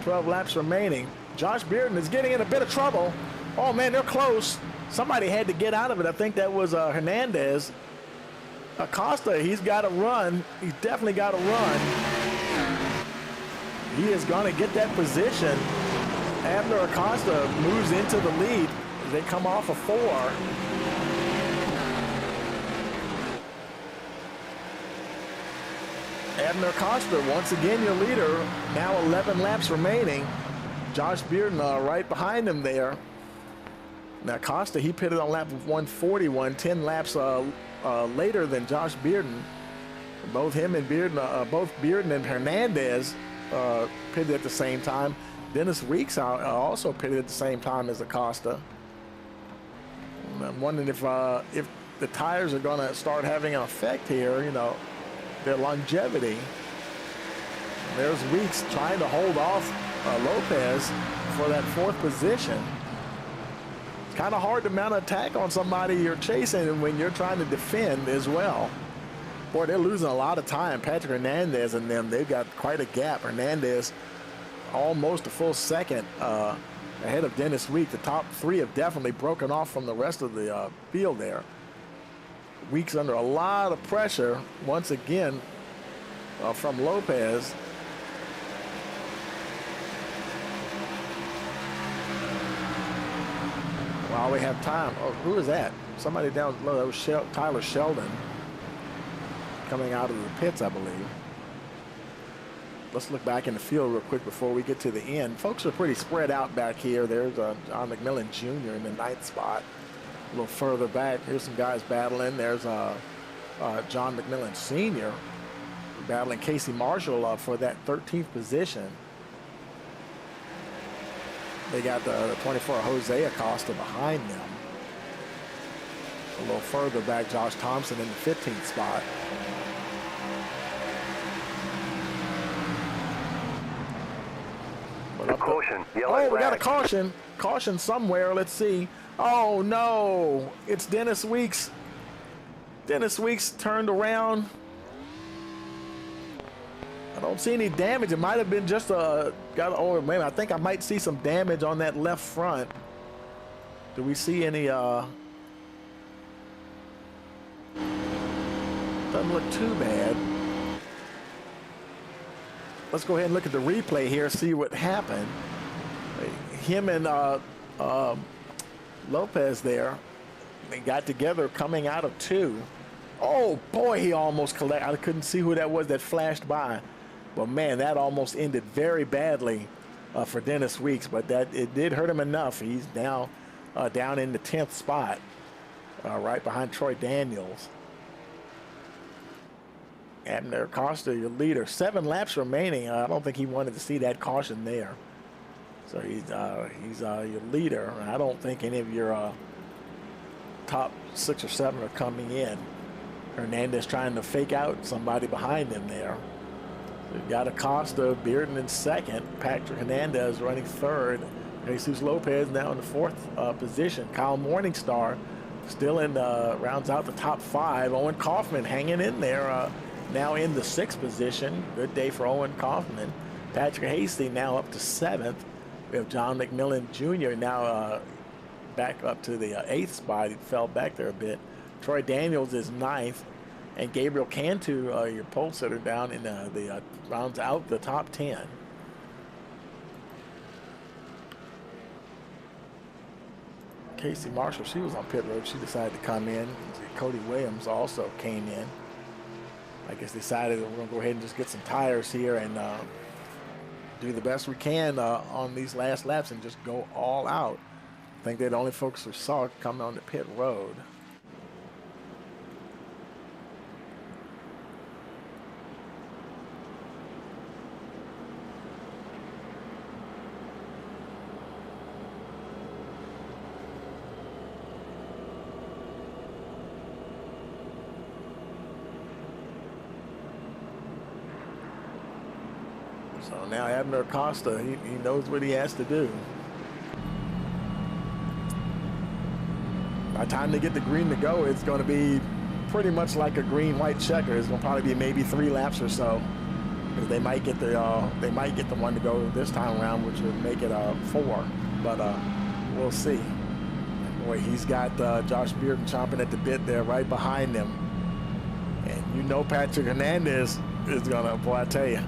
12 laps remaining. Josh Bearden is getting in a bit of trouble. Oh man, they're close. Somebody had to get out of it. I think that was Hernandez. Acosta, he's got to run. He's definitely got to run. He is going to get that position. Abner Acosta moves into the lead as they come off of 4. Abner Acosta, once again your leader, now 11 laps remaining. Josh Bearden right behind him there. Now Acosta, he pitted on lap 141, 10 laps later than Josh Bearden. Both him and Bearden, both Bearden and Hernandez pitted at the same time. Dennis Weeks also pitted at the same time as Acosta. I'm wondering if the tires are going to start having an effect here, you know, their longevity. There's Weeks trying to hold off Lopez for that fourth position. It's kind of hard to mount an attack on somebody you're chasing when you're trying to defend as well. Boy, they're losing a lot of time. Patrick Hernandez and them, they've got quite a gap. Hernandez almost a full second ahead of Dennis Weeks. The top three have definitely broken off from the rest of the field there. Weeks under a lot of pressure once again from Lopez. While we have time. Oh, who is that? Somebody down low. That was Tyler Sheldon coming out of the pits, I believe. Let's look back in the field real quick before we get to the end. Folks are pretty spread out back here. There's John McMillan Jr. in the 9th spot. A little further back, here's some guys battling. There's John McMillan Sr. battling Casey Marshall for that 13th position. They got the 24 Jose Acosta behind them. A little further back, Josh Thompson in the 15th spot. Caution, yellow oh, we got a flag. caution. Caution somewhere. Let's see. Oh, no. It's Dennis Weeks. Dennis Weeks turned around. I don't see any damage. It might have been just oh, man, I think I might see some damage on that left front. Do we see any, doesn't look too bad. Let's go ahead and look at the replay here, see what happened. Him and Lopez there, they got together coming out of 2. Oh boy, he almost collected. I couldn't see who that was that flashed by. But man, that almost ended very badly for Dennis Weeks, but it did hurt him enough. He's now down in the 10th spot, right behind Troy Daniels. Abner Acosta, your leader. 7 laps remaining. I don't think he wanted to see that caution there. So he's your leader. I don't think any of your top 6 or 7 are coming in. Hernandez trying to fake out somebody behind him there. So you've got Acosta, Bearden in 2nd. Patrick Hernandez running 3rd. Jesus Lopez now in the 4th position. Kyle Morningstar still in rounds out the top 5. Owen Kaufman hanging in there. Now in the 6th position. Good day for Owen Kaufman. Patrick Hasty now up to 7th. We have John McMillan Jr. now back up to the 8th spot. He fell back there a bit. Troy Daniels is 9th. And Gabriel Cantu, your pole sitter, down in the rounds out the top 10. Casey Marshall, she was on pit road. She decided to come in. Cody Williams also came in. I guess decided that we're going to go ahead and just get some tires here and do the best we can on these last laps and just go all out. I think they're the only folks who saw it coming on the pit road. So now Abner Acosta, he knows what he has to do. By the time they get the green to go, it's going to be pretty much like a green-white checker. It's going to probably be maybe 3 laps or so, because they might get the one to go this time around, which would make it 4. But we'll see. Boy, he's got Josh Bearden chomping at the bit there, right behind him, and you know Patrick Hernandez is going to. Boy, I tell you.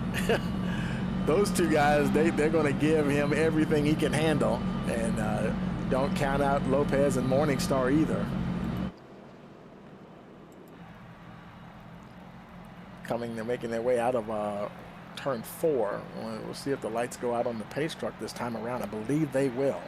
Those two guys, they're going to give him everything he can handle, and don't count out Lopez and Morningstar either. They're making their way out of turn 4. We'll see if the lights go out on the pace truck this time around. I believe they will.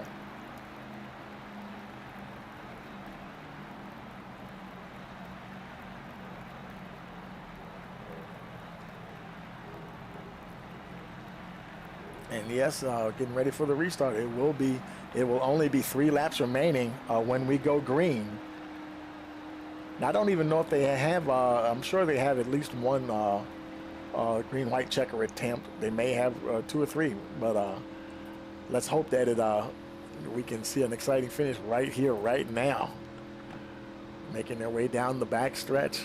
And yes, getting ready for the restart. It will only be 3 laps remaining when we go green. Now, I don't even know if they have, I'm sure they have at least one green-white checker attempt. They may have 2 or 3, but let's hope that we can see an exciting finish right here, right now. Making their way down the back stretch.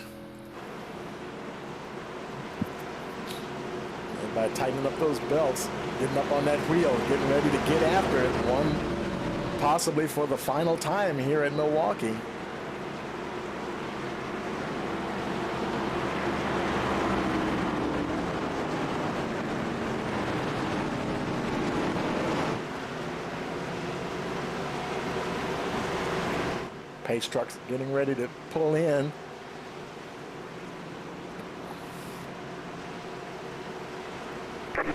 By tightening up those belts, getting up on that wheel, getting ready to get after it, one possibly for the final time here in Milwaukee. Pace truck's getting ready to pull in.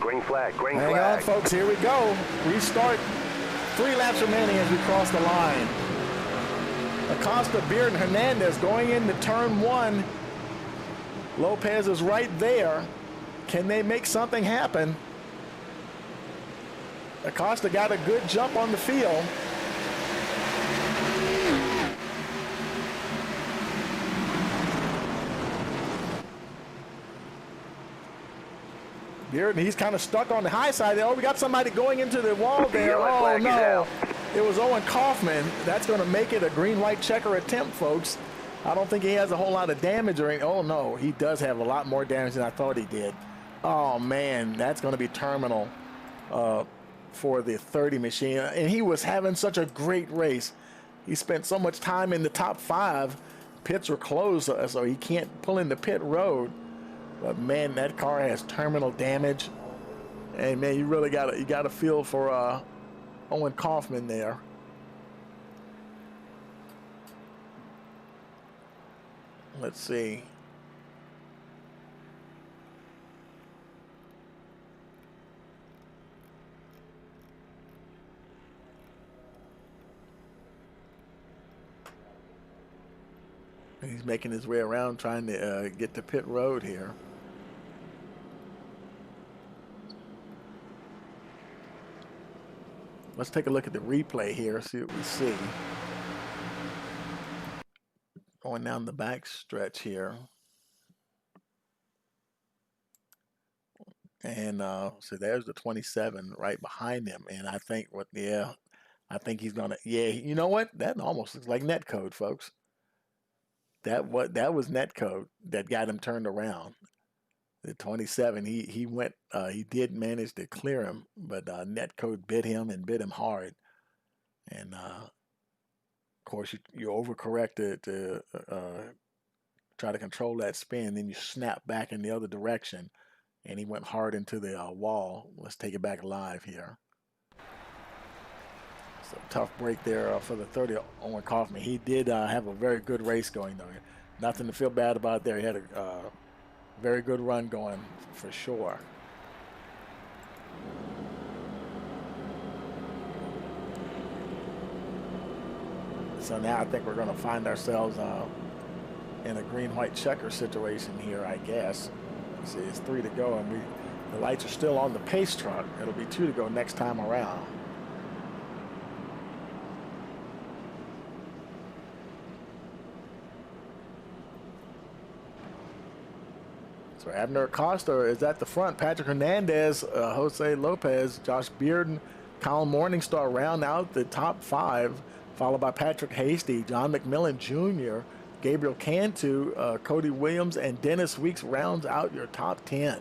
Green flag, green flag. Hang on, folks, here we go. Restart. 3 laps remaining as we cross the line. Acosta, Bearden, Hernandez going into turn 1. Lopez is right there. Can they make something happen? Acosta got a good jump on the field. Bearden, he's kind of stuck on the high side there. Oh, we got somebody going into the wall there. Oh, no. It was Owen Kaufman. That's going to make it a green-white checker attempt, folks. I don't think he has a whole lot of damage or anything. Oh, no, he does have a lot more damage than I thought he did. Oh, man, that's going to be terminal for the 30 machine. And he was having such a great race. He spent so much time in the top 5. Pits were closed, so he can't pull in the pit road. But man, that car has terminal damage, and man, you really got to feel for Owen Kaufman there. Let's see. He's making his way around trying to get to pit road here. Let's take a look at the replay here, see what we see. Going down the back stretch here. And so there's the 27 right behind him. And I think I think he's gonna, you know what? That almost looks like net code, folks. That was net code that got him turned around. The 27, he went, he did manage to clear him, but net code bit him and bit him hard. And of course, you overcorrect to try to control that spin, then you snap back in the other direction, and he went hard into the wall. Let's take it back live here. So tough break there for the 30, Owen Kaufman. He did have a very good race going though. Nothing to feel bad about there. He had a very good run going for sure. So now I think we're going to find ourselves in a green-white checker situation here, I guess. See, it's 3 to go, and the lights are still on the pace truck. It'll be 2 to go next time around. So Abner Acosta is at the front. Patrick Hernandez, Jose Lopez, Josh Bearden, Colin Morningstar round out the top 5, followed by Patrick Hasty, John McMillan Jr., Gabriel Cantu, Cody Williams, and Dennis Weeks rounds out your top 10.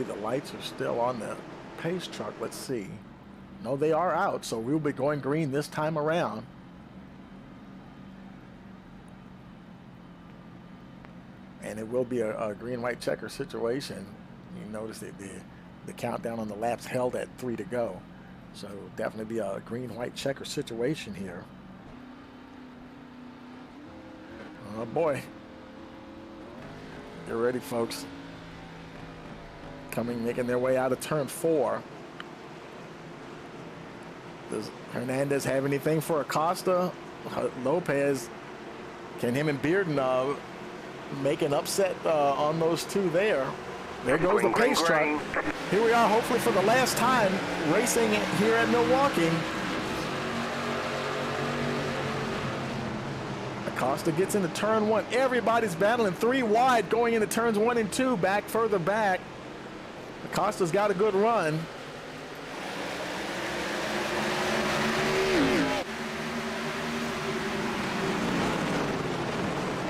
The lights are still on the pace truck. Let's see. No, they are out, so we'll be going green this time around. And it will be a green-white checker situation. You notice that the countdown on the laps held at 3 to go. So definitely be a green-white checker situation here. Oh boy. Get ready, folks. Making their way out of turn 4. Does Hernandez have anything for Acosta? Lopez, can him and Bearden make an upset on those two there? There goes the pace truck. Here we are, hopefully for the last time, racing here at Milwaukee. Acosta gets into turn 1. Everybody's battling 3 wide going into turns 1 and 2, further back. Acosta's got a good run.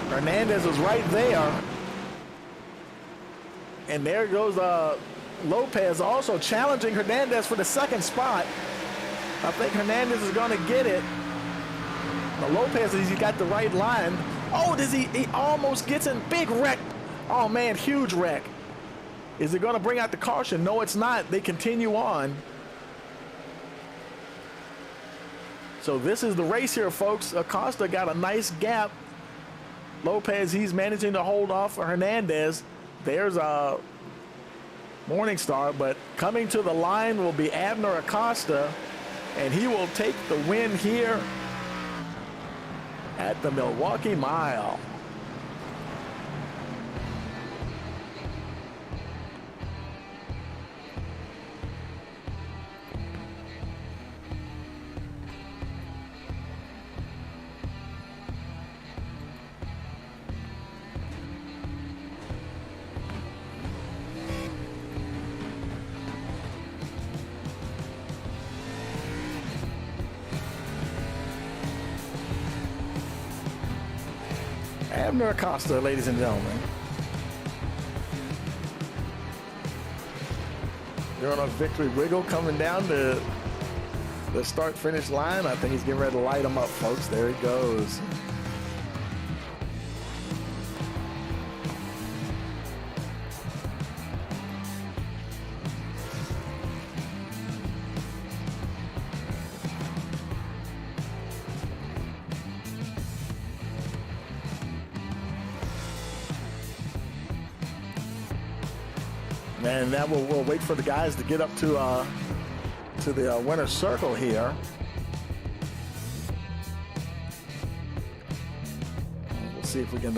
Hernandez is right there. And there goes Lopez also challenging Hernandez for the 2nd spot. I think Hernandez is going to get it. But Lopez, he got the right line. Oh, he almost gets in. Big wreck. Oh, man, huge wreck. Is it going to bring out the caution? No, it's not. They continue on. So this is the race here, folks. Acosta got a nice gap. Lopez, he's managing to hold off Hernandez. There's a Morningstar, but coming to the line will be Abner Acosta, and he will take the win here at the Milwaukee Mile. Abner Acosta, ladies and gentlemen. Doing a victory wiggle coming down to the start-finish line. I think he's getting ready to light him up, folks. There he goes. And now we'll wait for the guys to get up to the winner's circle here. We'll see if we can.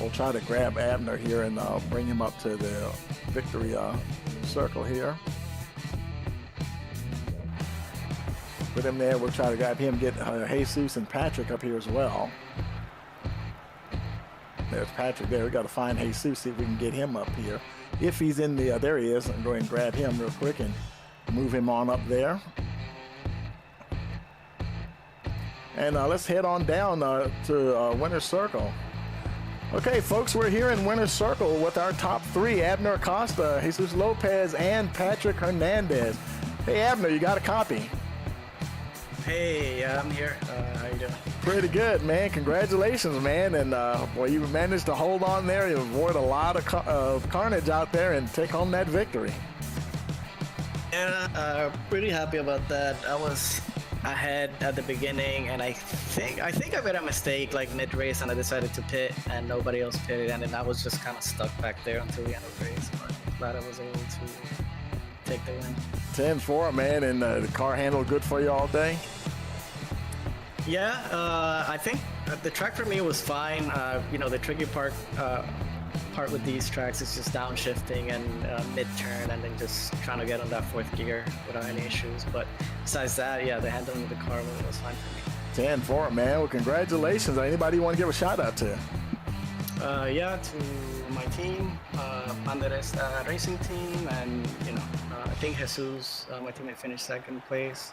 We'll try to grab Abner here and bring him up to the victory circle here. Put him there. We'll try to grab him, get Jesus and Patrick up here as well. there's Patrick there. We got to find Jesus, see if we can get him up here. If he's in the, there he is. I'm going to grab him real quick and move him on up there. And let's head on down to Winner's Circle. Okay, folks, we're here in Winner's Circle with our top three, Abner Acosta, Jesus Lopez, and Patrick Hernandez. Hey, Abner, you got a copy? Hey, yeah, I'm here. How you doing? Pretty good, man. Congratulations, man. And, boy, you managed to hold on there. You avoid a lot of carnage out there and take home that victory. Yeah, pretty happy about that. I was ahead at the beginning, and I think I made a mistake like mid-race, and I decided to pit, and nobody else pitted, and then I was just kind of stuck back there until the end of the race. But glad I was able to take the win. 10-4, man, and the car handled good for you all day? Yeah, I think the track for me was fine. The tricky part with these tracks is just downshifting and mid-turn, and then just trying to get on that fourth gear without any issues. But besides that, yeah, the handling of the car was fine for me. 10-4, man. Well, congratulations. Anybody you want to give a shout-out to? Yeah, to my team, Panderes racing team, and I think Jesus, my teammate, finished second place,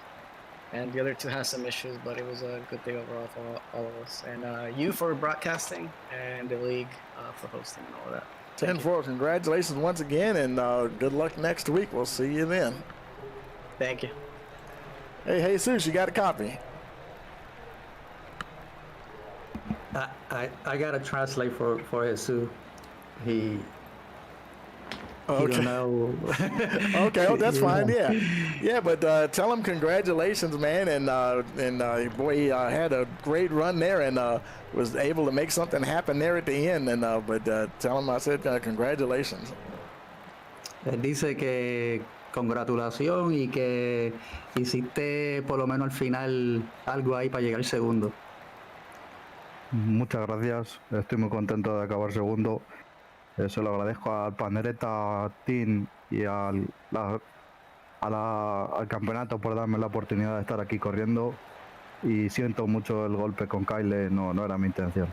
and the other two had some issues, but it was a good day overall for all of us. And you for broadcasting, and the league for hosting and all of that. 10-4, congratulations once again, and good luck next week. We'll see you then. Thank you. Hey, Jesus, you got a copy? I gotta translate for Jesus. He don't know. Okay, that's fine. Yeah. But tell him congratulations, man, and boy, he had a great run there and was able to make something happen there at the end. And but tell him I said congratulations. Dice que congratulación y que hiciste por lo menos al final algo ahí para llegar segundo. Muchas gracias, estoy muy contento de acabar segundo. Se lo agradezco al Pandereta Team y al campeonato por darme la oportunidad de estar aquí corriendo, y siento mucho el golpe con Kyle, no era mi intención.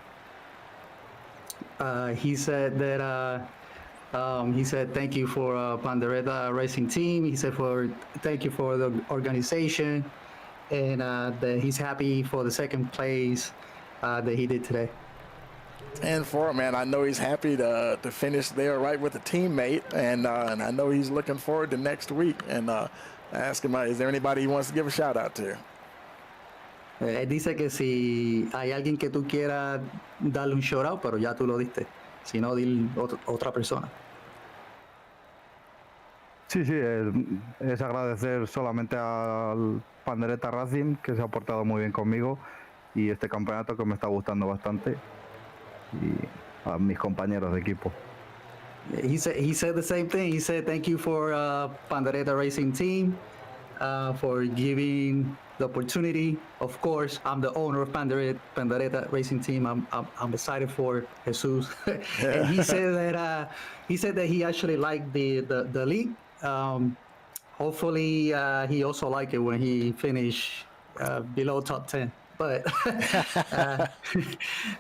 He said that he said thank you for Pandereta Racing Team. He said thank you for the organization, and that he's happy for the second place that he did today. 10-4, man. I know he's happy to finish there right with a teammate, and I know he's looking forward to next week. And ask him, is there anybody he wants to give a shout out to? Él dice que si hay alguien que tú quieras darle un shout out, pero ya tú lo diste. Si no, dile otra persona. Sí, es agradecer solamente al Pandereta Racing, que se ha portado muy bien conmigo, y este campeonato que me está gustando bastante, y a mis compañeros de equipo. He said the same thing. He said thank you for Pandereta Racing Team for giving the opportunity. Of course, I'm the owner of Pandereta Racing Team. I'm excited for Jesus. And he said that he actually liked the league. Hopefully he also liked it when he finished below top 10. But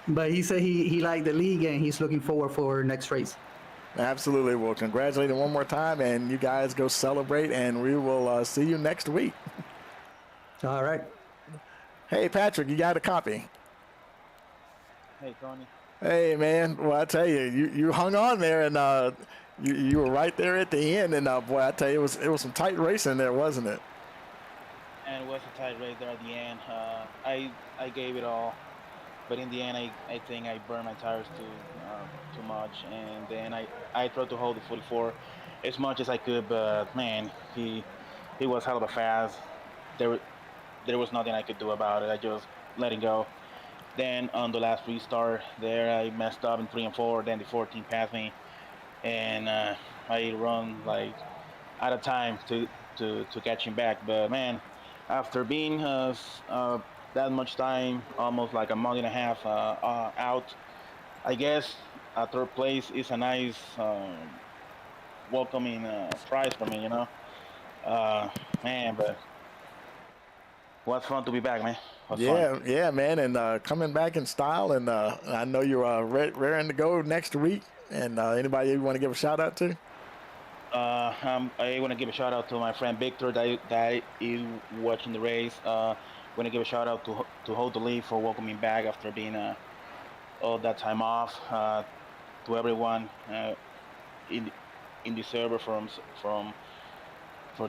but he said he liked the league and he's looking forward for next race. Absolutely. Well, congratulate him one more time, and you guys go celebrate, and we will see you next week. All right. Hey, Patrick, you got a copy? Hey, Tony. Hey, man. Well, I tell you hung on there, and you were right there at the end, and boy, I tell you, it was some tight racing there, wasn't it? And it was a tight race there at the end. I gave it all, but in the end, I think I burned my tires too much, and then I tried to hold the 44 as much as I could, but man, he was hella fast. There was nothing I could do about it. I just let it go. Then on the last restart there, I messed up in 3 and 4. Then the 14 passed me, and I run like out of time to catch him back. But man, after being that much time, almost like a month and a half out, I guess a third place is a nice welcoming prize for me, man. But was fun to be back, man. Yeah, man, and coming back in style, and I know you're raring to go next week. And anybody you want to give a shout out to? I want to give a shout out to my friend Victor that is watching the race. Want to give a shout out to Hold the Lead for welcoming me back after being all that time off. To everyone in the server for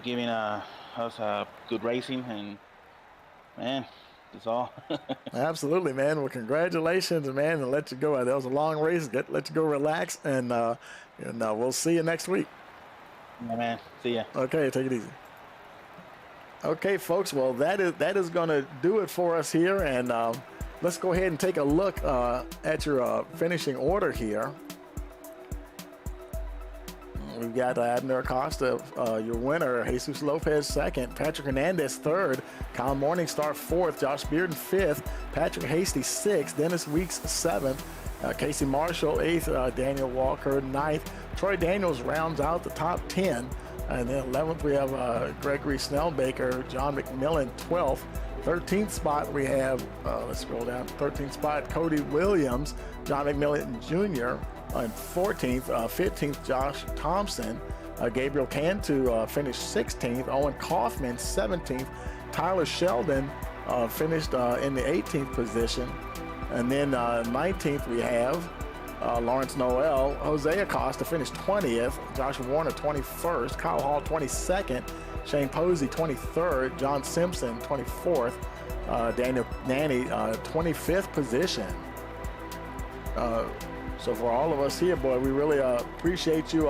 giving us a good racing, and man, that's all. Absolutely, man. Well, congratulations, man, and let you go. That was a long race. Let you go relax, and we'll see you next week. Yeah, man. See ya. Okay, take it easy. Okay, folks. Well, that is going to do it for us here, and let's go ahead and take a look at your finishing order here. We've got Abner Acosta, your winner, Jesus Lopez second, Patrick Hernandez third, Kyle Morningstar fourth, Josh Bearden fifth, Patrick Hasty sixth, Dennis Weeks seventh, Casey Marshall eighth, Daniel Walker ninth. Troy Daniels rounds out the top 10. And then 11th, we have Gregory Snellbaker, John McMillan 12th. 13th spot, we have, let's scroll down, 13th spot, Cody Williams, John McMillan Jr., and 14th, 15th, Josh Thompson. Gabriel Cantu finished 16th. Owen Kaufman, 17th. Tyler Sheldon finished in the 18th position. And then 19th, we have Lawrence Noel. Jose Acosta finished 20th. Josh Warner, 21st. Kyle Hall, 22nd. Shane Posey, 23rd. John Simpson, 24th. Daniel Nanny, 25th position. So for all of us here, boy, we really appreciate you